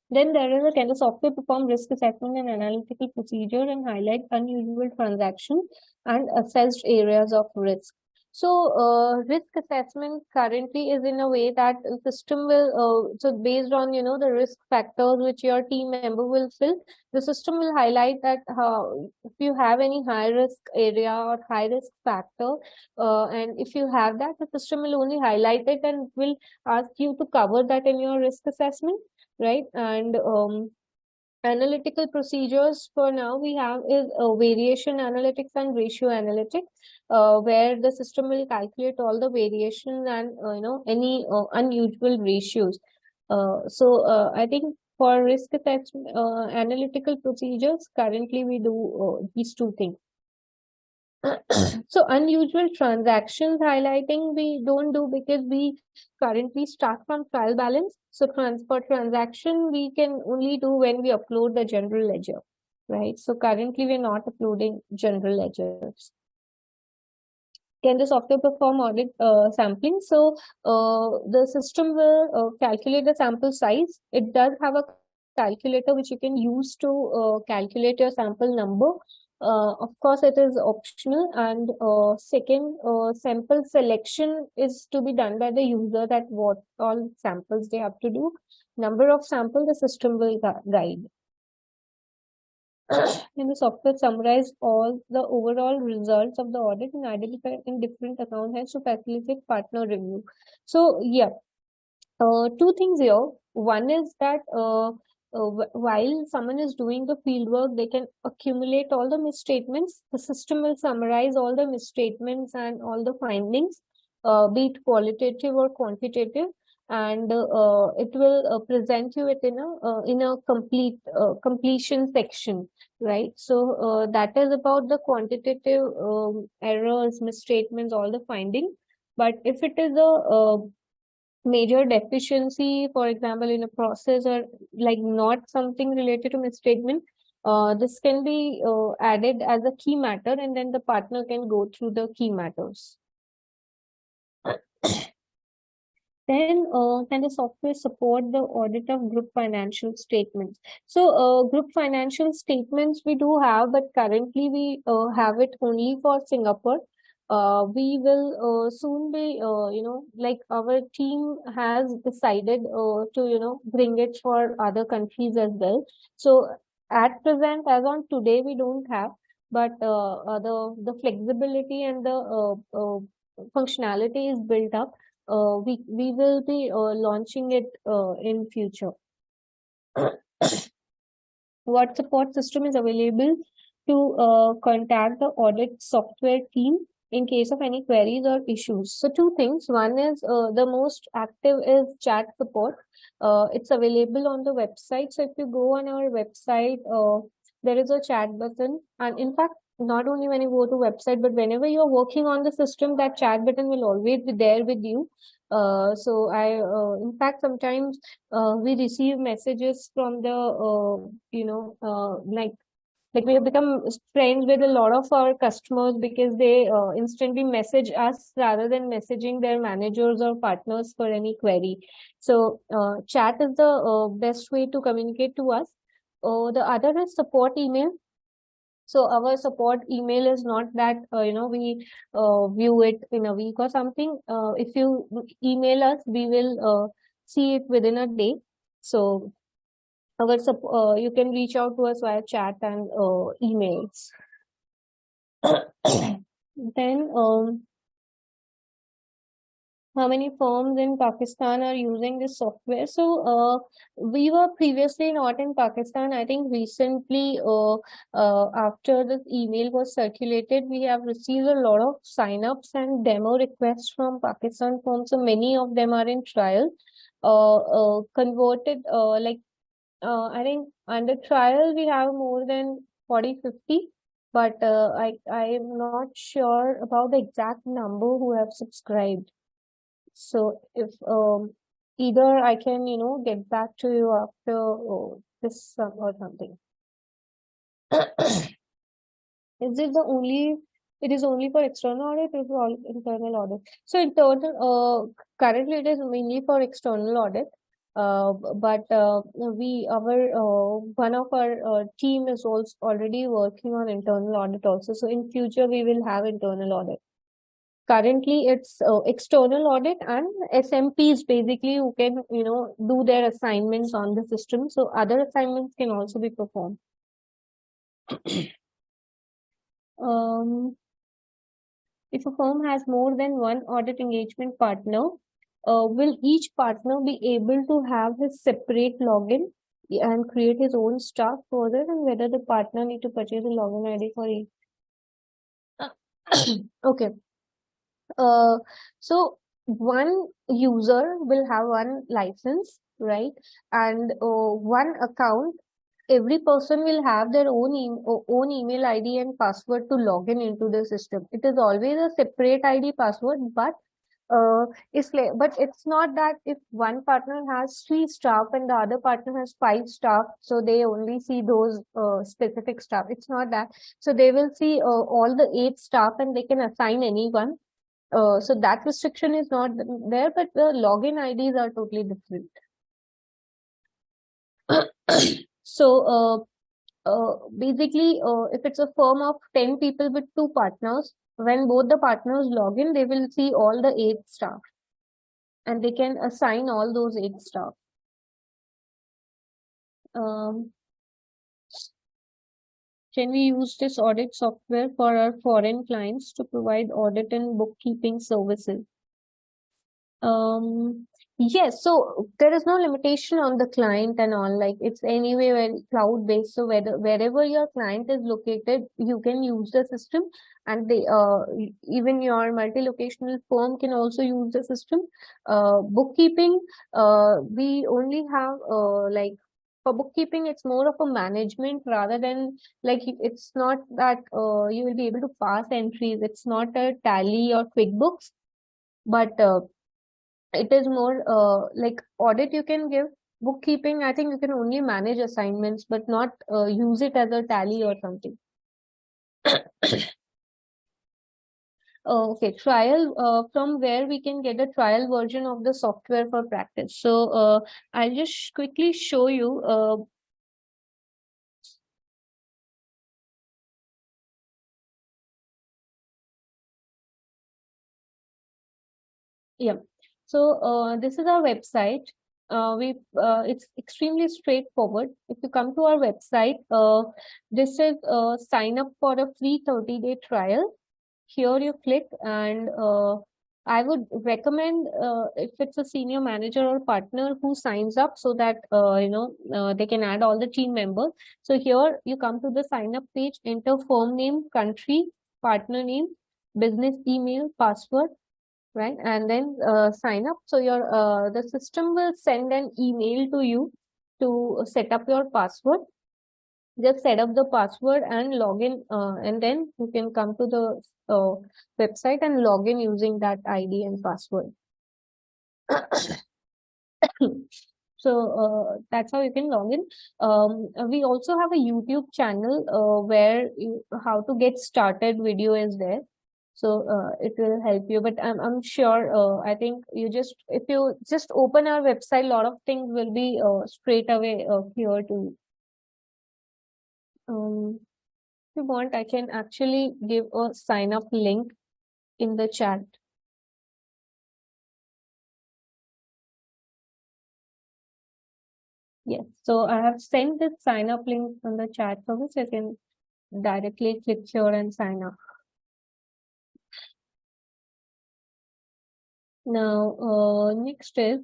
Then there is a, can the software perform risk assessment and analytical procedure and highlight unusual transactions and assessed areas of risk? So risk assessment currently is in a way that the system will, so based on, the risk factors which your team member will fill, the system will highlight that if you have any high risk area or high risk factor, and if you have that, the system will only highlight it and will ask you to cover that in your risk assessment, right? And analytical procedures for now we have is variation analytics and ratio analytics, where the system will calculate all the variations and any unusual ratios. I think for risk assessment analytical procedures, currently we do these two things. So unusual transactions highlighting we don't do, because we currently start from trial balance. So for transaction we can only do when we upload the general ledger, right? So currently we're not uploading general ledgers. Can the software perform audit sampling? So the system will calculate the sample size. It does have a calculator which you can use to calculate your sample number. Of course, it is optional. And second, sample selection is to be done by the user, that what all samples they have to do. Number of samples the system will guide. And the software summarize all the overall results of the audit and identify in different account heads to facilitate partner review. So yeah, two things here. One is that while someone is doing the field work, they can accumulate all the misstatements. The system will summarize all the misstatements and all the findings, be it qualitative or quantitative. and it will present you it in a complete completion section, right? So that is about the quantitative errors, misstatements, all the finding. But if it is a major deficiency, for example, in a process, or like not something related to misstatement, this can be added as a key matter, and then the partner can go through the key matters. Then can the software support the audit of group financial statements? So group financial statements we do have, but currently we have it only for Singapore. We will soon be, like our team has decided to, bring it for other countries as well. So at present, as on today, we don't have, but the flexibility and the functionality is built up. We will be launching it in future. What support system is available to contact the audit software team in case of any queries or issues? So two things. One is the most active is chat support. It's available on the website. So if you go on our website, there is a chat button, and in fact, not only when you go to website, but whenever you're working on the system, that chat button will always be there with you. So in fact, sometimes we receive messages from the like we have become friends with a lot of our customers because they instantly message us rather than messaging their managers or partners for any query. So chat is the best way to communicate to us. The other is support email. So our support email is not that we view it in a week or something. If you email us, we will see it within a day. So you can reach out to us via chat and emails. Then how many firms in Pakistan are using this software? So we were previously not in Pakistan. I think recently, after this email was circulated, we have received a lot of sign-ups and demo requests from Pakistan firms. So many of them are in trial. Converted, I think under trial we have more than 40, 50. But I am not sure about the exact number who have subscribed. So if either I can, get back to you after this or something. Is it the only? It is only for external audit. It is all internal audit. So currently it is mainly for external audit. But one of our team is also already working on internal audit also. So in future we will have internal audit. Currently, it's external audit and SMPs basically who can, do their assignments on the system. So other assignments can also be performed. If a firm has more than one audit engagement partner, will each partner be able to have his separate login and create his own staff further, and whether the partner need to purchase a login ID for each? Okay. So one user will have one license, right? And one account. Every person will have their own email ID and password to log in into the system. It is always a separate ID password, but it's not that if one partner has 3 staff and the other partner has 5 staff, so they only see those specific staff. It's not that. So they will see all the 8 staff and they can assign anyone. So that restriction is not there, but the login IDs are totally different. So basically, if it's a firm of 10 people with 2 partners, when both the partners log in, they will see all the 8 staff and they can assign all those 8 staff. Can we use this audit software for our foreign clients to provide audit and bookkeeping services? Yes, so there is no limitation on the client and all. Like it's anyway cloud based. So wherever your client is located, you can use the system, and even your multi-locational firm can also use the system. Bookkeeping, we only have like for bookkeeping, it's more of a management rather than like it's not that you will be able to pass entries. It's not a tally or QuickBooks, but it is more like audit you can give. Bookkeeping, I think you can only manage assignments but not use it as a tally or something. Okay, trial, from where we can get a trial version of the software for practice. So I'll just quickly show you. Yeah. So this is our website. It's extremely straightforward. If you come to our website, this is sign up for a free 30-day trial. Here you click, and I would recommend if it's a senior manager or partner who signs up, so that they can add all the team members. So here you come to the sign up page, enter firm name, country, partner name, business email, password, right? And then sign up. So your the system will send an email to you to set up your password. Just set up the password and log in, and then you can come to the website and log in using that ID and password. So that's how you can log in. We also have a YouTube channel where how to get started video is there. So it will help you. But I'm sure, I think if you just open our website, a lot of things will be straight away here to you. If you want, I can actually give a sign up link in the chat. Yes, so I have sent this sign up link on the chat for which I can directly click here and sign up. Now, next is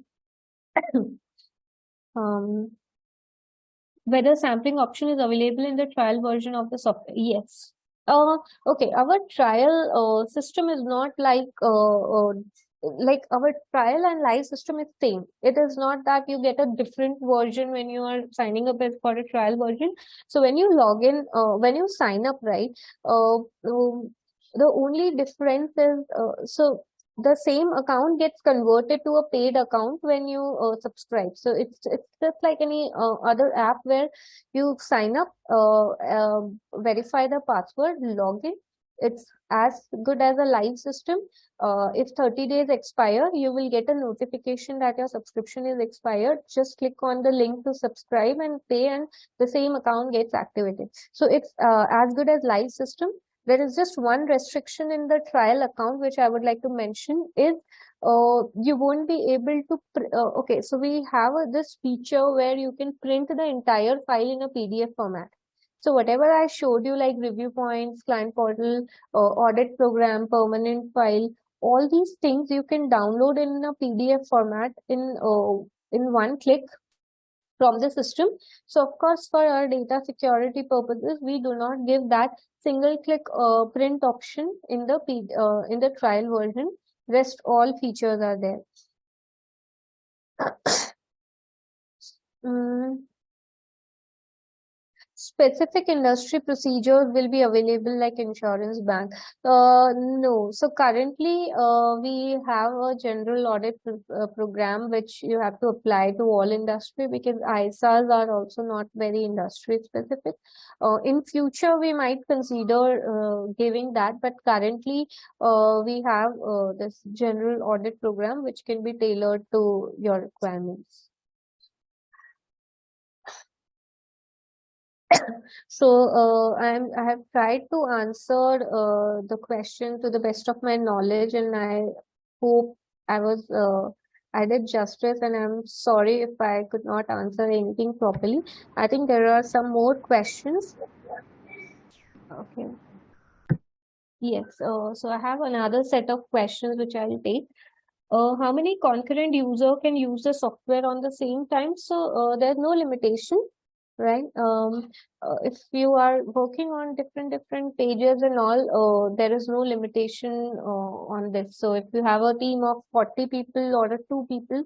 whether sampling option is available in the trial version of the software. Yes. Okay, our trial system is not like our trial and live system is same. It is not that you get a different version when you are signing up as for a trial version. So when you log in, when you sign up, right, the only difference is so the same account gets converted to a paid account when you subscribe. So it's just like any other app where you sign up, verify the password, log in. It's as good as a live system. If 30 days expire, you will get a notification that your subscription is expired. Just click on the link to subscribe and pay, and the same account gets activated. So it's as good as live system. There is just one restriction in the trial account which I would like to mention is you won't be able to okay, so we have this feature where you can print the entire file in a PDF format. So whatever I showed you, like review points, client portal, audit program, permanent file, all these things you can download in a PDF format in one click from the system. So of course, for our data security purposes, we do not give that single click print option in the trial version. Rest all features are there. Specific industry procedures will be available like insurance, bank. No. So currently, we have a general audit program which you have to apply to all industry, because ISAs are also not very industry specific. In future, we might consider giving that, but currently, we have this general audit program which can be tailored to your requirements. So I have tried to answer the question to the best of my knowledge, and I hope I did justice, and I'm sorry if I could not answer anything properly. I think there are some more questions. Okay. Yes. So I have another set of questions which I'll take. How many concurrent user can use the software on the same time? So there's no limitation, right? If you are working on different pages and all, there is no limitation on this. So if you have a team of 40 people or 2 people,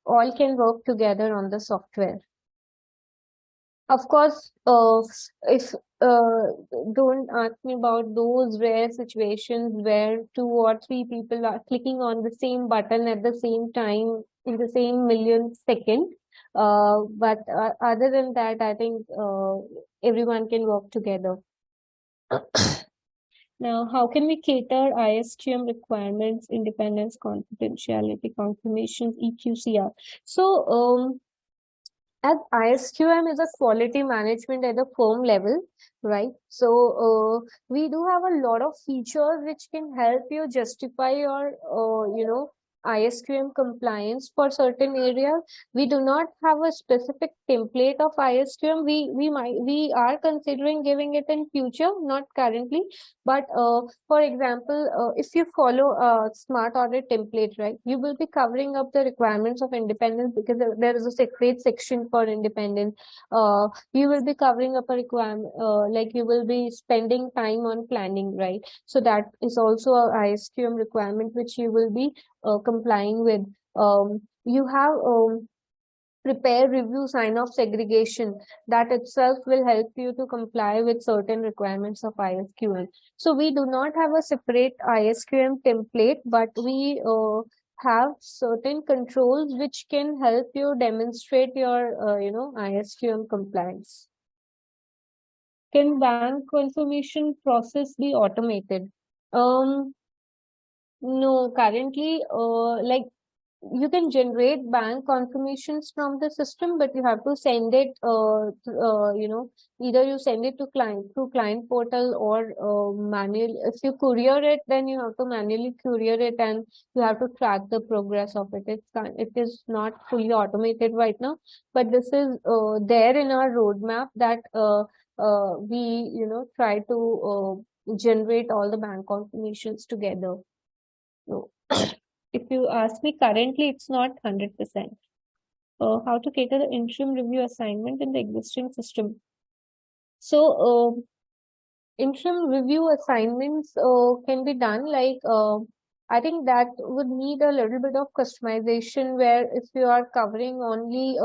all can work together on the software. Of course, if don't ask me about those rare situations where 2 or 3 people are clicking on the same button at the same time in the same millionth second. But other than that, I think everyone can work together. Now, how can we cater ISQM requirements, independence, confidentiality, confirmations, EQCR? So, as ISQM is a quality management at the firm level, right? So we do have a lot of features which can help you justify your, ISQM compliance for certain areas. We do not have a specific template of ISQM. We are considering giving it in future, not currently. But for example, if you follow a smart audit template, right, you will be covering up the requirements of independence because there is a separate section for independence. You will be covering up a requirement, like you will be spending time on planning, right? So that is also a ISQM requirement which you will be complying with. You have prepare, review, sign off segregation. That itself will help you to comply with certain requirements of ISQM. So we do not have a separate ISQM template, but we have certain controls which can help you demonstrate your, ISQM compliance. Can bank confirmation process be automated? No, currently, like you can generate bank confirmations from the system, but you have to send it, either you send it to client through client portal or manual. If you courier it, then you have to manually courier it and you have to track the progress of it. It is not fully automated right now, but this is there in our roadmap that we, try to generate all the bank confirmations together. So if you ask me currently, it's not 100%. How to cater the interim review assignment in the existing system. So interim review assignments can be done like, I think that would need a little bit of customization where if you are covering only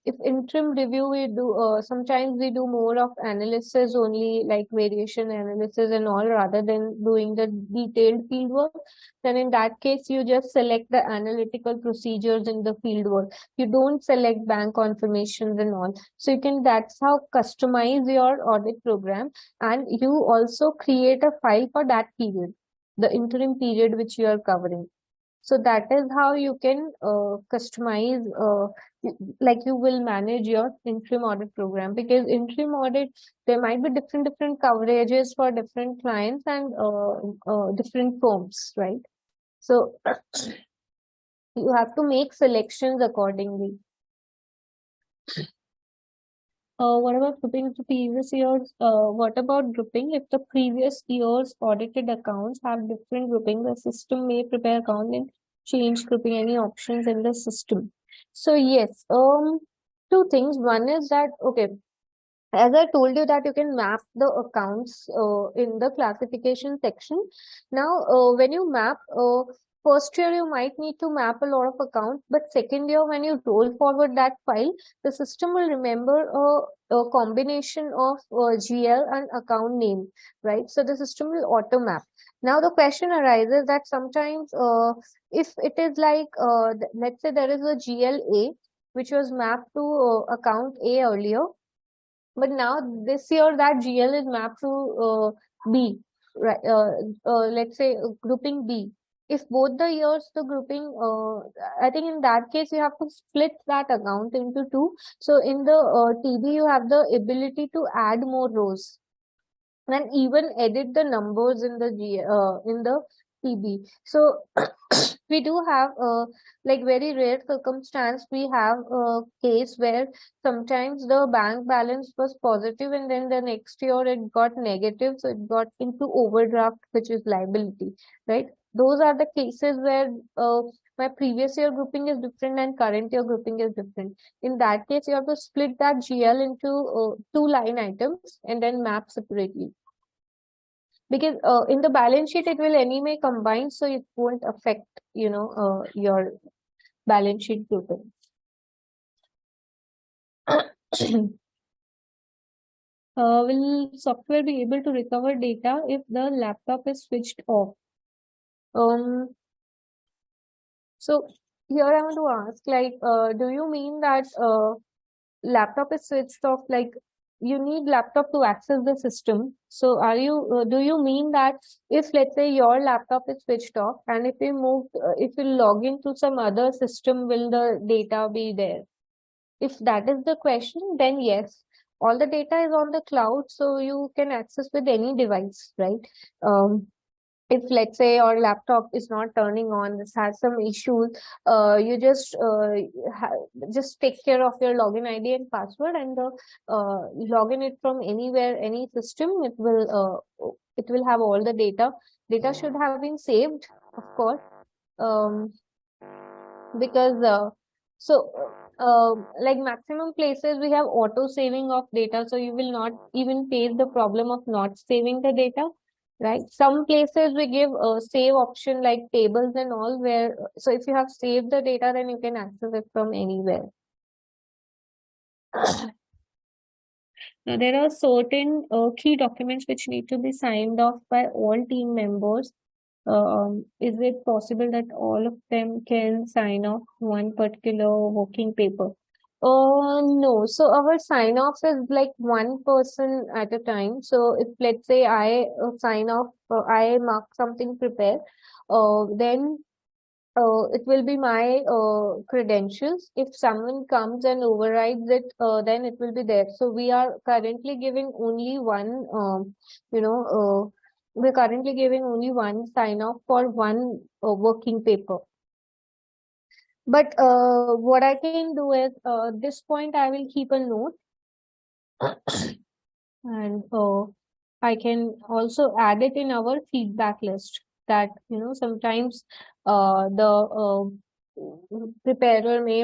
if interim review we do, sometimes we do more of analysis only, like variation analysis and all, rather than doing the detailed field work. Then in that case you just select the analytical procedures in the field work. You don't select bank confirmations and all. So you can, that's how customize your audit program, and you also create a file for that period, the interim period which you are covering. So that is how you can customize, like you will manage your interim audit program, because interim audit, there might be different coverages for different clients and different firms, right? So you have to make selections accordingly. What about grouping to previous years? What about grouping? If the previous year's audited accounts have different grouping, the system may prepare account and change grouping any options in the system. So yes, two things. One is that, okay, as I told you that you can map the accounts in the classification section. Now, when you map, first year you might need to map a lot of accounts, but second year when you roll forward that file, the system will remember a combination of GL and account name, right? So the system will auto map. Now the question arises that sometimes if it is like, let's say there is a GLA which was mapped to account A earlier, but now this year that GL is mapped to B, right? Let's say grouping B. If both the years the grouping, I think in that case you have to split that account into two. So in the TB you have the ability to add more rows and even edit the numbers in the in the TB. So we do have like very rare circumstance, we have a case where sometimes the bank balance was positive and then the next year it got negative, so it got into overdraft, which is liability, right? Those are the cases where my previous year grouping is different and current year grouping is different. In that case, you have to split that GL into two line items and then map separately. Because in the balance sheet, it will anyway combine, so it won't affect, your balance sheet grouping. Will software be able to recover data if the laptop is switched off? So here I want to ask, like, do you mean that laptop is switched off, like you need laptop to access the system? So do you mean that if, let's say, your laptop is switched off and if you log into some other system, will the data be there? If that is the question, then yes, all the data is on the cloud, so you can access with any device, right? If, let's say, your laptop is not turning on, this has some issues, you just take care of your login ID and password, and log in it from anywhere, any system. It will have all the data. Data should have been saved, of course, um, because like maximum places we have auto saving of data, so you will not even face the problem of not saving the data, right? Some places we give a save option like tables and all, where so if you have saved the data, then you can access it from anywhere. Now, there are certain key documents which need to be signed off by all team members. Is it possible that all of them can sign off one particular working paper? No. So our sign offs is like one person at a time. So if, let's say, I sign off, I mark something prepare, then it will be my credentials. If someone comes and overrides it, then it will be there. So we are currently giving only one, we're currently giving only one sign off for one working paper. But what I can do is, this point I will keep a note, and I can also add it in our feedback list, that sometimes the preparer may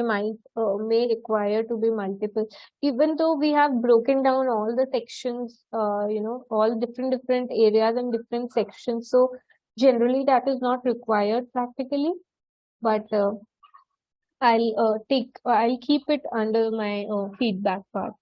require to be multiple, even though we have broken down all the sections, all different areas and different sections. So generally that is not required practically, but I'll keep it under my feedback part.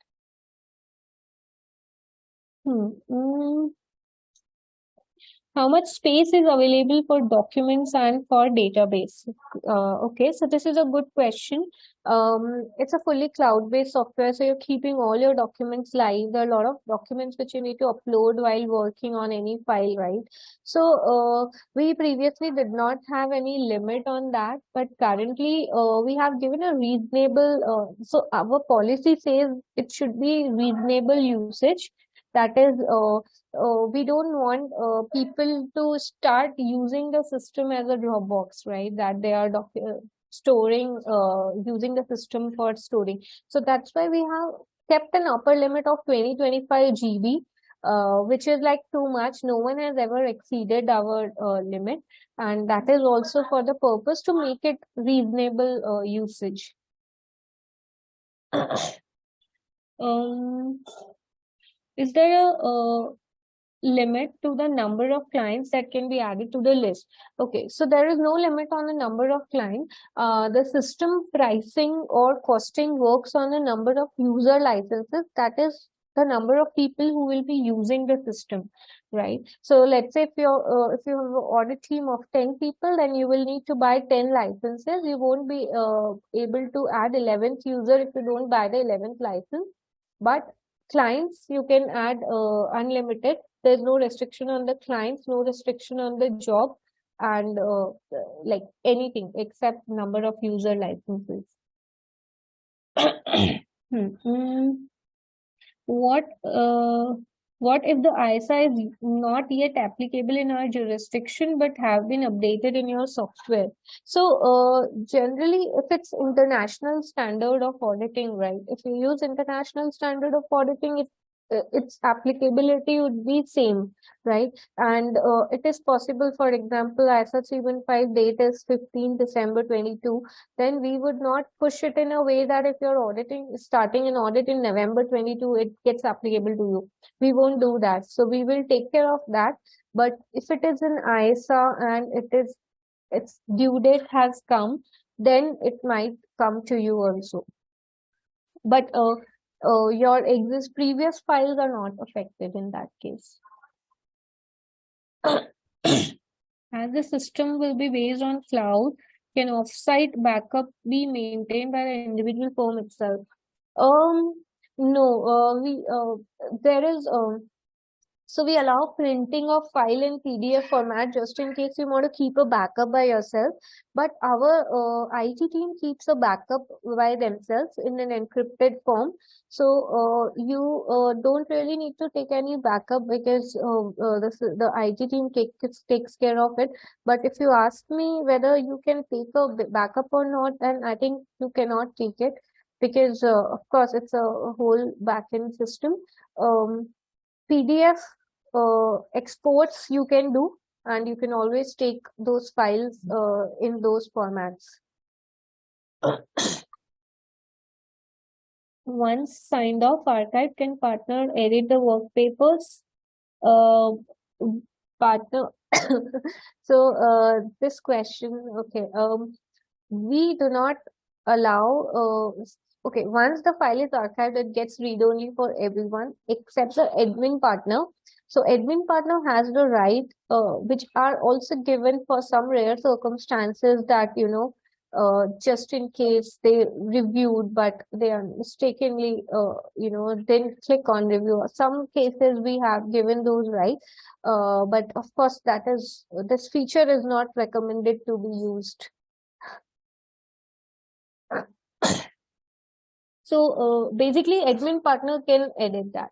How much space is available for documents and for database? Okay, so this is a good question. It's a fully cloud-based software, so you're keeping all your documents live. There are a lot of documents which you need to upload while working on any file, right? So we previously did not have any limit on that, but currently we have given a reasonable, so our policy says it should be reasonable usage. That is, we don't want people to start using the system as a Dropbox, right? That they are storing, using the system for storing. So that's why we have kept an upper limit of 25 GB, which is like too much. No one has ever exceeded our limit, and that is also for the purpose to make it reasonable usage. Is there a limit to the number of clients that can be added to the list? Okay, so there is no limit on the number of clients. The system pricing or costing works on the number of user licenses, that is the number of people who will be using the system, right? So let's say if you have an audit team of 10 people, then you will need to buy 10 licenses. You won't be able to add 11th user if you don't buy the 11th license. But clients, you can add unlimited. There's no restriction on the clients, no restriction on the job, and like anything except number of user licenses. What if the ISA is not yet applicable in our jurisdiction but have been updated in your software? So generally, if it's international standard of auditing, right? If you use international standard of auditing, its applicability would be same, right? And it is possible, for example, ISO 315 date is 15 December 22, then we would not push it in a way that if you're starting an audit in November 22, it gets applicable to you. We won't do that. So we will take care of that. But if it is an ISA and its due date has come, then it might come to you also. But your previous files are not affected in that case. As the system will be based on cloud, can offsite backup be maintained by the individual firm itself? No, there is so we allow printing of file in PDF format just in case you want to keep a backup by yourself. But our IT team keeps a backup by themselves in an encrypted form. So you don't really need to take any backup because the IT team takes care of it. But if you ask me whether you can take a backup or not, then I think you cannot take it because of course it's a whole backend system. PDF exports you can do, and you can always take those files in those formats. Once signed off, archive can partner edit the work papers. Partner. So this question, okay. We do not allow. Okay, once the file is archived, it gets read only for everyone except the admin partner. So admin partner has the right, which are also given for some rare circumstances that, just in case they reviewed, but they are mistakenly, didn't click on review. Some cases we have given those rights, but of course this feature is not recommended to be used. So basically admin partner can edit that.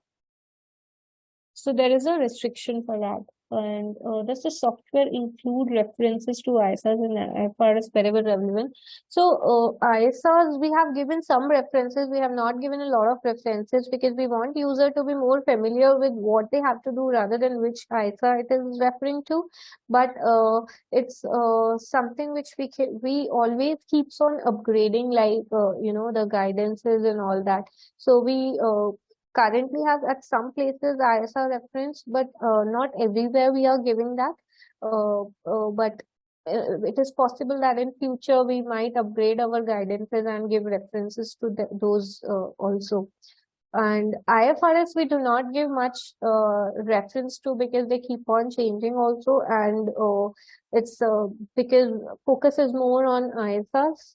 So there is a restriction for that. And does the software include references to ISAs and IFRS wherever relevant? So ISAs, we have given some references. We have not given a lot of references because we want user to be more familiar with what they have to do rather than which ISA it is referring to. But it's something which we always keeps on upgrading, like the guidances and all that. So we currently have at some places ISR reference, but not everywhere we are giving that. But it is possible that in future we might upgrade our guidances and give references to those also. And IFRS we do not give much reference to because they keep on changing also, and it's because focus is more on ISRs,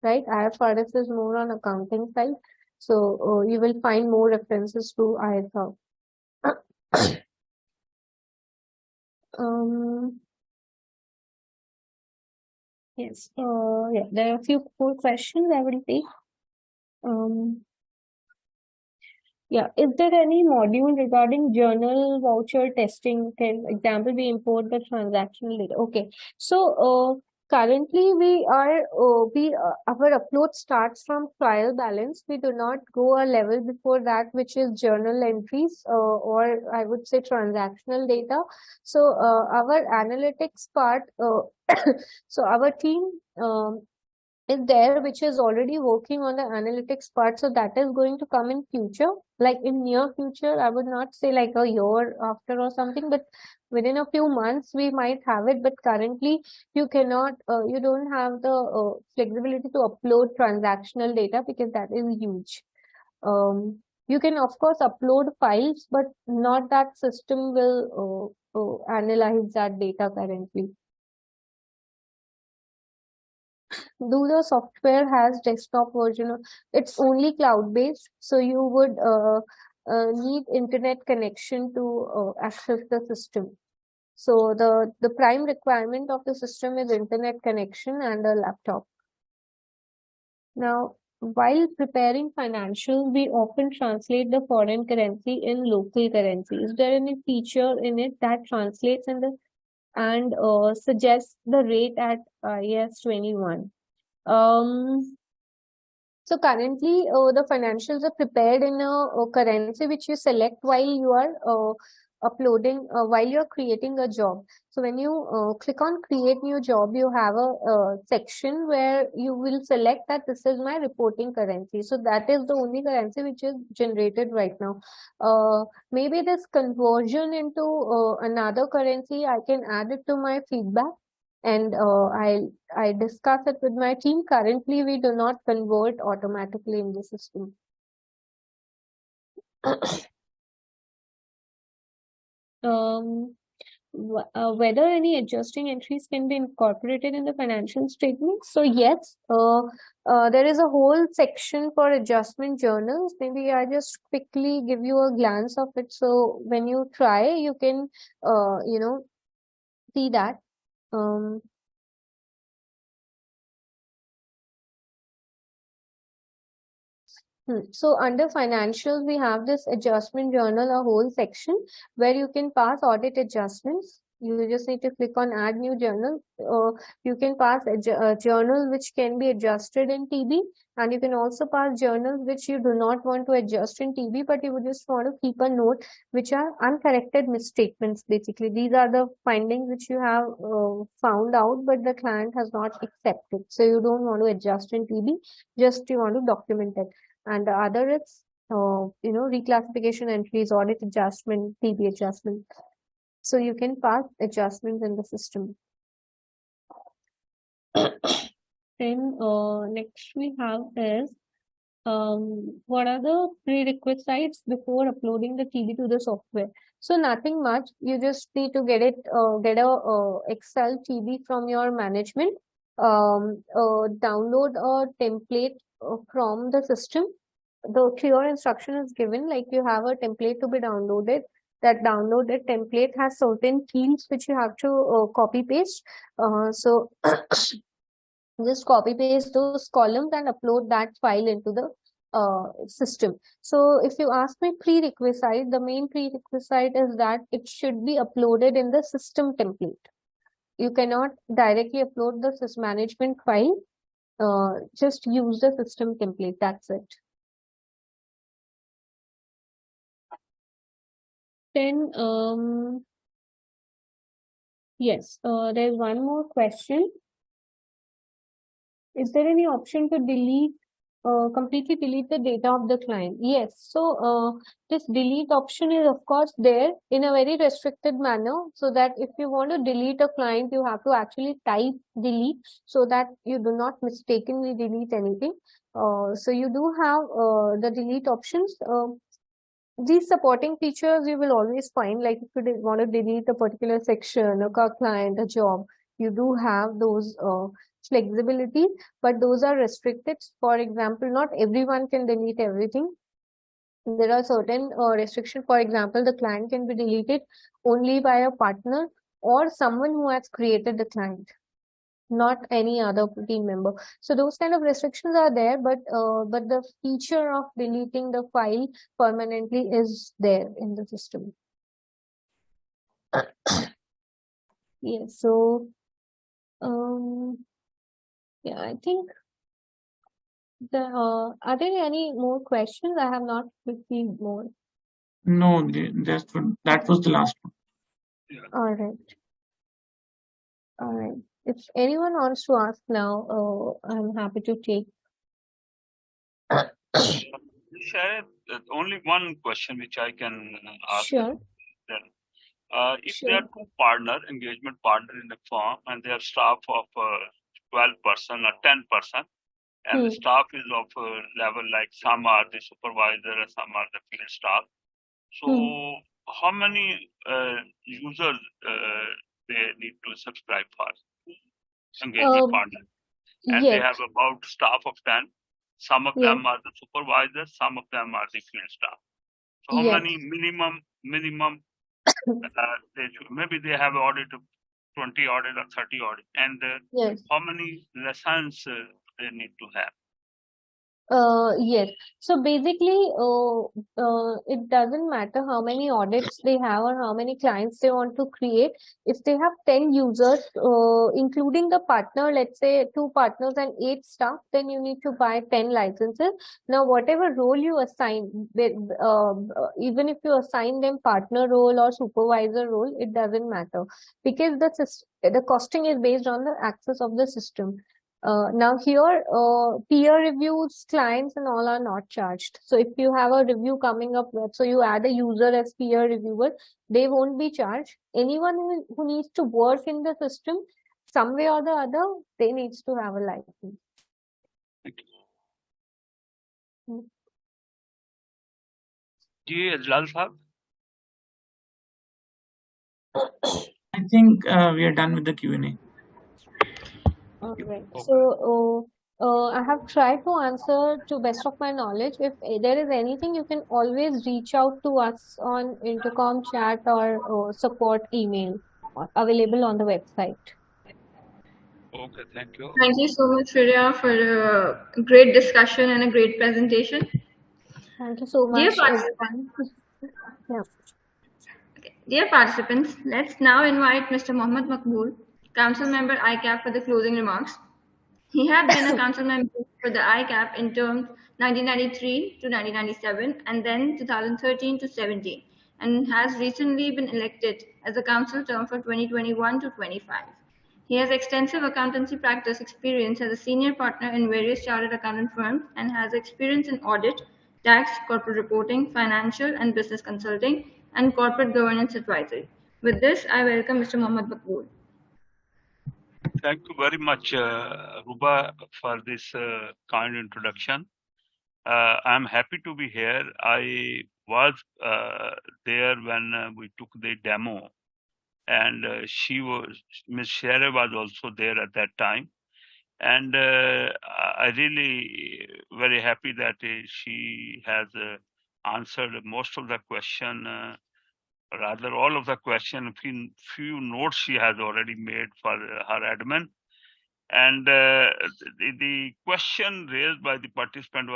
right? IFRS is more on accounting side. So you will find more references to ISR. Yes. Yeah, there are a few more questions I will take. Yeah, is there any module regarding journal voucher testing? Can example we import the transactional data? Okay, so currently our upload starts from trial balance. We do not go a level before that, which is journal entries or I would say transactional data. So our analytics part. So our team. Is there which is already working on the analytics part, so that is going to come in future, like in near future. I would not say like a year after or something, but within a few months we might have it. But currently you cannot you don't have the flexibility to upload transactional data because that is huge. You can of course upload files, but not that system will analyze that data currently. Do the software has desktop version? It's only cloud based, so you would need internet connection to access the system. So the prime requirement of the system is internet connection and a laptop. Now, while preparing financials, we often translate the foreign currency in local currency. Is there any feature in it that translates and suggests the rate at IAS 21? So currently, the financials are prepared in a currency which you select while you are uploading, while you are creating a job. So when you click on create new job, you have a section where you will select that this is my reporting currency. So that is the only currency which is generated right now. Maybe this conversion into another currency, I can add it to my feedback, and I discuss it with my team. Currently, we do not convert automatically in the system. Whether any adjusting entries can be incorporated in the financial statements. So yes, there is a whole section for adjustment journals. Maybe I just quickly give you a glance of it. So when you try, you can, see that. So under financials, we have this adjustment journal, a whole section where you can pass audit adjustments. You just need to click on add new journal. You can pass a journal which can be adjusted in TB, and you can also pass journals which you do not want to adjust in TB, but you would just want to keep a note, which are uncorrected misstatements. Basically, these are the findings which you have found out, but the client has not accepted. So you don't want to adjust in TB, just you want to document it. And the other is, reclassification entries, audit adjustment, TB adjustment. So you can pass adjustments in the system. Then next we have is, what are the prerequisites before uploading the TB to the software? So nothing much. You just need to get a Excel TB from your management. Download a template from the system. The clear instruction is given, like you have a template to be downloaded. That downloaded template has certain fields which you have to copy paste. So just copy paste those columns and upload that file into the system. So if you ask me prerequisite, the main prerequisite is that it should be uploaded in the system template. You cannot directly upload the sys management file. Just use the system template. That's it. Then, yes, there's one more question. Is there any option to completely delete the data of the client? Yes. So this delete option is of course there in a very restricted manner, so that if you want to delete a client, you have to actually type delete so that you do not mistakenly delete anything. So you do have the delete options. These supporting features you will always find, like if you want to delete a particular section, a client, a job, you do have those flexibility, but those are restricted. For example, not everyone can delete everything. There are certain restrictions. For example, the client can be deleted only by a partner or someone who has created the client, not any other team member. So those kind of restrictions are there, but the feature of deleting the file permanently is there in the system. Yeah, so yeah, I think are there any more questions? I have not received more. No, that was the last one. All right. All right. If anyone wants to ask now, I'm happy to take. Share only one question which I can ask. Sure. Then, if there are two engagement partner in the firm, and they have staff of 12% or 10%, and the staff is of level like some are the supervisor and some are the field staff. So how many users they need to subscribe for engagement partner? And they have about staff of 10. Some of them are the supervisors, some of them are the field staff. So how many minimum maybe they have audit of 20 audit or 30 audit, and how many lessons they need to have? Yes. So basically, it doesn't matter how many audits they have or how many clients they want to create. If they have 10 users, including the partner, let's say 2 partners and 8 staff, then you need to buy 10 licenses. Now, whatever role you assign, even if you assign them partner role or supervisor role, it doesn't matter because the costing is based on the access of the system. Now here, peer reviews, clients and all are not charged. So if you have a review coming up with, so you add a user as peer reviewer, they won't be charged. Anyone who needs to work in the system, some way or the other, they needs to have a license. Thank Hmm. you. Ji Ajlal Sahab? I think we are done with the Q&A. All right. Okay. So, I have tried to answer to best of my knowledge. If there is anything, you can always reach out to us on intercom chat or support email available on the website. Okay, thank you. Thank you so much, Shreya, for a great discussion and a great presentation. Thank you so Dear much, participants, Yeah. Dear participants, let's now invite Mr. Mohammed Makbul, Council Member ICAP, for the closing remarks. He had been a council member for the ICAP in terms 1993 to 1997 and then 2013 to 17, and has recently been elected as a council term for 2021 to 25. He has extensive accountancy practice experience as a senior partner in various chartered accountant firms and has experience in audit, tax, corporate reporting, financial and business consulting, and corporate governance advisory. With this, I welcome Mr. Mohammed Bakboul. Thank you very much, Ruba, for this kind introduction. I'm happy to be here. I was there when we took the demo, and Ms. Shere was also there at that time. And I really very happy that she has answered most of the question, rather all of the question. Few notes she has already made for her admin. And the question raised by the participant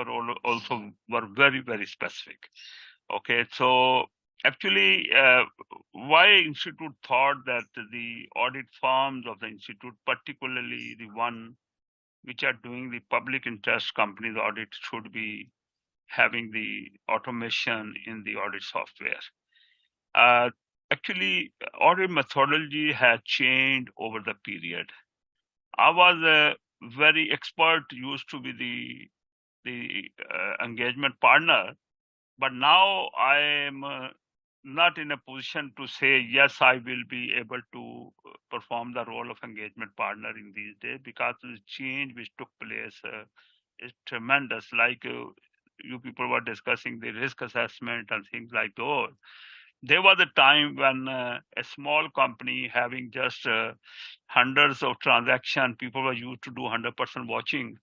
also were very, very specific. Okay, so actually, why Institute thought that the audit firms of the Institute, particularly the one which are doing the public interest companies audit, should be having the automation in the audit software. Actually, audit methodology has changed over the period. I was a very expert, used to be the engagement partner, but now I am not in a position to say yes, I will be able to perform the role of engagement partner in these days, because the change which took place is tremendous. Like you people were discussing the risk assessment and things like those. There was a time when a small company having just hundreds of transactions, people were used to do 100% watching,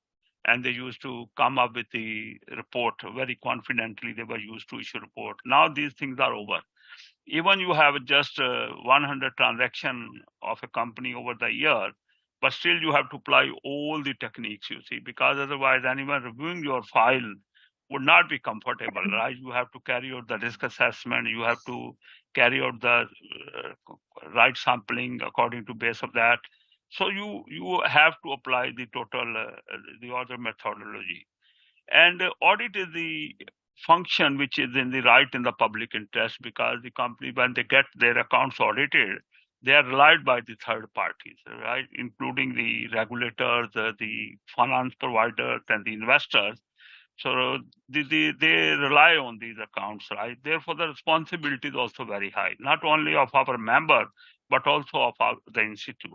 and they used to come up with the report very confidently. They were used to issue report. Now these things are over. Even you have just 100 transaction of a company over the year, but still you have to apply all the techniques, you see, because otherwise anyone reviewing your file would not be comfortable, right? You have to carry out the risk assessment, you have to carry out the right sampling according to base of that. So you have to apply the total the other methodology. And audit is the function which is in the public interest, because the company, when they get their accounts audited, they are relied by the third parties, right, including the regulators, the finance providers, and the investors. So they rely on these accounts, right? Therefore, the responsibility is also very high, not only of our member, but also of the institute.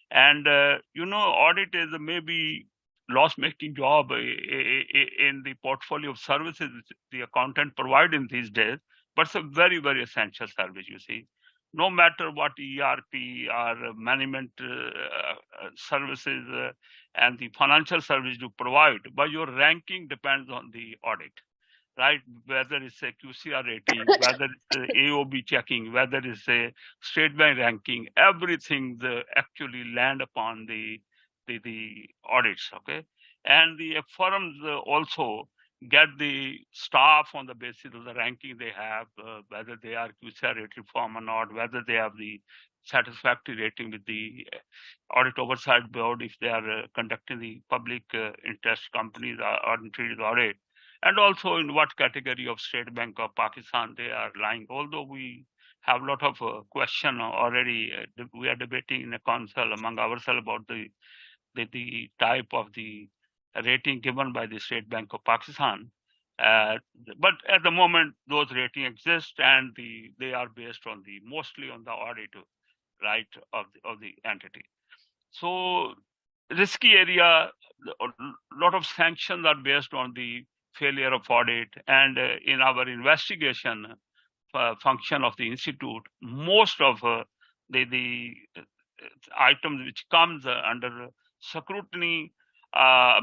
And audit is maybe loss-making job in the portfolio of services the accountant provide in these days, but it's a very, very essential service, you see. No matter what ERP or management services and the financial service you provide, but your ranking depends on the audit, right? Whether it's a QCR rating, whether it's a AOB checking, whether it's a state bank ranking, everything actually land upon the audits, okay? And the firms also get the staff on the basis of the ranking they have, whether they are QCR rated firm or not, whether they have the satisfactory rating with the audit oversight board if they are conducting the public interest companies or treated audit, and also in what category of State Bank of Pakistan they are lying. Although we have a lot of question already, we are debating in a council among ourselves about the type of the rating given by the State Bank of Pakistan. But at the moment, those ratings exist, and they are based on mostly on the audit right of the entity. So risky area, a lot of sanctions are based on the failure of audit, and in our investigation function of the institute, most of the items which comes under scrutiny,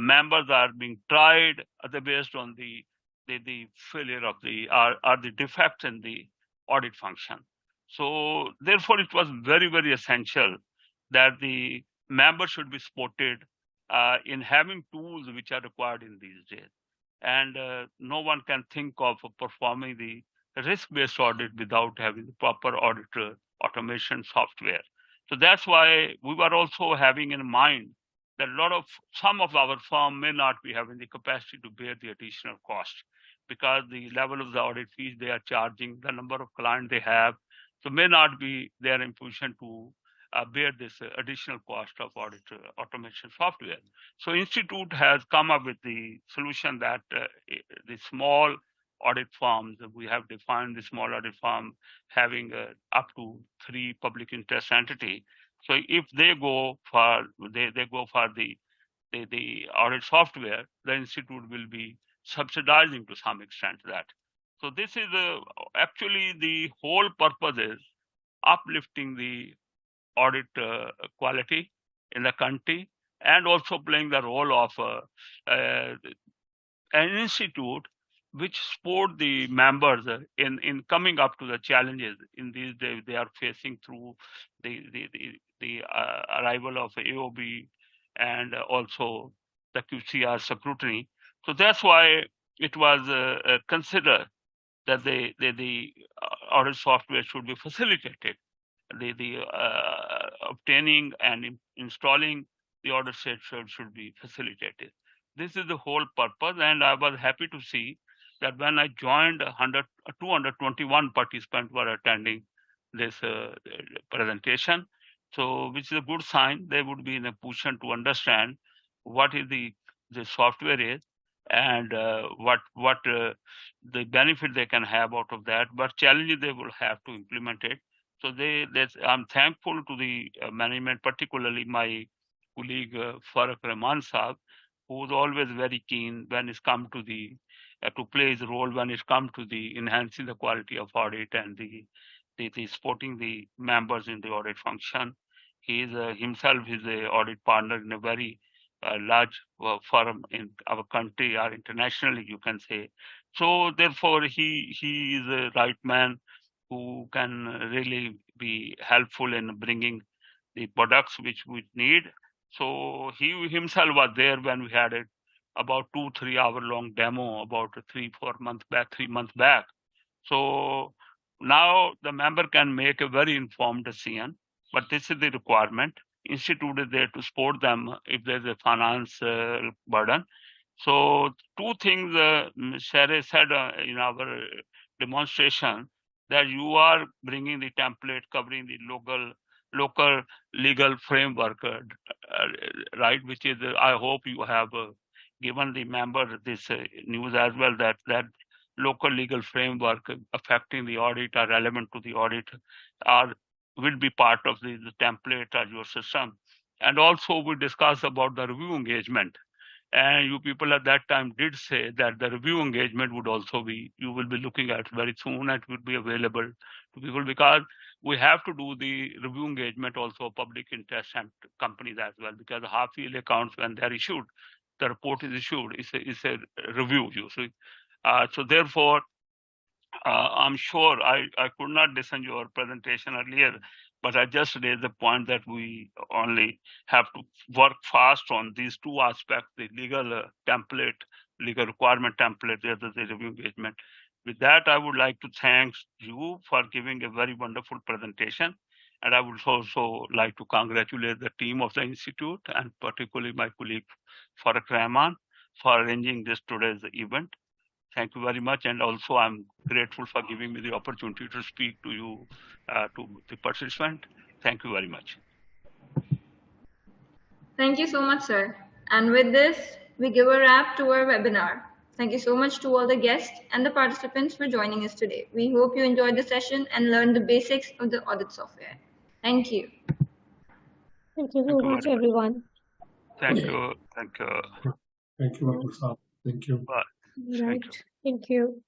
members are being tried based on the failure of or the defects in the audit function. So therefore, it was very, very essential that the members should be supported in having tools which are required in these days. And no one can think of performing the risk-based audit without having the proper audit automation software. So that's why we were also having in mind that some of our firm may not be having the capacity to bear the additional cost because the level of the audit fees they are charging, the number of clients they have, so may not be their in position to bear this additional cost of audit automation software. So Institute has come up with the solution that the small audit firms, we have defined the small audit firm having up to 3 public interest entity. So if they go for the audit software, the institute will be subsidizing to some extent that. So this is actually the whole purpose is uplifting the audit quality in the country, and also playing the role of an institute which support the members in coming up to the challenges in these days they are facing through the arrival of AOB and also the QCR scrutiny. So that's why it was considered that the audit software should be facilitated. The obtaining and installing the audit software should be facilitated. This is the whole purpose, and I was happy to see that when I joined, 221 participants were attending this presentation. So, which is a good sign. They would be in a position to understand what is the software is and what the benefit they can have out of that, but challenges they will have to implement it. So I'm thankful to the management, particularly my colleague Faraq Rahman Saab, who is always very keen when it's come to to play his role when it comes to the enhancing the quality of audit and the supporting the members in the audit function. He is himself is a audit partner in a very large firm in our country or internationally, you can say. So therefore, he is a right man who can really be helpful in bringing the products which we need. So he himself was there when we had it about 2-3 hour long demo about 3-4 months back, 3 months back. So now the member can make a very informed decision, but this is the requirement. Institute is there to support them if there's a finance burden. So 2 things Sherry said in our demonstration, that you are bringing the template covering the local legal framework, right? Which is, I hope you have given the member this news as well, that local legal framework affecting the audit or relevant to the audit will be part of the template or your system. And also we discussed about the review engagement. And you people at that time did say that the review engagement would also be, you will be looking at very soon, and it will be available to people, because we have to do the review engagement also public interest and companies as well, because the half yearly accounts, when they're issued, the report is issued, it's a review usually. So therefore, I'm sure I could not listen to your presentation earlier, But I just raised the point that we only have to work fast on these two aspects, the legal template, legal requirement template, the other the review engagement. With that, I would like to thank you for giving a very wonderful presentation. And I would also like to congratulate the team of the Institute and particularly my colleague Farah Rahman for arranging this today's event. Thank you very much. And also I'm grateful for giving me the opportunity to speak to you, to the participant. Thank you very much. Thank you so much, sir. And with this, we give a wrap to our webinar. Thank you so much to all the guests and the participants for joining us today. We hope you enjoyed the session and learned the basics of the audit software. Thank you. Thank you so Thank you much, very much. everyone. Thank you. Thank you. Thank you, Dr. Saab. Thank you. Bye. Thank you. Right. Thank you.